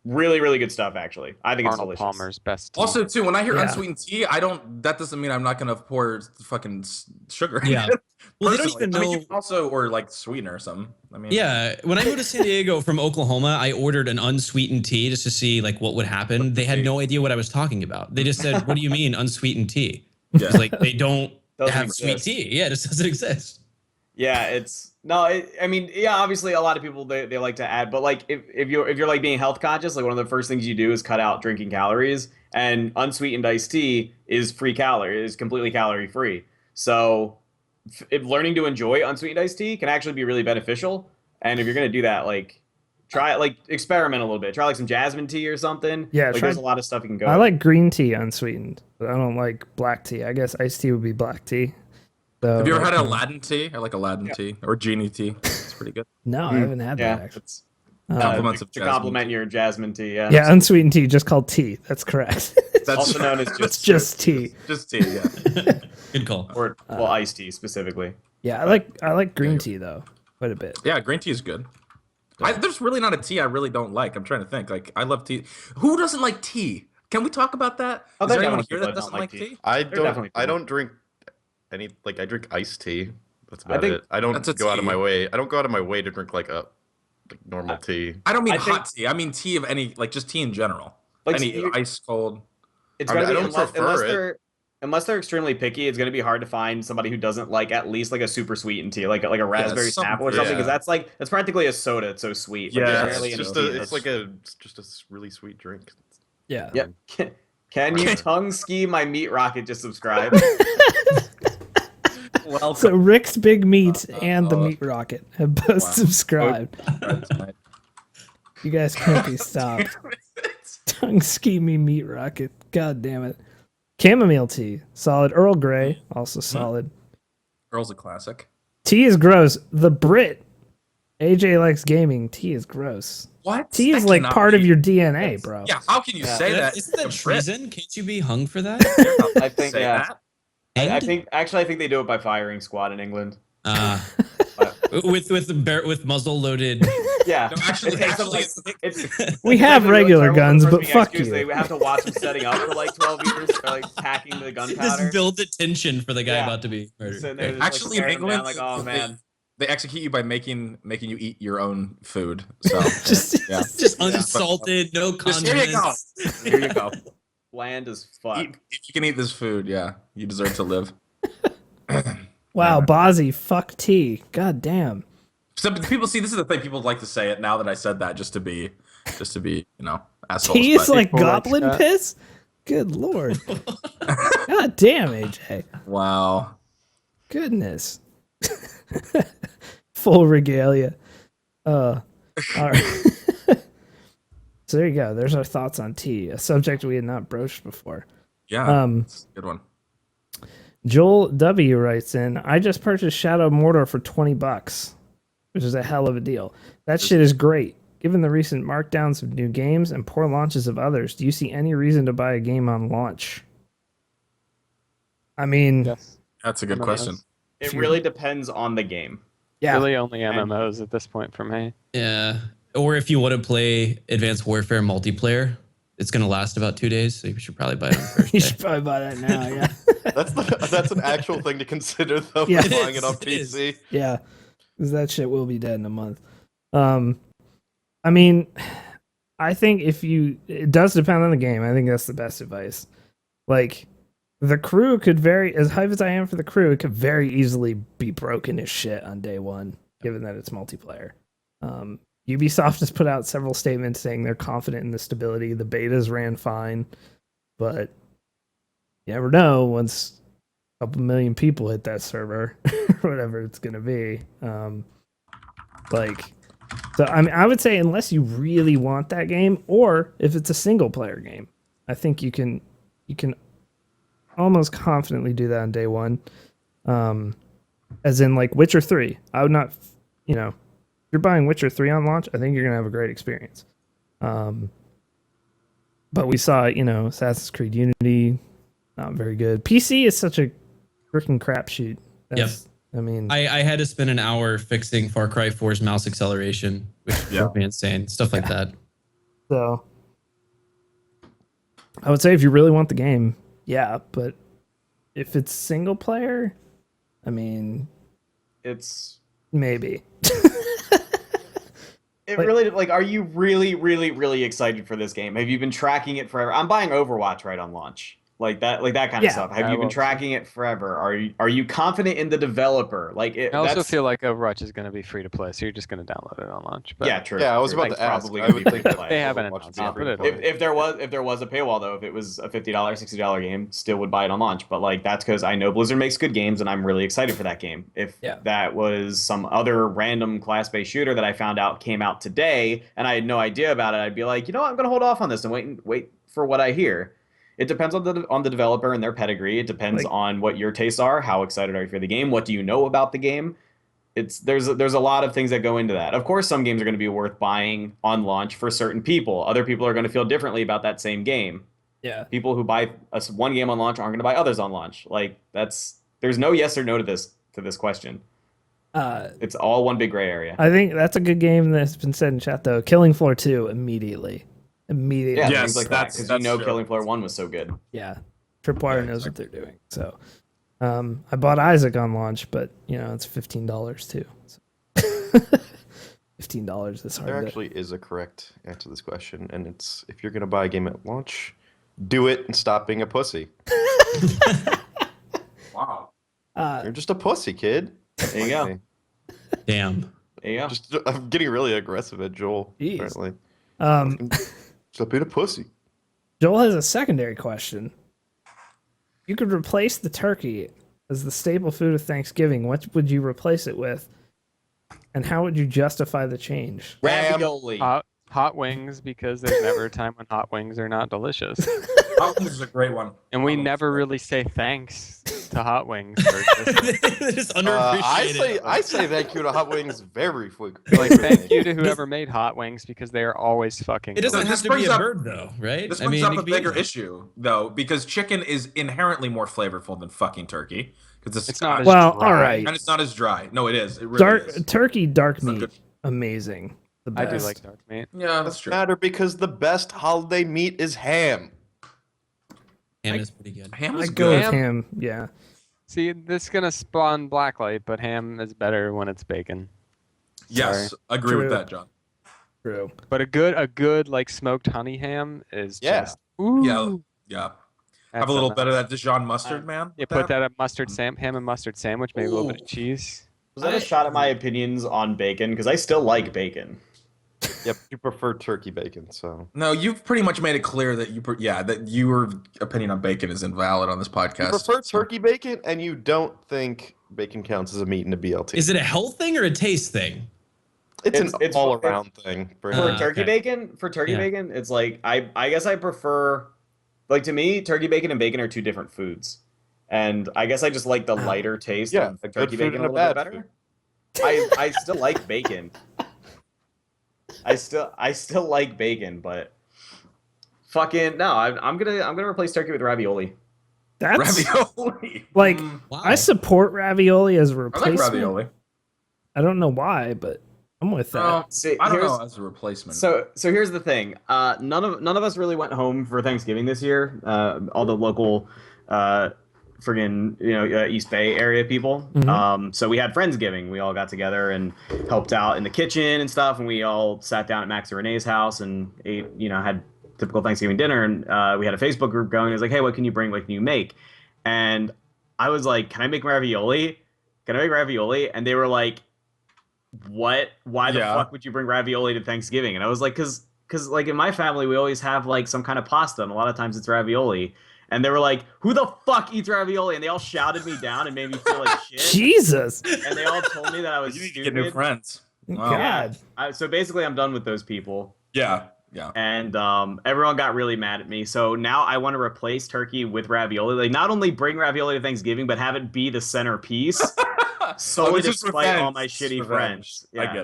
Really, really good stuff. Actually, I think it's Arnold delicious. Palmer's best tea. Also, too, when I hear Yeah. unsweetened tea, that doesn't mean I'm not gonna pour fucking sugar. in Yeah. it. Well, they don't Personally. even I mean, know- you can also or like sweetener or something. I mean, Yeah, when I moved to San Diego from Oklahoma, I ordered an unsweetened tea just to see like what would happen. They had no idea what I was talking about. They just said, "What do you mean unsweetened tea?" Yeah. It's like they don't Doesn't have sweet exist. tea. Yeah, it just doesn't exist. Yeah, I mean, yeah, obviously a lot of people they like to add, but like if you're like being health conscious, like one of the first things you do is cut out drinking calories, and unsweetened iced tea is completely calorie free. So if learning to enjoy unsweetened iced tea can actually be really beneficial. And if you're gonna do that, like try it, like experiment a little bit. Try like some jasmine tea or something. Yeah, like try- there's a lot of stuff you can go. I with. like green tea unsweetened, but I don't like black tea. I guess iced tea would be black tea. So, Have you ever like, had Aladdin tea? I like Aladdin tea or genie tea. It's pretty good. No, I haven't had Yeah, that actually. it's Compliments of to jasmine complement tea. your jasmine tea. Yeah, Yeah, unsweetened tea, just called tea. That's correct. That's also known as It's just tea. Just tea. Yeah. Good call. or iced tea specifically. Yeah, I like green tea though, quite a bit. Yeah, green tea is good. There's really not a tea I really don't like. I'm trying to think. Like, I love tea. Who doesn't like tea? Can we talk about that? Oh, Is there there's anyone definitely here people that that doesn't don't like like tea? I definitely don't drink any like I drink iced tea. That's about think it. I don't that's a go out of tea. my way. I don't go out of my way to drink like normal tea. I don't mean I think- hot tea. I mean tea of any, like just tea in general. Like Any you- ice cold. It's I mean, gonna I be don't prefer it. unless they're extremely picky. It's gonna be hard to find somebody who doesn't like at least like a super sweetened tea, like a raspberry some- snap or something, because yeah. that's practically a soda. It's so sweet. Yeah, there's it's barely any It's tea. just a really sweet drink. Yeah. Yeah. Can you tongue ski my meat rocket? Just subscribe. Welcome. So Rick's Big Meat and the Meat Rocket have both subscribed. You guys can't be stopped. Tongue ski me Meat Rocket. God damn it. Chamomile tea, solid. Earl Grey, also solid. Girl's a classic. Tea is gross. The Brit. AJ likes gaming. Tea is gross. What? Tea is That like cannot part be. of your DNA, bro. Yeah, how can you say that? Isn't that The Brit- treason? Can't you be hung for that? I think Say yeah. that? I think they do it by firing squad in England. with muzzle loaded. Yeah, No, actually- It takes them, actually, it's We have like a really regular terrible guns, but first fuck excuse. you. They have to watch them setting up for like 12 years, or like packing the gunpowder. Just build the tension for the guy Yeah. about to be murdered. Sitting there, just, like, Actually, in staring down, England, like, oh man. they execute you by making you eat your own food. So Just- yeah. Just unsalted, no Just here you go. condiments. Here you go. Bland as fuck. If you can eat this food, yeah, you deserve to live. Wow, Bozzy, fuck tea. God damn. Some people see this is the thing. People like to say it now that I said that just to be assholes. Tea is but- like People like goblin that. piss? Good lord. God damn, AJ. wow. Goodness. Full regalia. All right. So there you go. There's our thoughts on tea, a subject we had not broached before. Yeah, it's a good one. Joel W writes in, I just purchased Shadow of Mordor for $20. which is a hell of a deal. That shit is great. Given the recent markdowns of new games and poor launches of others, do you see any reason to buy a game on launch? I mean, Yes. That's a good MMOs. question. It really depends on the game. yeah, Really only MMOs at this point for me. Yeah. Or if you want to play Advanced Warfare multiplayer, it's going to last about 2 days, so you should probably buy it on the first you day. should probably buy that now. Yeah, That's an actual thing to consider though. Yeah. For buying it on It is. PC. yeah, because that shit will be dead in a month. I mean, I think it does depend on the game. I think that's the best advice. Like, the crew could as hype as I am for the crew, it could very easily be broken as shit on day one, given that it's multiplayer. Ubisoft has put out several statements saying they're confident in the stability. The betas ran fine, but you never know once a couple million people hit that server or whatever it's going to be. So I mean, I would say unless you really want that game, or if it's a single player game, I think you can almost confidently do that on day one. As in like Witcher 3. I would not, if you're buying Witcher 3 on launch, I think you're gonna have a great experience. But we saw, Assassin's Creed Unity, not very good. PC is such a freaking crapshoot. Yep. I mean, I had to spend an hour fixing Far Cry 4's mouse acceleration, which drove me insane. Stuff like that. So I would say if you really want the game, yeah, but if it's single player, I mean, It's maybe. really like, are you really, really, really excited for this game? Have you been tracking it forever? I'm buying Overwatch right on launch. Like that kind Yeah. of stuff. Have I you been will. tracking it forever? Are you confident in the developer? Like I also feel like Overwatch is going to be free to play, so you're just going to download it on launch. But yeah, true. Yeah, I was true. about to ask. Probably I gonna would be think free to that play. They haven't Overwatch announced would be it, free but to it play. If there was a paywall though, if it was a $50, $60 game, still would buy it on launch. But like that's because I know Blizzard makes good games, and I'm really excited for that game. If that was some other random class-based shooter that I found out came out today, and I had no idea about it, I'd be like, I'm gonna hold off on this and wait for what I hear. It depends on the developer and their pedigree. It depends on what your tastes are. How excited are you for the game? What do you know about the game? There's a lot of things that go into that. Of course, some games are going to be worth buying on launch for certain people. Other people are going to feel differently about that same game. Yeah. People who buy one game on launch aren't going to buy others on launch. Like there's no yes or no to this question. It's all one big gray area. I think that's a good game that's been said in chat though. Killing Floor 2 immediately. Yeah, Yes, things like that because that's true. Killing Floor 1 was so good. Yeah. Tripwire knows what they're doing. So I bought Isaac on launch, but it's $15 too. So. $15 is hard. There actually is a correct answer to this question, and it's if you're gonna buy a game at launch, do it and stop being a pussy. Wow. You're just a pussy, kid. There you go. Damn. There you go. I'm getting really aggressive at Joel. Jeez. Apparently. Stop being a pussy. Joel has a secondary question. You could replace the turkey as the staple food of Thanksgiving. What would you replace it with? And how would you justify the change? Ravioli. Hot wings, because there's never a time when hot wings are not delicious. Hot Wings is a great one. And we never really say thanks to Hot Wings for existing. They're just underappreciated. I say thank you to Hot Wings very frequently. Like, thank you to whoever made Hot Wings, because they are always fucking It doesn't delicious. have to be brings a up- bird, though, right? This brings up it a could be bigger anything. issue, though, because chicken is inherently more flavorful than fucking turkey. Because It's not as Well, dry. all right. and it's not as dry. No, it is. It really is. Turkey dark not meat, good. amazing. The I best. do like dark meat. Yeah, that's true. Matter because the best holiday meat is ham. Ham is pretty good. Ham I is go good. with ham. Yeah. See, this is gonna spawn blacklight, but ham is better when it's bacon. Yes, agree with True. that, John. True. But a good like smoked honey ham is Yeah. just ooh. Yeah. That's Have a little nice. bit of that Dijon mustard, man. You with put that at ham and mustard sandwich, maybe a little bit Ooh. of cheese. Was that a shot at my opinions on bacon? Because I still like bacon. Yep, you prefer turkey bacon, so. No, you've pretty much made it clear that that your opinion on bacon is invalid on this You podcast. prefer turkey bacon, and you don't think bacon counts as a meat in a BLT. Is it a health thing or a taste thing? It's It's- an it's- all-around thing. For okay. turkey Yeah. bacon, it's like I guess I prefer, like, to me, turkey bacon and bacon are two different foods, and I guess I just like the lighter taste Yeah, of the good turkey food bacon and a a little bit bad better. food. I still like bacon. I still like bacon, but fucking no. I'm gonna replace turkey with ravioli. That's Ravioli. like Wow. I support ravioli as a I like replacement. ravioli. I don't know why, but I'm with that. No, See, I don't here's- know as a replacement. So here's the thing. None of us really went home for Thanksgiving this year. All the local, friggin' East Bay area people. Mhm. So we had Friendsgiving. We all got together and helped out in the kitchen and stuff. And we all sat down at Max and Renee's house and ate. Had typical Thanksgiving dinner. And we had a Facebook group going. It was like, hey, what can you bring? What can you make? And I was like, can I make ravioli? Can I make ravioli? And they were like, what? Why the fuck would you bring ravioli to Thanksgiving? And I was like, cause like in my family we always have like some kind of pasta, and a lot of times it's ravioli. And they were like, who the fuck eats ravioli? And they all shouted me down and made me feel like shit. Jesus. And they all told me that I was You need to stupid. get new friends. Wow. God. So basically, I'm done with those people. Yeah. And everyone got really mad at me. So now I want to replace turkey with ravioli. Like, not only bring ravioli to Thanksgiving, but have it be the centerpiece. Solely this is despite revenge. all my This is shitty revenge. friends. I Yeah, get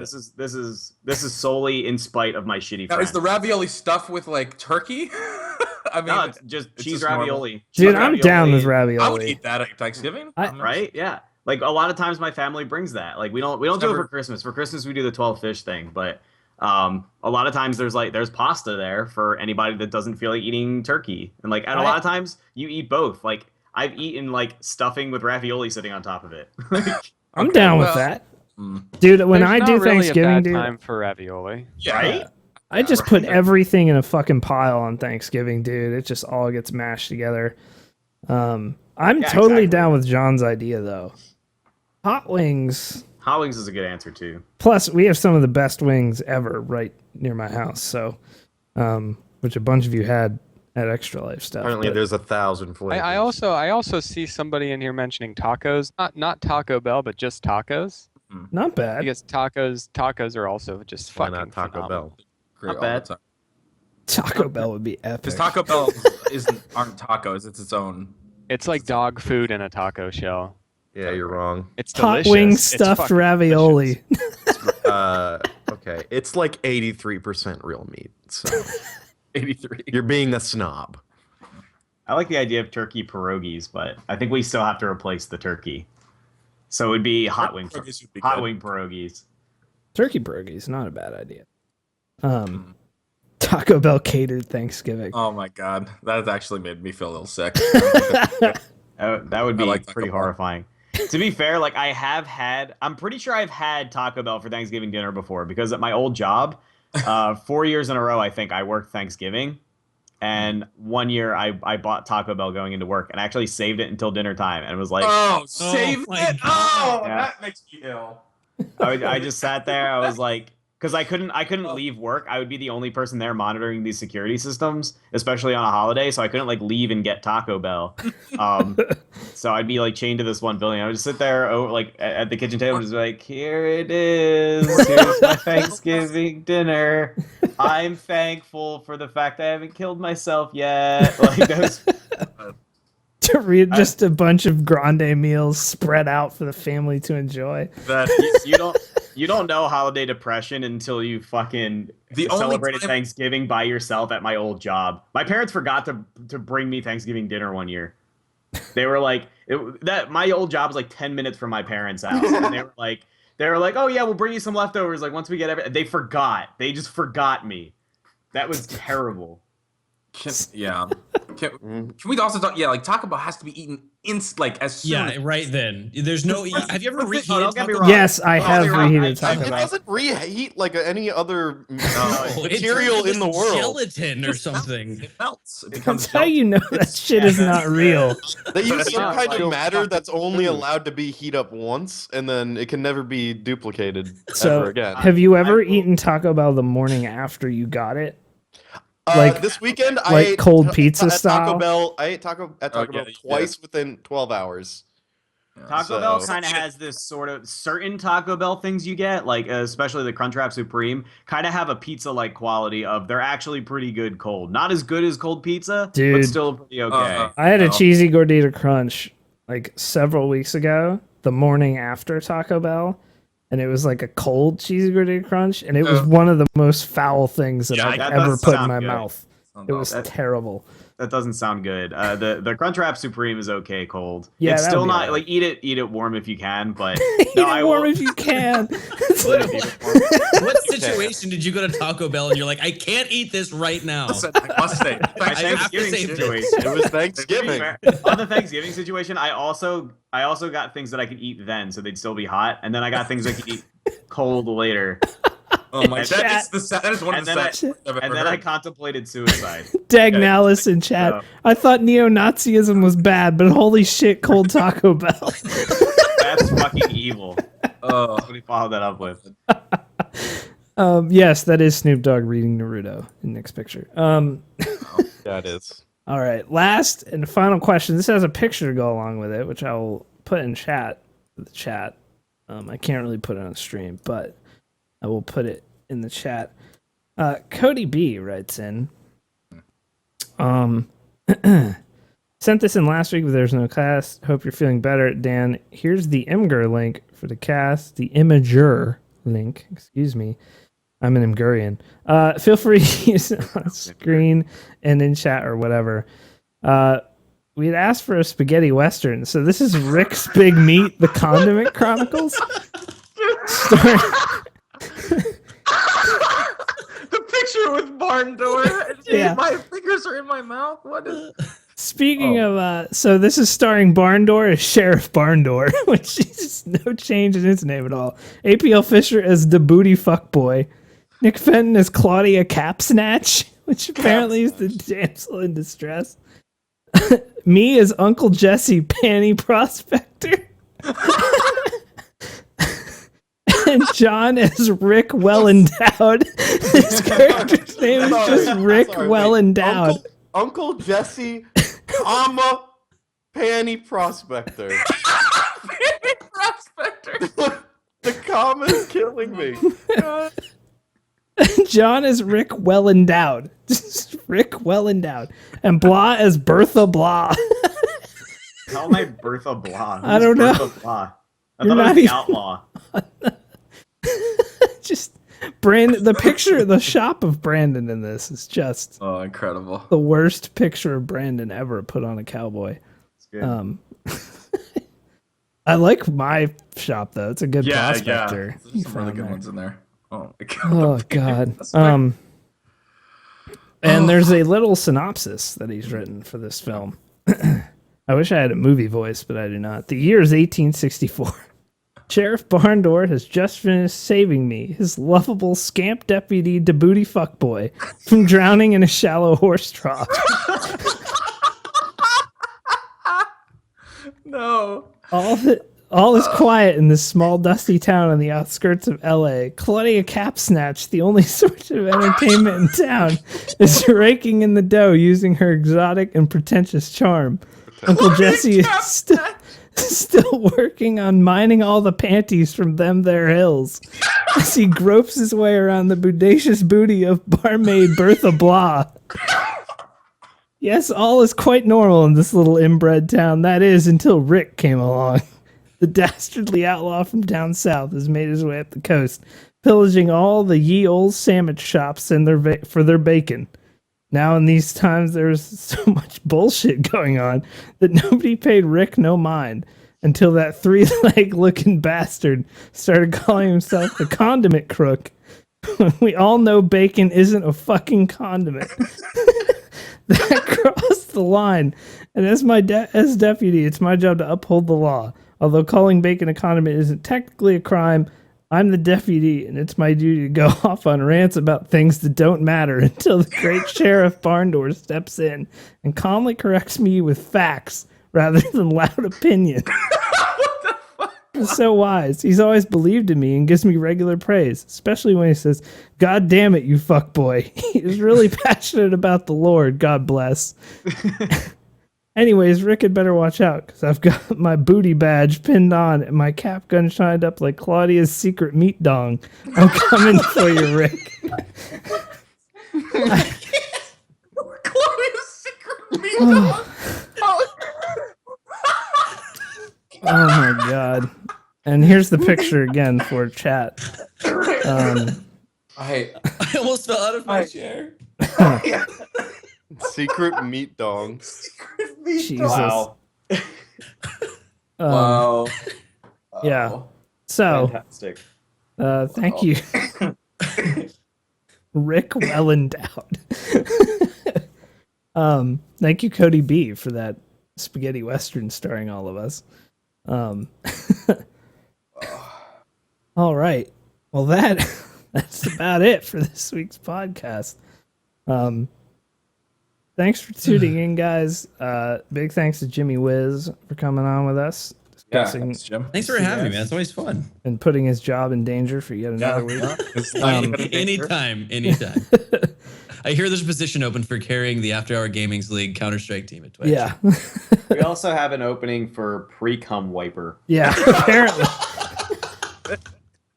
this is solely in spite of my shitty Now, friends. is the ravioli stuff with like turkey? I mean, No, it's just cheese just normal. ravioli. Dude, Cheese I'm down with ravioli. I would ravioli. eat that at Thanksgiving. Right? Yeah. Like a lot of times my family brings that. Like we don't do it never- for Christmas. For Christmas we do the 12 fish thing, but a lot of times there's pasta there for anybody that doesn't feel like eating turkey. And like a lot of times you eat both. Like I've eaten like stuffing with ravioli sitting on top of it. I'm down with well, that. Dude, when There's I not do really Thanksgiving, a bad dude, time for ravioli. Yeah. Right? I just put everything in a fucking pile on Thanksgiving, dude. It just all gets mashed together. I'm totally exactly. down with John's idea though. Hot wings. Hot wings is a good answer too. Plus, we have some of the best wings ever right near my house. So, which a bunch of you had at Extra Life stuff. Apparently, but- there's 1,000 flavors. I also see somebody in here mentioning tacos. Not Taco Bell, but just tacos. not bad. Because tacos are also just Why fucking not Taco phenomenal. Bell? Great Not all bad. the time. Taco Bell would be epic. Because Taco Bell aren't tacos; it's its own. It's like dog food in a taco shell. Yeah, you're wrong. It's Hot delicious. wing It's stuffed fucking ravioli. Okay, it's like 83% real meat. So 83. you're being a snob. I like the idea of turkey pierogies, but I think we still have to replace the turkey. So it would be hot wing Pierogies would be hot good. wing pierogies. Turkey pierogies, not a bad idea. Taco Bell catered Thanksgiving. Oh my god, that actually made me feel a little sick. That would be like Taco pretty Bell. horrifying. To be fair, like I'm pretty sure I've had Taco Bell for Thanksgiving dinner before because at my old job, 4 years in a row, I think I worked Thanksgiving. And one year I bought Taco Bell going into work and I actually saved it until dinner time and was like, Oh, save my it! God. Oh, Yeah. that makes me ill. I just sat there. I was like, because I couldn't leave work. I would be the only person there monitoring these security systems, especially on a holiday. So I couldn't like leave and get Taco Bell. So I'd be like chained to this one building. I would just sit there, like at the kitchen table, just be like, here it is. Here's my Thanksgiving dinner. I'm thankful for the fact I haven't killed myself yet. Like those. To read just a bunch of grande meals spread out for the family to enjoy. That You don't know holiday depression until you fucking The only celebrated time- Thanksgiving by yourself at my old job. My parents forgot to bring me Thanksgiving dinner one year. They were like that. My old job was like 10 minutes from my parents' house, and they were like, oh yeah, we'll bring you some leftovers. Like once we get everything, they forgot. They just forgot me. That was terrible. Can we also talk? Yeah, like Taco Bell has to be eaten as soon. Yeah, right then. There's no. Have you ever reheated don't get me Taco wrong. Yes, I have you're right. reheated It Taco Bell. doesn't reheat like any other Bell? material It's in the world. Gelatin or something. It melts. It That's becomes how you know that shit is not real. They use some not kind like of matter that's only food. allowed to be heat up once, and then it can never be duplicated ever So, again. have you ever eaten Taco Bell the morning after you got it? like- this weekend, I like ate cold pizza at style? Taco Bell. I ate Taco Bell yeah, twice within 12 hours. Taco So- Bell kind of has this sort of certain Taco Bell things you get, like especially the Crunchwrap Supreme, kind of have a pizza-like quality of they're actually pretty good cold. Not as good as cold pizza, but Dude. still pretty okay. I had a No. cheesy gordita crunch like several weeks ago, the morning after Taco Bell, and it was like a cold cheesy gordita crunch, and it was one of the most foul things that I've that ever does put in sound my good. mouth. Sounds It was awesome. terrible. That doesn't sound good. The Crunchwrap Supreme is okay cold. Yeah, it's that still would be not alright. like eat it warm if you can, but Eat it warm if you can. What situation did you go to Taco Bell and you're like, I can't eat this right now? Listen, I must say, My I have to Thanksgiving say this. situation. It was Thanksgiving. On the Thanksgiving situation, I also got things that I could eat then, so they'd still be hot, and then I got things I could eat cold later. oh my, And that is one of and the then I- saddest I've ever And then I heard. contemplated suicide. Dagnalis in chat. So- I thought neo-Nazism was bad, but holy shit, cold Taco Bell. That's fucking evil. Oh, What do you follow that up with? Yes, that is Snoop Dogg reading Naruto in Nick's picture. Yeah, it is. All right, last and final question. This has a picture to go along with it, which I will put in chat. The chat. I can't really put it on stream, but I will put it in the chat. Cody B writes in. Sent this in last week, but there's no cast. Hope you're feeling better, Dan. Here's the Imgur link for the cast. The Imager link. Excuse me. I'm an Imgurian. Feel free to use it on screen and in chat or whatever. We had asked for a spaghetti western, so this is Rick's Big Meat: The Condiment Chronicles. Starring, the picture with barn door. Yeah. My fingers are in my mouth. What is? Speaking of, so this is starring Barndor as Sheriff Barndor, which is no change in his name at all. APL Fisher as the booty fuckboy. Nick Fenton as Claudia Capsnatch, which apparently is the damsel in distress. Me as Uncle Jesse, Panty Prospector. And John as Rick Well Endowed. His character's name is just Rick Well Endowed. Uncle Jesse, comma, Panty Prospector. Prospector. The comma is killing me. John is Rick Well Endowed. Just Rick Well Endowed. And Blah as Bertha Blah. How am I Bertha Blah? I don't know. Bertha Blah? I You're thought I not was the even- outlaw. Just Brandon, the picture, the shop of Brandon in this is just Oh, incredible. the worst picture of Brandon ever put on a cowboy. It's good. I like my shop though. It's a good Yeah, prospector. yeah. There's some really good There. ones in there. Oh my god. Oh god. And there's a little synopsis that he's written for this film. I wish I had a movie voice, but I do not. The year is 1864. Sheriff Barndor has just finished saving me, his lovable scamp deputy DeBooty fuckboy, from drowning in a shallow horse trough. No. All is quiet in this small, dusty town on the outskirts of L.A. Claudia Capsnatch, the only source of entertainment in town, is raking in the dough using her exotic and pretentious charm. Uncle Jesse is still working on mining all the panties from them there hills as he gropes his way around the bodacious booty of barmaid Bertha Blah. Yes, all is quite normal in this little inbred town. That is, until Rick came along. The dastardly outlaw from down south has made his way up the coast, pillaging all the ye old sandwich shops and for their bacon. Now in these times there's so much bullshit going on that nobody paid Rick no mind until that three-leg looking bastard started calling himself the condiment crook. We all know bacon isn't a fucking condiment. That crossed the line. And as as deputy, it's my job to uphold the law. Although calling bacon a condiment isn't technically a crime, I'm the deputy, and it's my duty to go off on rants about things that don't matter until the great Sheriff Barndor steps in and calmly corrects me with facts rather than loud opinion. What the fuck? He's so wise. He's always believed in me and gives me regular praise, especially when he says, "God damn it, you fuckboy." He is really passionate about the Lord, God bless. Anyways, Rick had better watch out, because I've got my booty badge pinned on and my cap gun shined up like Claudia's secret meat dong. I'm coming for you, Rick. Claudia's secret meat dog. Oh my god. And here's the picture again for chat. I I almost fell out of my chair. Secret meat dong. Jesus. Wow. wow. Yeah. Oh. So, Fantastic. thank you, Rick. Well endowed. Thank you, Cody B, for that spaghetti western starring all of us. All right. Well, that's about it for this week's podcast. Thanks for tuning in, guys. Big thanks to Jimmy Wiz for coming on with us, Yeah, discussing thanks, Jim. Thanks for having me, man. It's always fun. and putting his job in danger for yet another week. It's like Anytime. I hear there's a position open for carrying the After Hour Gaming's League Counter-Strike team at Twitch. Yeah. We also have an opening for pre-cum wiper. Yeah, apparently.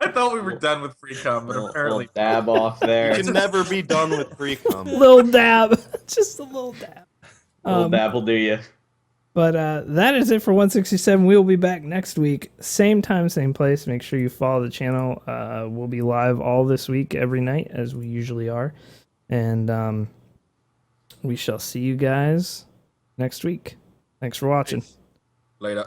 I thought we were done with free cum, but apparently Little dab off there. You can never be done with pre-cum. Little dab. Just a little dab. Little dab will do you. But that is it for 167. We will be back next week. Same time, same place. Make sure you follow the channel. We'll be live all this week, every night, as we usually are. And we shall see you guys next week. Thanks for watching. later.